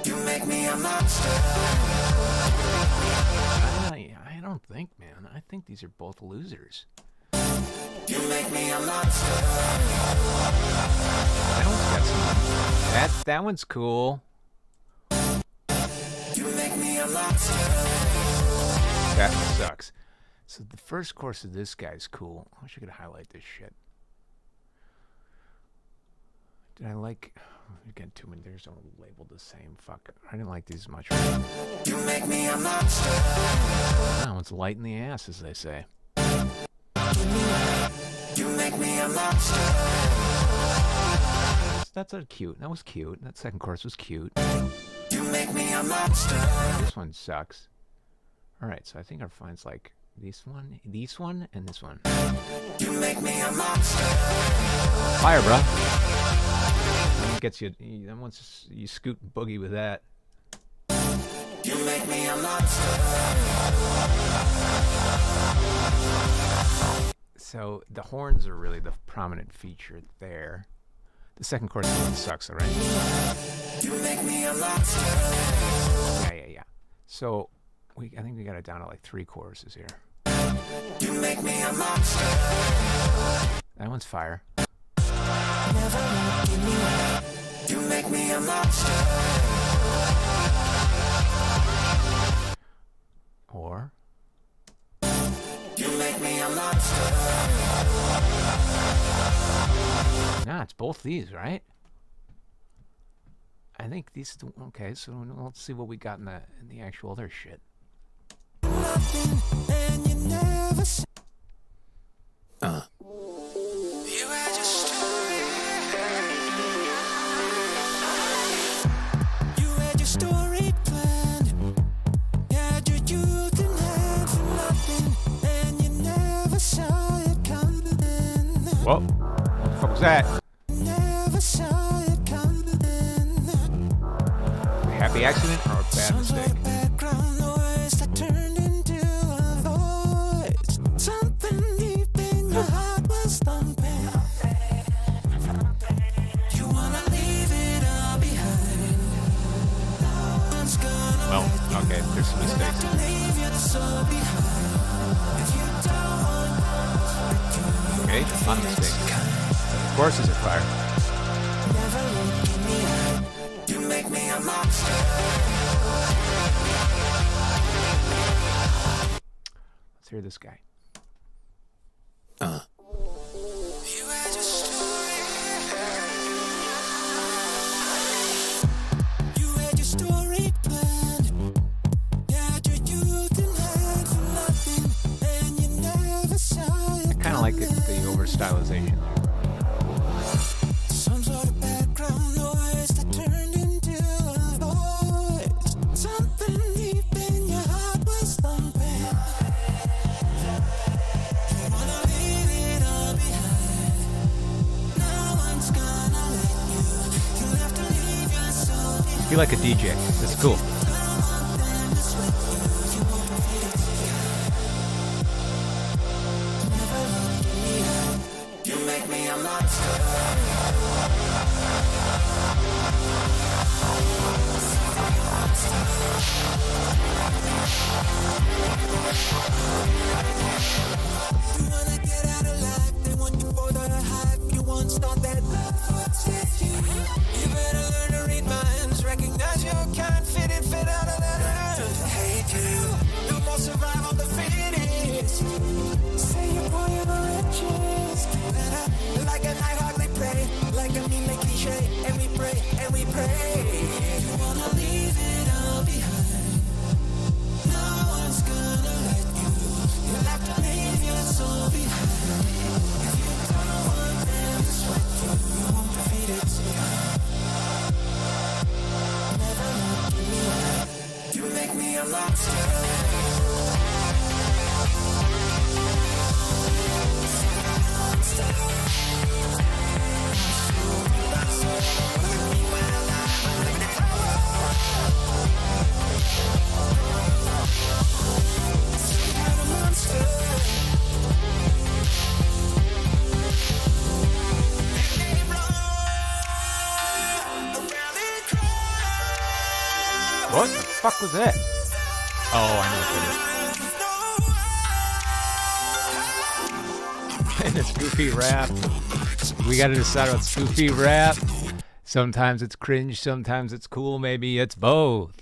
You make me a monster. I don't think, man. I think these are both losers. You make me a monster. That one's got some. That one's cool. You make me a monster. That one sucks. So the first course of this guy's cool. I wish I could highlight this shit. Did I like... Again, too many. There's all labeled the same. Fuck. I didn't like these much. You make me a monster. That one's light in the ass, as they say. You make me a monster. That's a cute. That was cute. That second course was cute. You make me a monster. This one sucks. All right, so I think our fine's like this one, and this one. You make me a monster. Fire, bro. That gets you. Then once you scoot boogie with that. You make me a monster. So the horns are really the prominent feature there. The second chorus sucks, all right? You make me a monster. Yeah. So I think we got it down to like 3 choruses here. You make me a monster. That one's fire. You make me a monster. Or you make me a monster. nah, it's both these, right? I think these two. Okay, so let's see what we got in the actual other shit. Nothing, and you never say. You had your story. You had your story planned. You had your youth in hand for nothing, and you never saw it coming. Whoa, what the fuck was that? Never saw it coming. A happy accident or a bad mistake? Background noise that turned into a voice. Something deep in your heart was thumping. You wanna leave it all behind. No one's gonna Well, okay, there's some have mistakes. to leave your soul behind. If you don't, Okay, a lot of mistakes. Of course, is a fire. never look in the eye. You make me a monster. Let's hear this guy. You had your story. You had your story planned. You had your youth in hand for nothing, and you never saw it. I kind of like it, the over stylization. Some sort of background noise that turned into a voice. Something deep in your heart was thumping. You wanna leave it all behind. No one's gonna let you. You have to leave your soul behind. Be like a DJ. That's cool. You make me a monster. You wanna get out of life, they want you for the hype. You won't start that love with you. You better learn to read minds, recognize your kind, fit in, fit at me like cliche, and we pray, and we pray. You wanna leave it all behind. No one's gonna let you. You'll have to leave your soul behind. If you don't want them to sweat you, you won't defeat it. Never look in the eye. You make me a monster. What the fuck was that? Oh, I know what it is. And it's goofy rap. We gotta decide what's goofy rap. Sometimes it's cringe, sometimes it's cool, maybe it's both.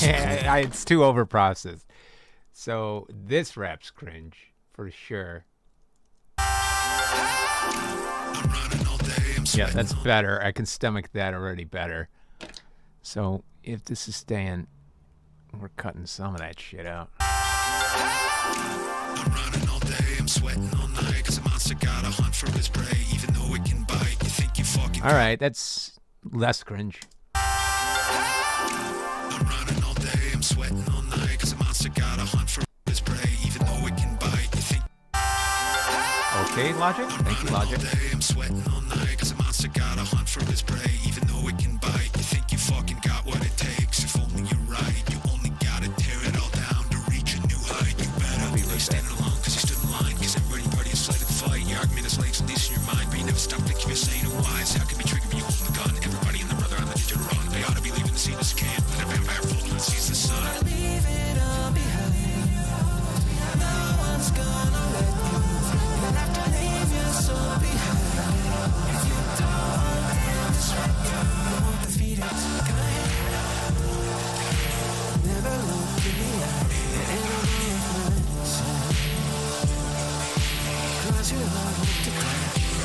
It's too overprocessed. So this rap's cringe, for sure. Yeah, that's better. I can stomach that already better. So if this is staying, we're cutting some of that shit out. I'm running all day, I'm sweating all night, 'cause a monster got a hunt for his prey, even though it can bite. You think you fucking. All right, that's less cringe. I'm running all day, I'm sweating all night, 'cause a monster got a hunt for his prey, even though it can bite. You think. Okay, Logic. Thank you, Logic. I'm sweating all night, 'cause a monster got a hunt for his prey, even though it can bite. You think you fucking got what it takes. If only you're right, you only gotta tear it all down to reach a new height. You better be standing alone, 'cause you stood in line, 'cause everybody party is slated to fight. Your argument is late, so least in your mind, but you never stop thinking you're saying it wise. How can be triggering you holding the gun? Everybody and their brother on the digital run. They ought to be leaving the scene as camp, but a vampire fold when it sees the sun. Leave it all behind. No one's gonna let you. You'll have to leave your soul behind. If you don't want them to sweat you, you won't defeat it. Never look in the eye. The enemy of my side. Cause you love to cry.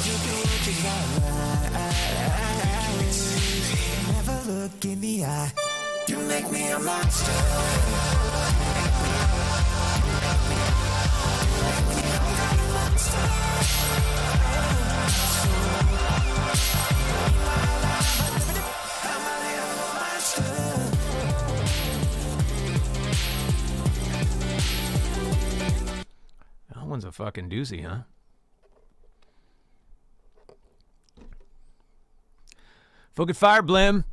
You do what you got right. Never look in the eye. You make me a monster. That one's a fucking doozy, huh? Fucking fire, Blim.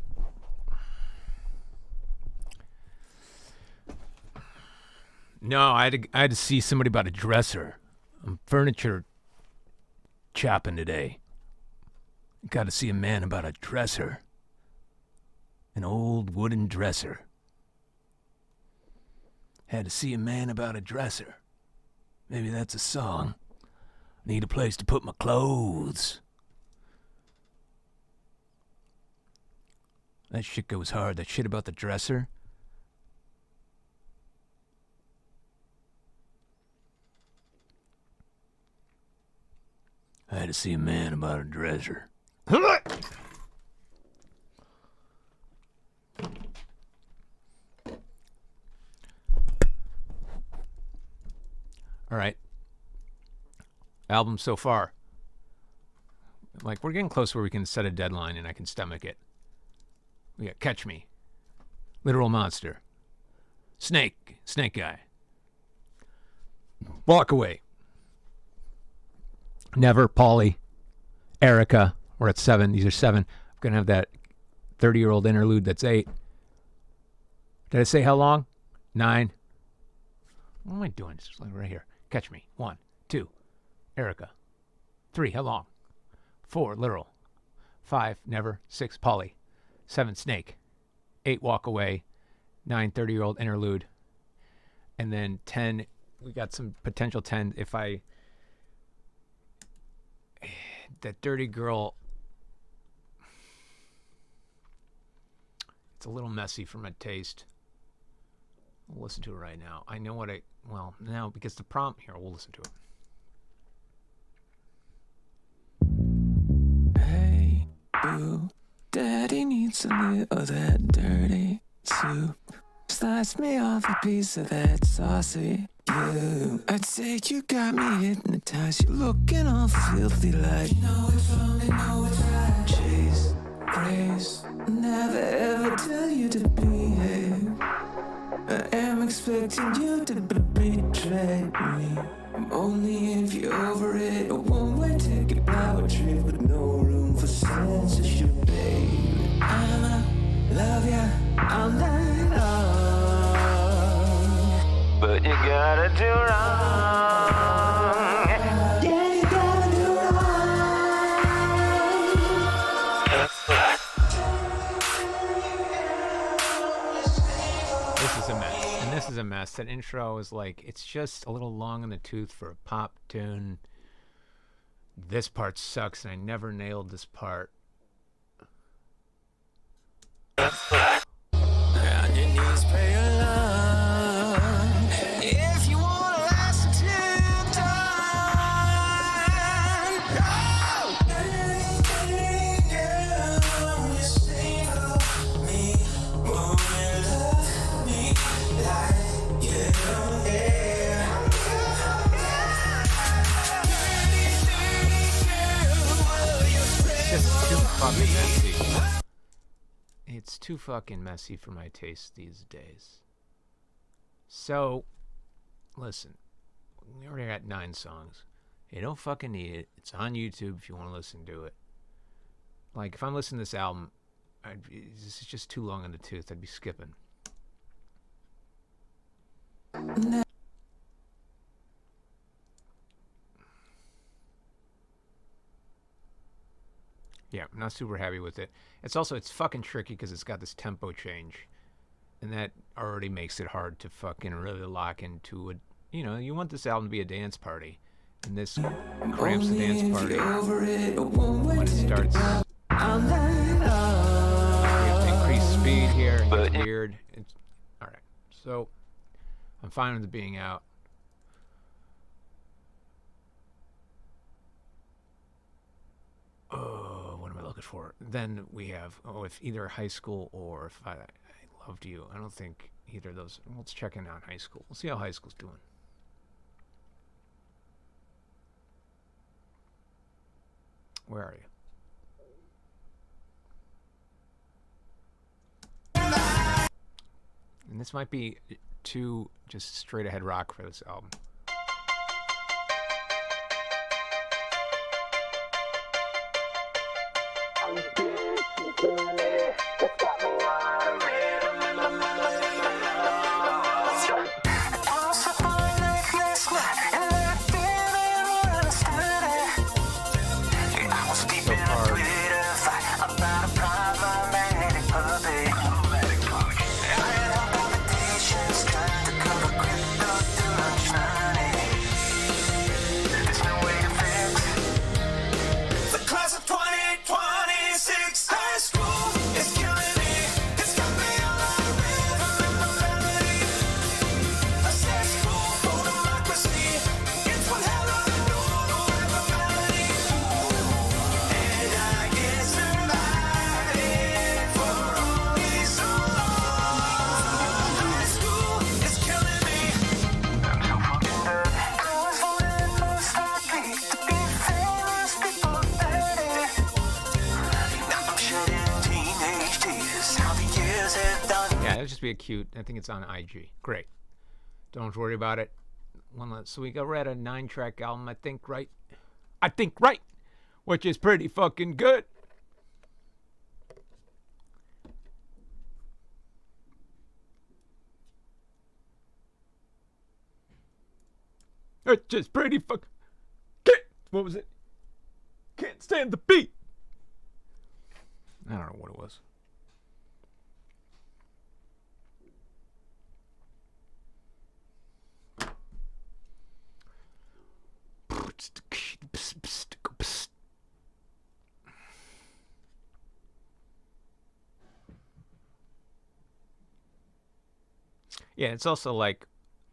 No, I had to see somebody about a dresser. I'm furniture chopping today. Got to see a man about a dresser. An old wooden dresser. Had to see a man about a dresser. Maybe that's a song. Need a place to put my clothes. That shit goes hard. That shit about the dresser. I had to see a man about a dresser. All right. Album so far. Like, we're getting close where we can set a deadline and I can stomach it. We got Catch Me. Literal Monster. Snake Guy. Walk Away. Never, Polly, Erica. We're at 7. These are 7. I'm going to have that 30-year-old interlude that's 8. Did I say how long? 9. What am I doing? It's just like right here. Catch Me. 1, 2. Erica. 3. How long? 4. Literal. 5. Never. 6. Polly. 7. Snake. 8. Walk Away. 9. 30-year-old interlude. And then 10. We got some potential 10 if I... That Dirty Girl, it's a little messy for my taste. We'll listen to it right now. I know what now, because the prompt here, we'll listen to it. boo. Daddy needs a little of that dirty soup. Slice me off a piece of that saucy. You, I'd say you got me hypnotized. You're looking all filthy like. You know it's wrong, you know it's right. Chase, praise, never ever tell you to behave. I am expecting you to betray me. I'm only if you're over it. A one-way ticket power trip with no room for censorship, baby. I'ma love ya all night long, but you gotta do wrong. Yeah, you gotta do This is a mess. And this is a mess. That intro is like, it's just a little long in the tooth for a pop tune. This part sucks, and I never nailed this part. On your knees, pray along. If you wanna last until dawn. You sing of me, won't you love me like you don't care? It's just too fucking messy. It's too fucking messy for my taste these days. So, listen. We already got 9 songs. You don't fucking need it. It's on YouTube if you want to listen to it. Like, if I'm listening to this album, this is just too long in the tooth. I'd be skipping. Yeah, I'm not super happy with it. It's fucking tricky because it's got this tempo change. And that already makes it hard to fucking really lock into it. You know, you want this album to be a dance party. And this cramps the dance party when it starts. We have to increase speed here. It's weird. Alright, so I'm fine with it being out. Oh, what am I looking for? Then we have, if either high school or if I loved you. I don't think either of those. Let's check in on high school. We'll see how high school's doing. Where are you? And this might be too just straight ahead rock for this album. It'll just be a cute. I think it's on IG. Great. Don't worry about it. So we read a 9-track album. I think right, which is pretty fucking good. It's just pretty fucking. What was it? Can't stand the beat. I don't know what it was. Yeah, it's also like,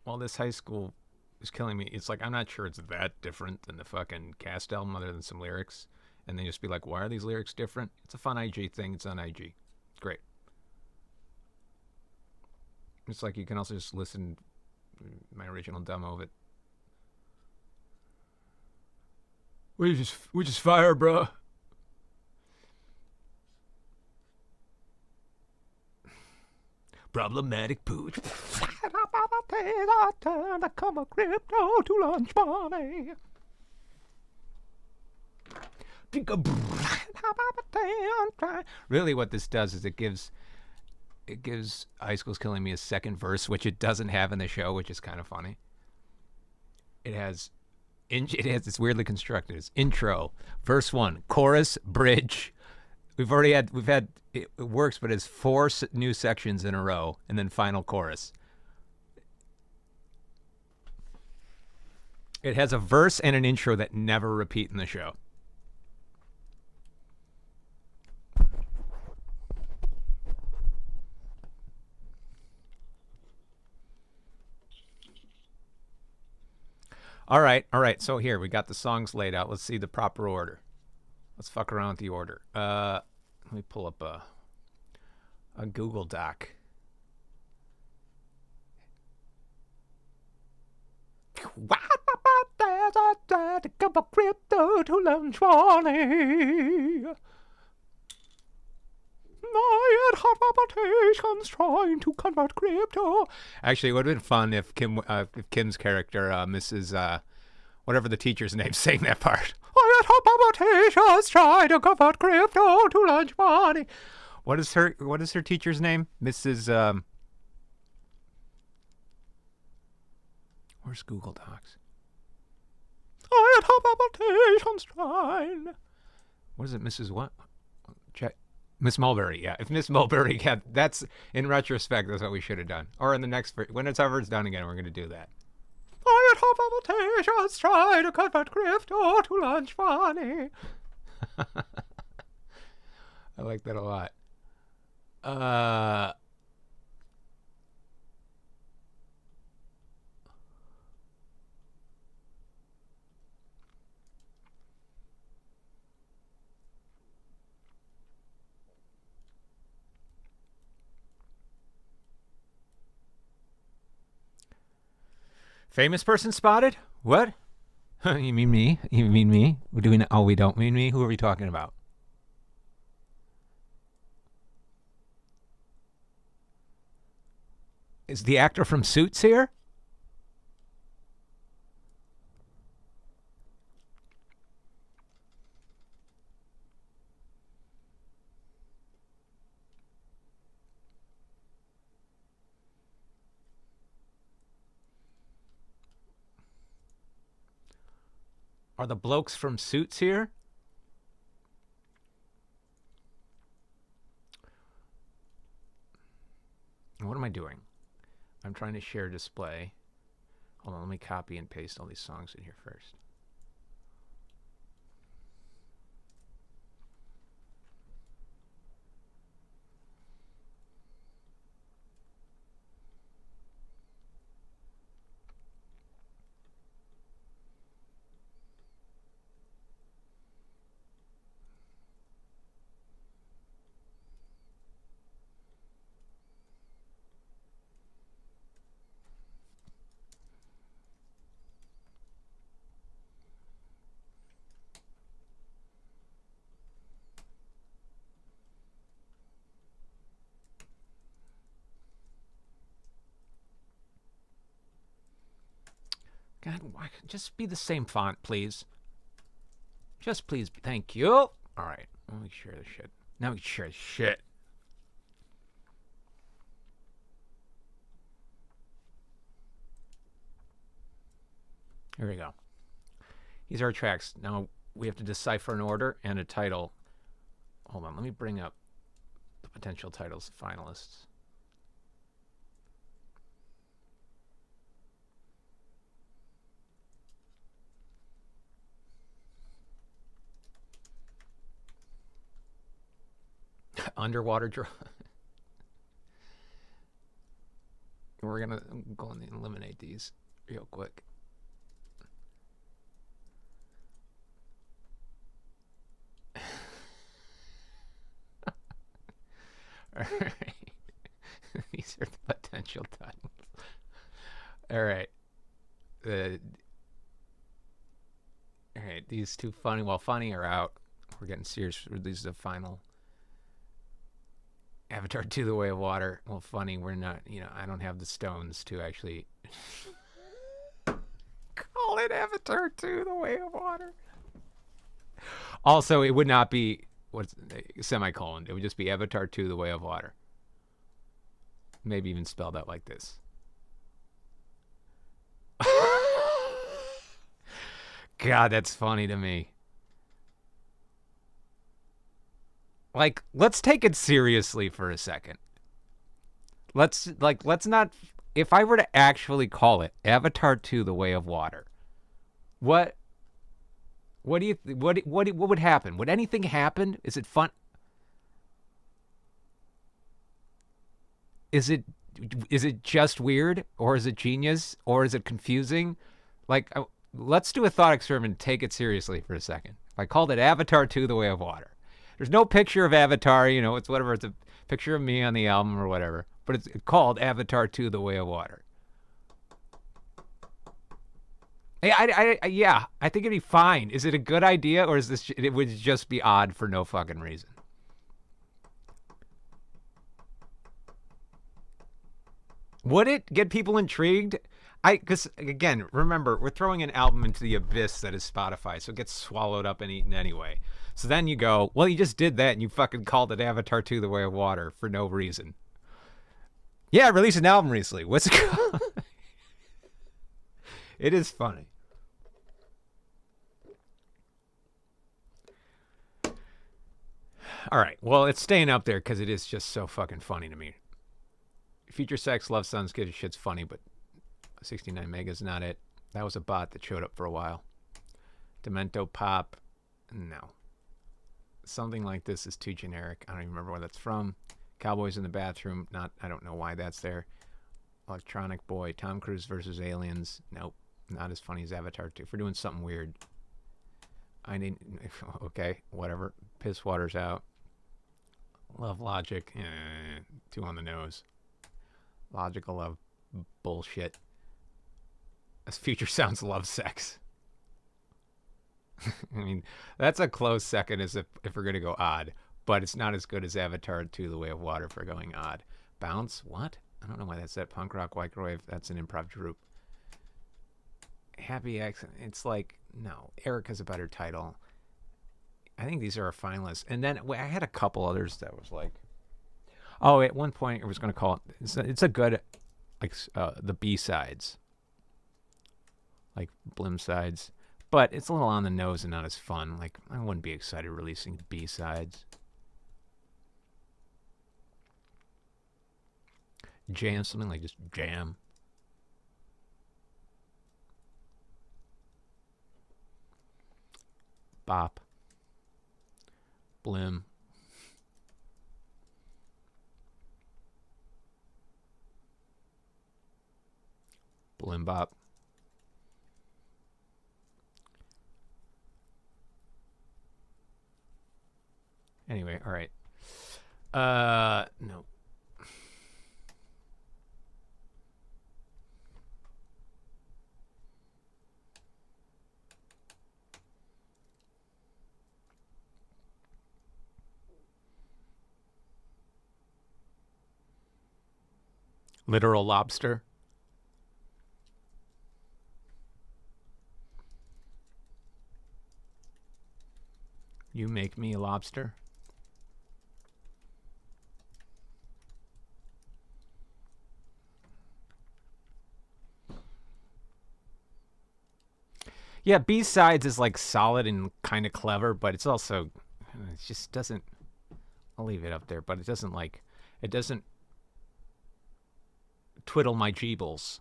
well, this high school is killing me. It's like, I'm not sure it's that different than the fucking Cast album other than some lyrics. and then just be like, why are these lyrics different? It's a fun IG thing. It's on IG. Great. It's like you can also just listen to my original demo of it. We just fire, bro. Problematic pooch. Come a crypto to lunch money. Really, what this does is it gives High School's Killing Me a second verse, which it doesn't have in the show, which is kind of funny. It has it's weirdly constructed. It's intro, verse 1, chorus, bridge. We've had it works, but it's 4 new sections in a row, and then final chorus. It has a verse and an intro that never repeat in the show. All right. So here, we got the songs laid out. Let's see the proper order. Let's fuck around with the order. Let me pull up a Google Doc. Crypto to lunch money. I had hot palpitations trying to convert crypto. Actually, it would have been fun if Kim's character, Mrs. Whatever the teacher's name, sang that part. I had hot palpitations trying to convert crypto to lunch money. What is her teacher's name? Mrs. Where's Google Docs? I had hot palpitations trying. What is it, Mrs. What? Check. Miss Mulberry, yeah. If Miss Mulberry had, that's, in retrospect, that's what we should have done. Or in the next, when it's ever done again, we're going to do that. I had hot palpitations trying to convert crypto to lunch money. I like that a lot. Famous person spotted? What? You mean me? You mean me? Oh, we don't mean me? Who are we talking about? Is the actor from Suits here? Are the blokes from Suits here? What am I doing? I'm trying to share display. Hold on, let me copy and paste all these songs in here first. God, why? Just be the same font, please. Just please. Thank you. All right. Let me share this shit. Now we can share this shit. Here we go. These are our tracks. Now we have to decipher an order and a title. Hold on. Let me bring up the potential titles of finalists. Underwater draw. We're gonna go and eliminate these real quick. right. These are the potential titles. All right. All right. These two funny. Well, funny are out. We're getting serious. These are the final. Avatar 2: The Way of Water. Well, funny. We're not. I don't have the stones to actually call it Avatar 2: The Way of Water. Also, it would not be semicolon. It would just be Avatar 2: The Way of Water. Maybe even spelled out like this. God, that's funny to me. Like, let's take it seriously for a second. Let's not. If I were to actually call it Avatar 2: The Way of Water, what do you what would happen? Would anything happen? Is it fun? Is it just weird, or is it genius, or is it confusing? Like, let's do a thought experiment. Take it seriously for a second. If I called it Avatar 2: The Way of Water, there's no picture of Avatar. It's whatever. It's a picture of me on the album or whatever. But it's called Avatar 2: The Way of Water. Yeah, I think it'd be fine. Is it a good idea, or is this? It would just be odd for no fucking reason. Would it get people intrigued? Because again, remember, we're throwing an album into the abyss that is Spotify, so it gets swallowed up and eaten anyway. So then you go, well, you just did that, and you fucking called it Avatar 2: The Way of Water for no reason. Yeah, I released an album recently. What's it called? It is funny. All right. Well, it's staying up there because it is just so fucking funny to me. Future Sex, Love Sounds Good, shit's funny, but 69 Mega's not it. That was a bot that showed up for a while. Demento Pop, no. Something Like This is too generic. I don't even remember where that's from. Cowboys in the Bathroom, I don't know why that's there. Electronic Boy, Tom Cruise versus Aliens, nope. Not as funny as Avatar 2. If we're doing something weird, okay, whatever. Piss Water's out. Love Logic, too on the nose. Logical Love, bullshit. As Future Sounds Love Sex. I mean, that's a close second as if we're going to go odd. But it's not as good as Avatar 2: The Way of Water for going odd. Bounce, what? I don't know why that's that. Punk Rock Microwave, that's an improv group. Happy Accident, it's like, no. Erica's a better title. I think these are our finalists. And then I had a couple others that was like, oh, at one point I was going to call it, it's a good, like, the B-sides. Like, Blim sides. But it's a little on the nose and not as fun. Like, I wouldn't be excited releasing B-sides. Jam, something like just Jam. Bop. Blim. Blim Bop. Anyway, all right. No. Literal Lobster. You Make Me a Lobster. Yeah, B-sides is like solid and kind of clever, but it's also, it just doesn't, I'll leave it up there, but it doesn't twiddle my jeebles.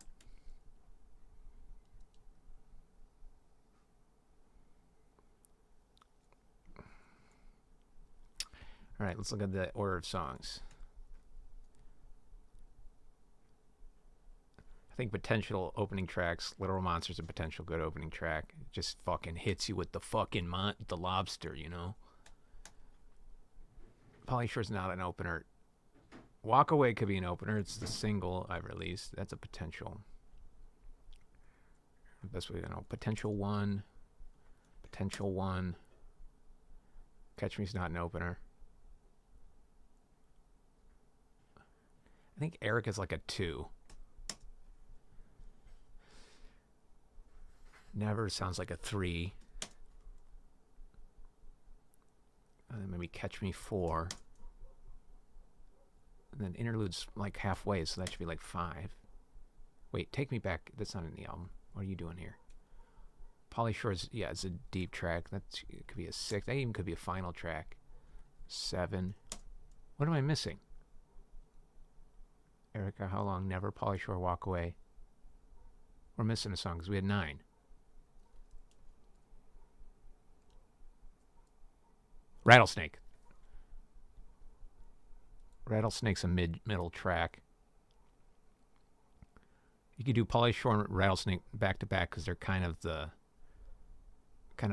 All right, let's look at the order of songs. I think potential opening tracks, Literal Monster's a potential good opening track. It just fucking hits you with the fucking the lobster, you know? Pauly Shore's not an opener. Walk Away could be an opener. It's the single I released. That's a potential. Best way to know. Potential one. Potential one. Catch Me's not an opener. I think Eric is like a 2. Never sounds like a 3. And then maybe Catch Me 4. And then Interlude's like halfway, so that should be like 5. Wait, Take Me Back. That's not in the album. What are you doing here? Pauly Shore's, yeah, it's a deep track. It could be a 6. That even could be a final track. 7. What am I missing? Erica, How Long? Never. Pauly Shore, Walk Away. We're missing a song because we had 9. Rattlesnake. Rattlesnake's a middle track. You could do Pauly Shore and Rattlesnake back to back because they're kind of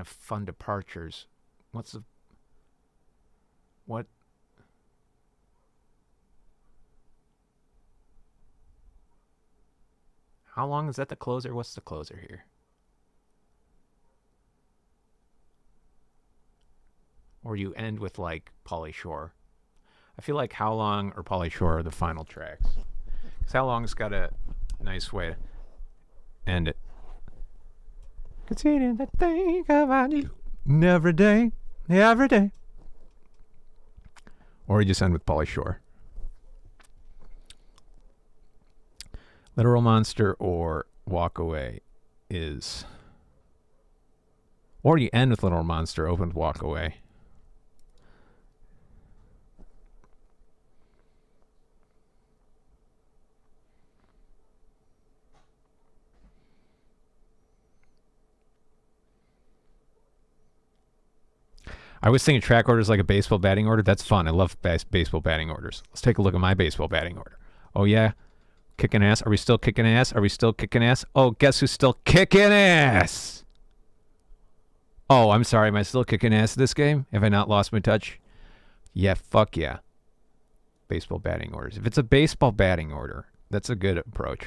fun departures. What? How Long, is that the closer? What's the closer here? Or you end with like Pauly Shore. I feel like How Long or Pauly Shore are the final tracks. Because How Long's got a nice way to end it. Continuing to think about you every day, every day. Or you just end with Pauly Shore. Literal Monster or Walk Away is... Or you end with Literal Monster, open with Walk Away. I was thinking track orders like a baseball batting order. That's fun. I love baseball batting orders. Let's take a look at my baseball batting order. Oh, yeah? Kicking ass? Are we still kicking ass? Are we still kicking ass? Oh, guess who's still kicking ass? Oh, I'm sorry. Am I still kicking ass this game? Have I not lost my touch? Yeah, fuck yeah. Baseball batting orders. If it's a baseball batting order, that's a good approach.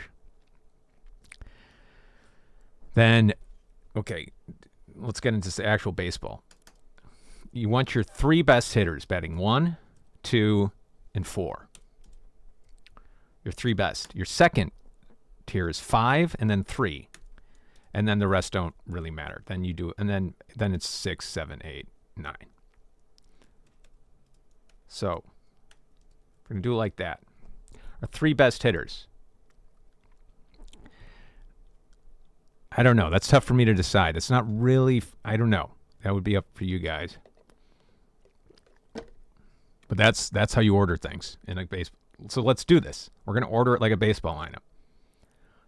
Then, okay, let's get into actual baseball. You want your 3 best hitters batting 1, 2, and 4. Your 3 best. Your second tier is 5 and then 3. And then the rest don't really matter. Then you do, and then it's 6, 7, 8, 9. So we're going to do it like that. Our 3 best hitters. I don't know. That's tough for me to decide. It's not really, I don't know. That would be up for you guys. But that's how you order things in a baseball. So let's do this. We're going to order it like a baseball lineup.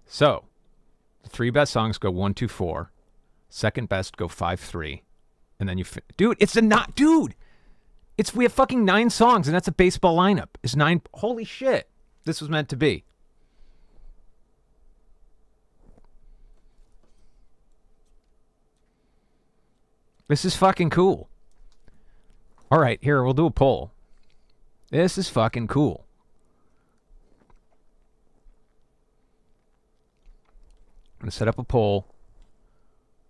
So the 3 best songs go 1, 2, 4. Second best go 5, 3. And then you... Dude, it's a not... Dude! We have fucking 9 songs, and that's a baseball lineup. It's 9... Holy shit. This was meant to be. This is fucking cool. All right, here, we'll do a poll. This is fucking cool. I'm going to set up a poll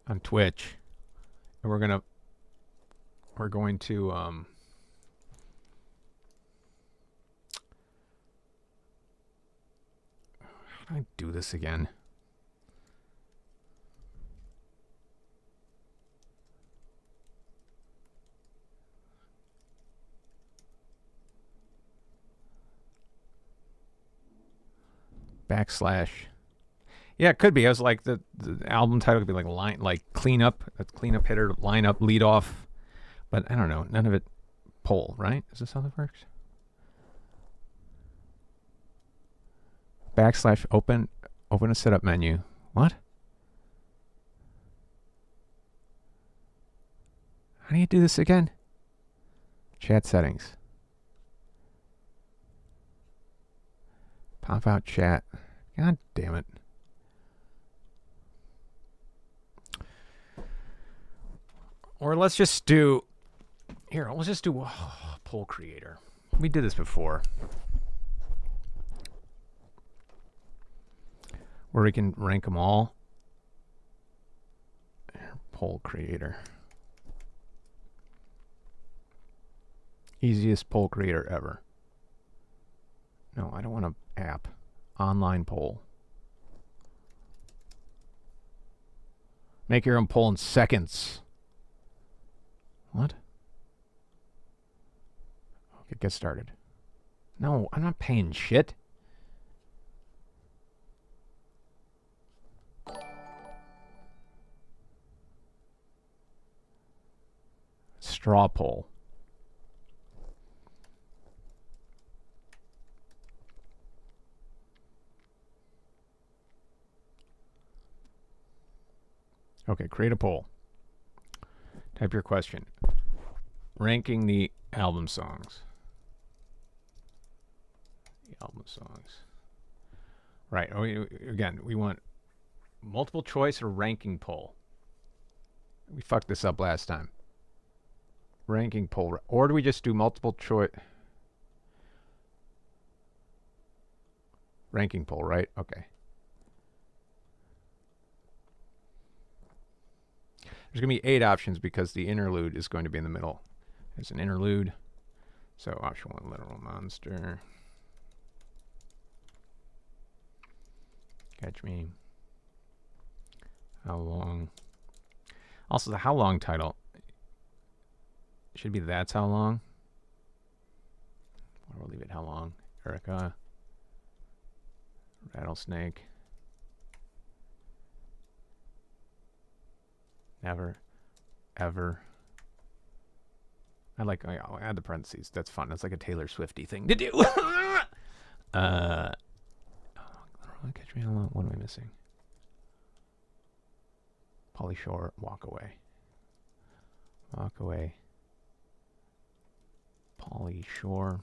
on Twitch. And we're going to how do I do this again? /. Yeah, it could be. I was like the album title could be like cleanup hitter, lineup, lead off. But I don't know. None of it poll, right? Is this how that works? / open a setup menu. What? How do you do this again? Chat settings. Pop out chat. God damn it. Or let's just do... Here, let's just do poll creator. We did this before. where we can rank them all. Poll creator. Easiest poll creator ever. No, I don't want an app. Online poll. Make your own poll in seconds. What? Okay, get started. No, I'm not paying shit. Straw poll. Okay, create a poll. Type your question. Ranking the album songs. The album songs. Right. Again, we want multiple choice or ranking poll. We fucked this up last time. Ranking poll. Or do we just do multiple choice? Ranking poll, right? Okay. There's going to be 8 options because the interlude is going to be in the middle. There's an interlude. So option 1, Literal Monster. Catch Me. How Long. Also, the How Long title should be That's How Long. Or we'll leave it How Long. Erica. Rattlesnake. Never. Ever. I'll add the parentheses. That's fun. That's like a Taylor Swifty thing to do. Catch Me How Long. What am I missing? Pauly Shore. Walk Away. Walk Away. Pauly Shore.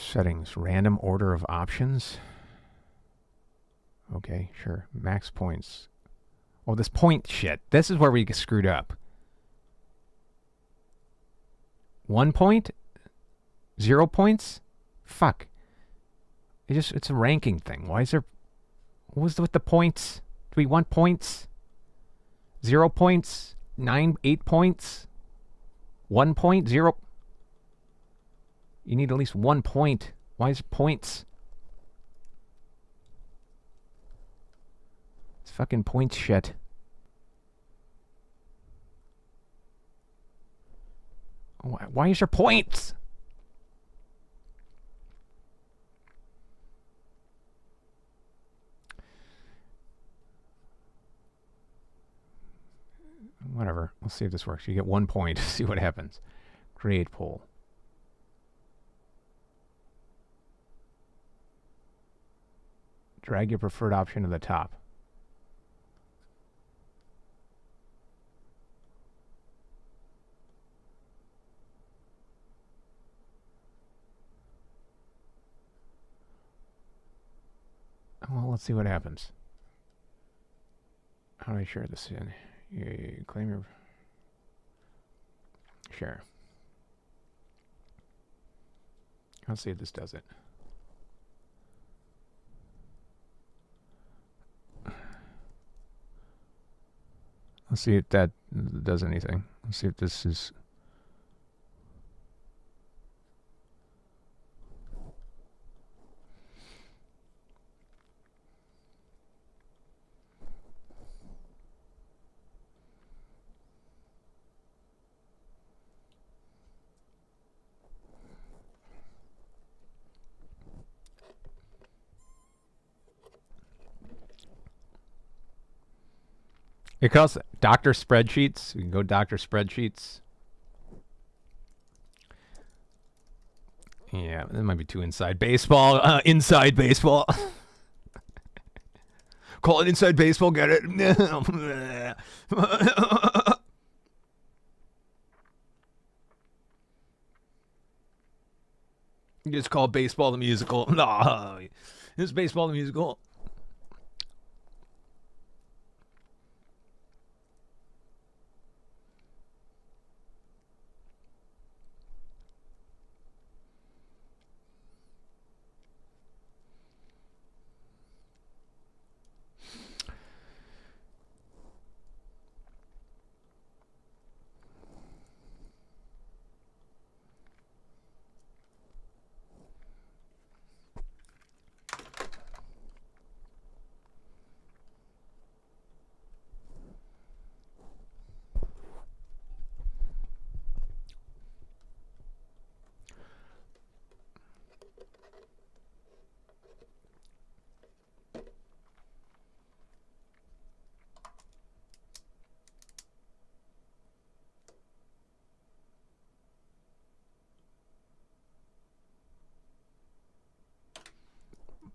Settings. Random order of options. Okay, sure. Max points. Oh, this point shit. This is where we get screwed up. 1 point? 0 points? Fuck. It's a ranking thing. Why is there... What was with the points? Do we want points? 0 points? 8 points? 1 point? 0... You need at least 1 point. Why is it points? It's fucking points shit. Why is there points? Whatever. We'll see if this works. You get 1 point. See what happens. Create poll. Drag your preferred option to the top. Well, let's see what happens. How do I share this in? You claim your... Share. Let's see if this does it. Let's see if that does anything. Let's see if this is... It calls Dr. Spreadsheets. You can go Dr. Spreadsheets. Yeah, that might be too inside baseball. Inside baseball. Call it inside baseball, get it? You just call baseball the musical. No, it's baseball the musical.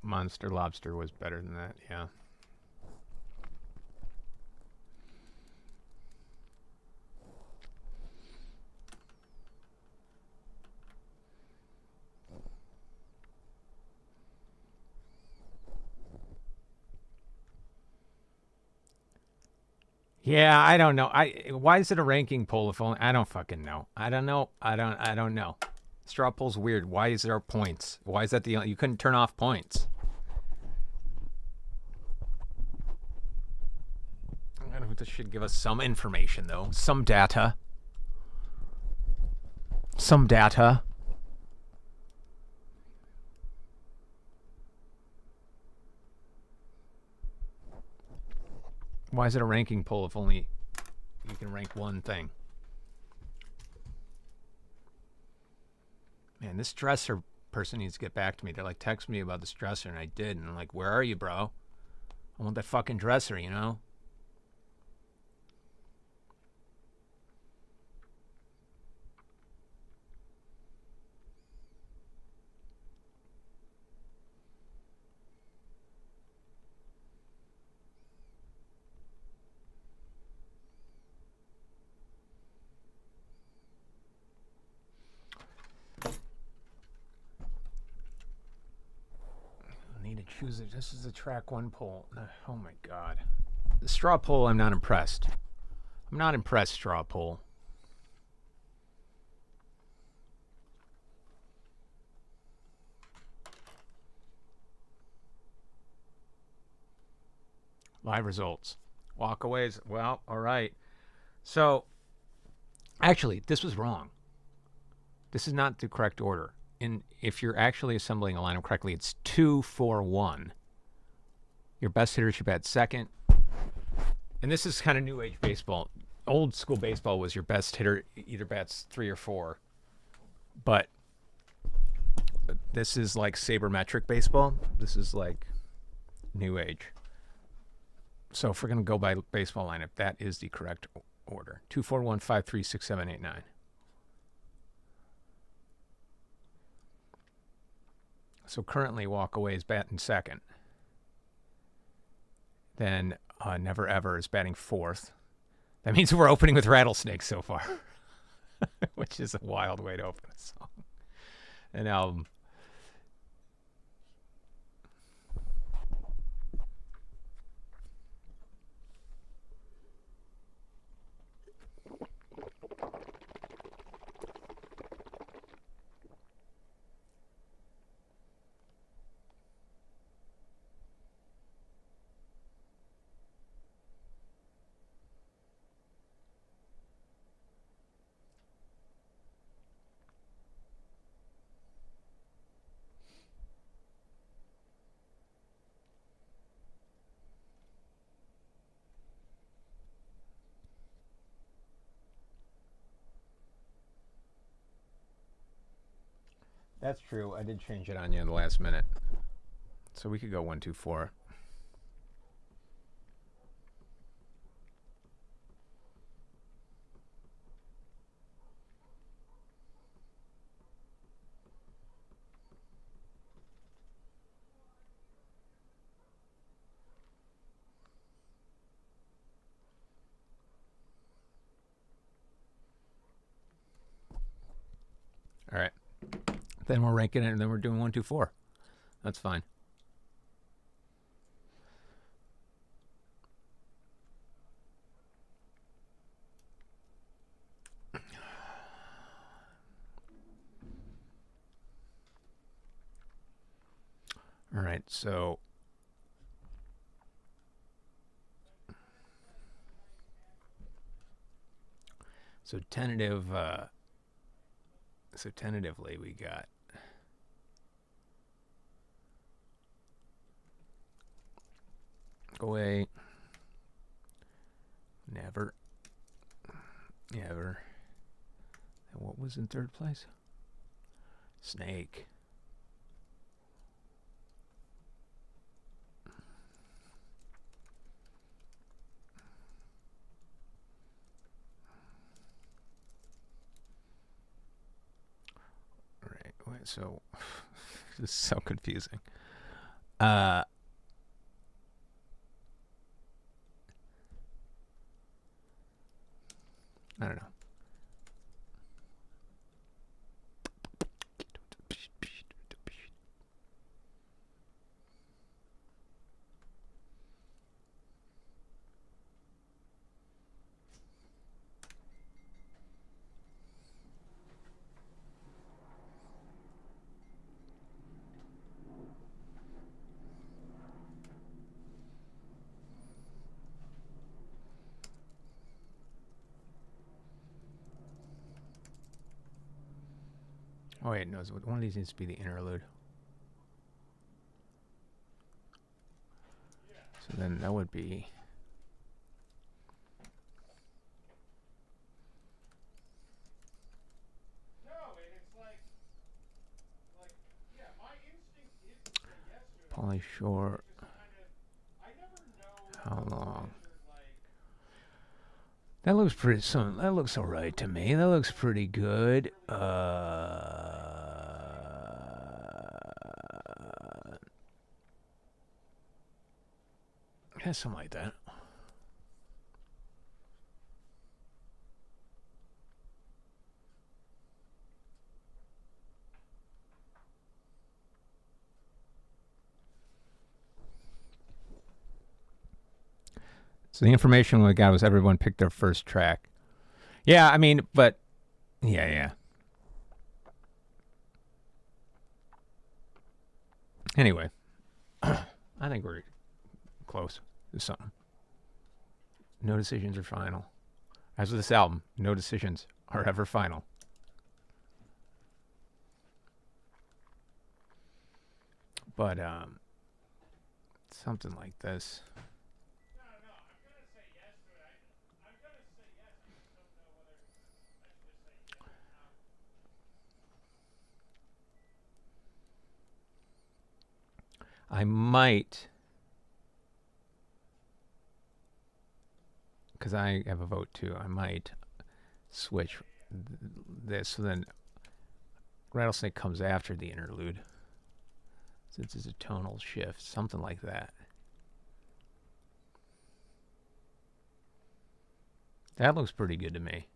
Monster Lobster was better than that, yeah. Yeah, I don't know. Why is it a ranking poll if only I don't fucking know. I don't know. I don't know. Straw poll's weird. Why is there points? Why is that the only, you couldn't turn off points? I don't know, this should give us some information though. Some data. Some data. Why is it a ranking poll if only you can rank one thing? Man, this dresser person needs to get back to me. They're like, text me about this dresser, and I did. And I'm like, where are you, bro? I want that fucking dresser, you know? Choose it. This is a track one poll. Oh my god. The straw poll, I'm not impressed. I'm not impressed, straw poll. Live results. Walkaways. Well, all right. So, actually, this was wrong. This is not the correct order. If you're actually assembling a lineup correctly, it's 2-4-1. Your best hitter should bat second. And this is kind of new age baseball. Old school baseball was your best hitter either bats 3 or 4. But this is like sabermetric baseball. This is like new age. So if we're going to go by baseball lineup, that is the correct order. 2-4-1, 5-3, 6-7, 8-9. So currently, Walkaway is batting second. Then Never Ever is batting fourth. That means we're opening with Rattlesnake so far, which is a wild way to open a song, an album. That's true. I did change it on you in the last minute. So we could go 1, 2, 4. All right. Then we're ranking it, and then we're doing 1, 2, 4. That's fine. All right, so tentatively we got Away, Never, Ever. And what was in third place? Snake. Right. Wait, so this is so confusing. I don't know. Oh wait, no, one of these needs to be the interlude. So then that would be... Pauly Shore. How long? That looks pretty. That looks all right to me. That looks pretty good. Yeah, something like that. So the information we got was everyone picked their first track. Yeah, I mean, but yeah. Anyway, I think we're close to something. No decisions are final. As with this album, no decisions are ever final. But something like this. I might, because I have a vote too, I might switch this so then Rattlesnake comes after the interlude. Since it's a tonal shift, something like that. That looks pretty good to me.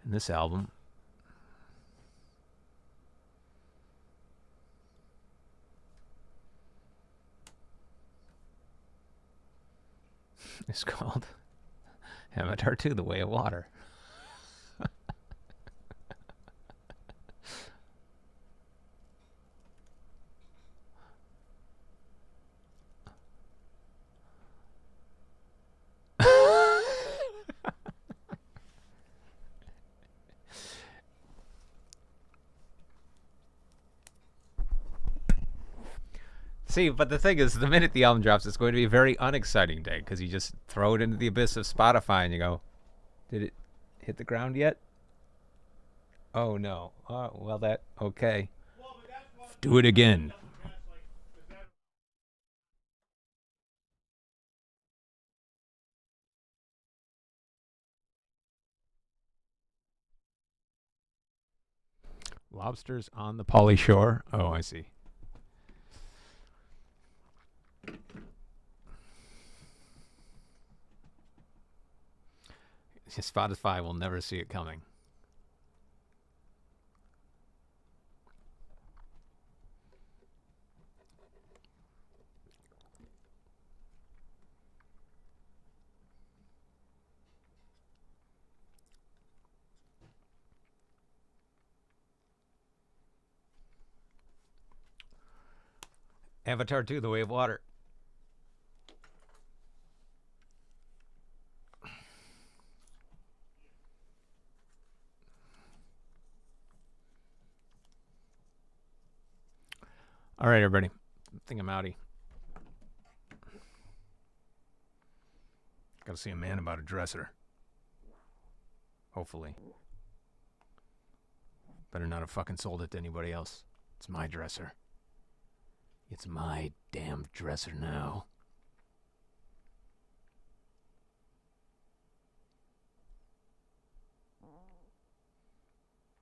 And this album is called Avatar 2: The Way of Water. See, but the thing is, the minute the album drops, it's going to be a very unexciting day because you just throw it into the abyss of Spotify and you go, did it hit the ground yet? Oh, no. Well, that, okay. Do it again. Lobsters on the Pauly Shore. Oh, I see. Spotify will never see it coming. Avatar 2: The Way of Water. All right, everybody. I think I'm outie. Got to see a man about a dresser. Hopefully. Better not have fucking sold it to anybody else. It's my dresser. It's my damn dresser now.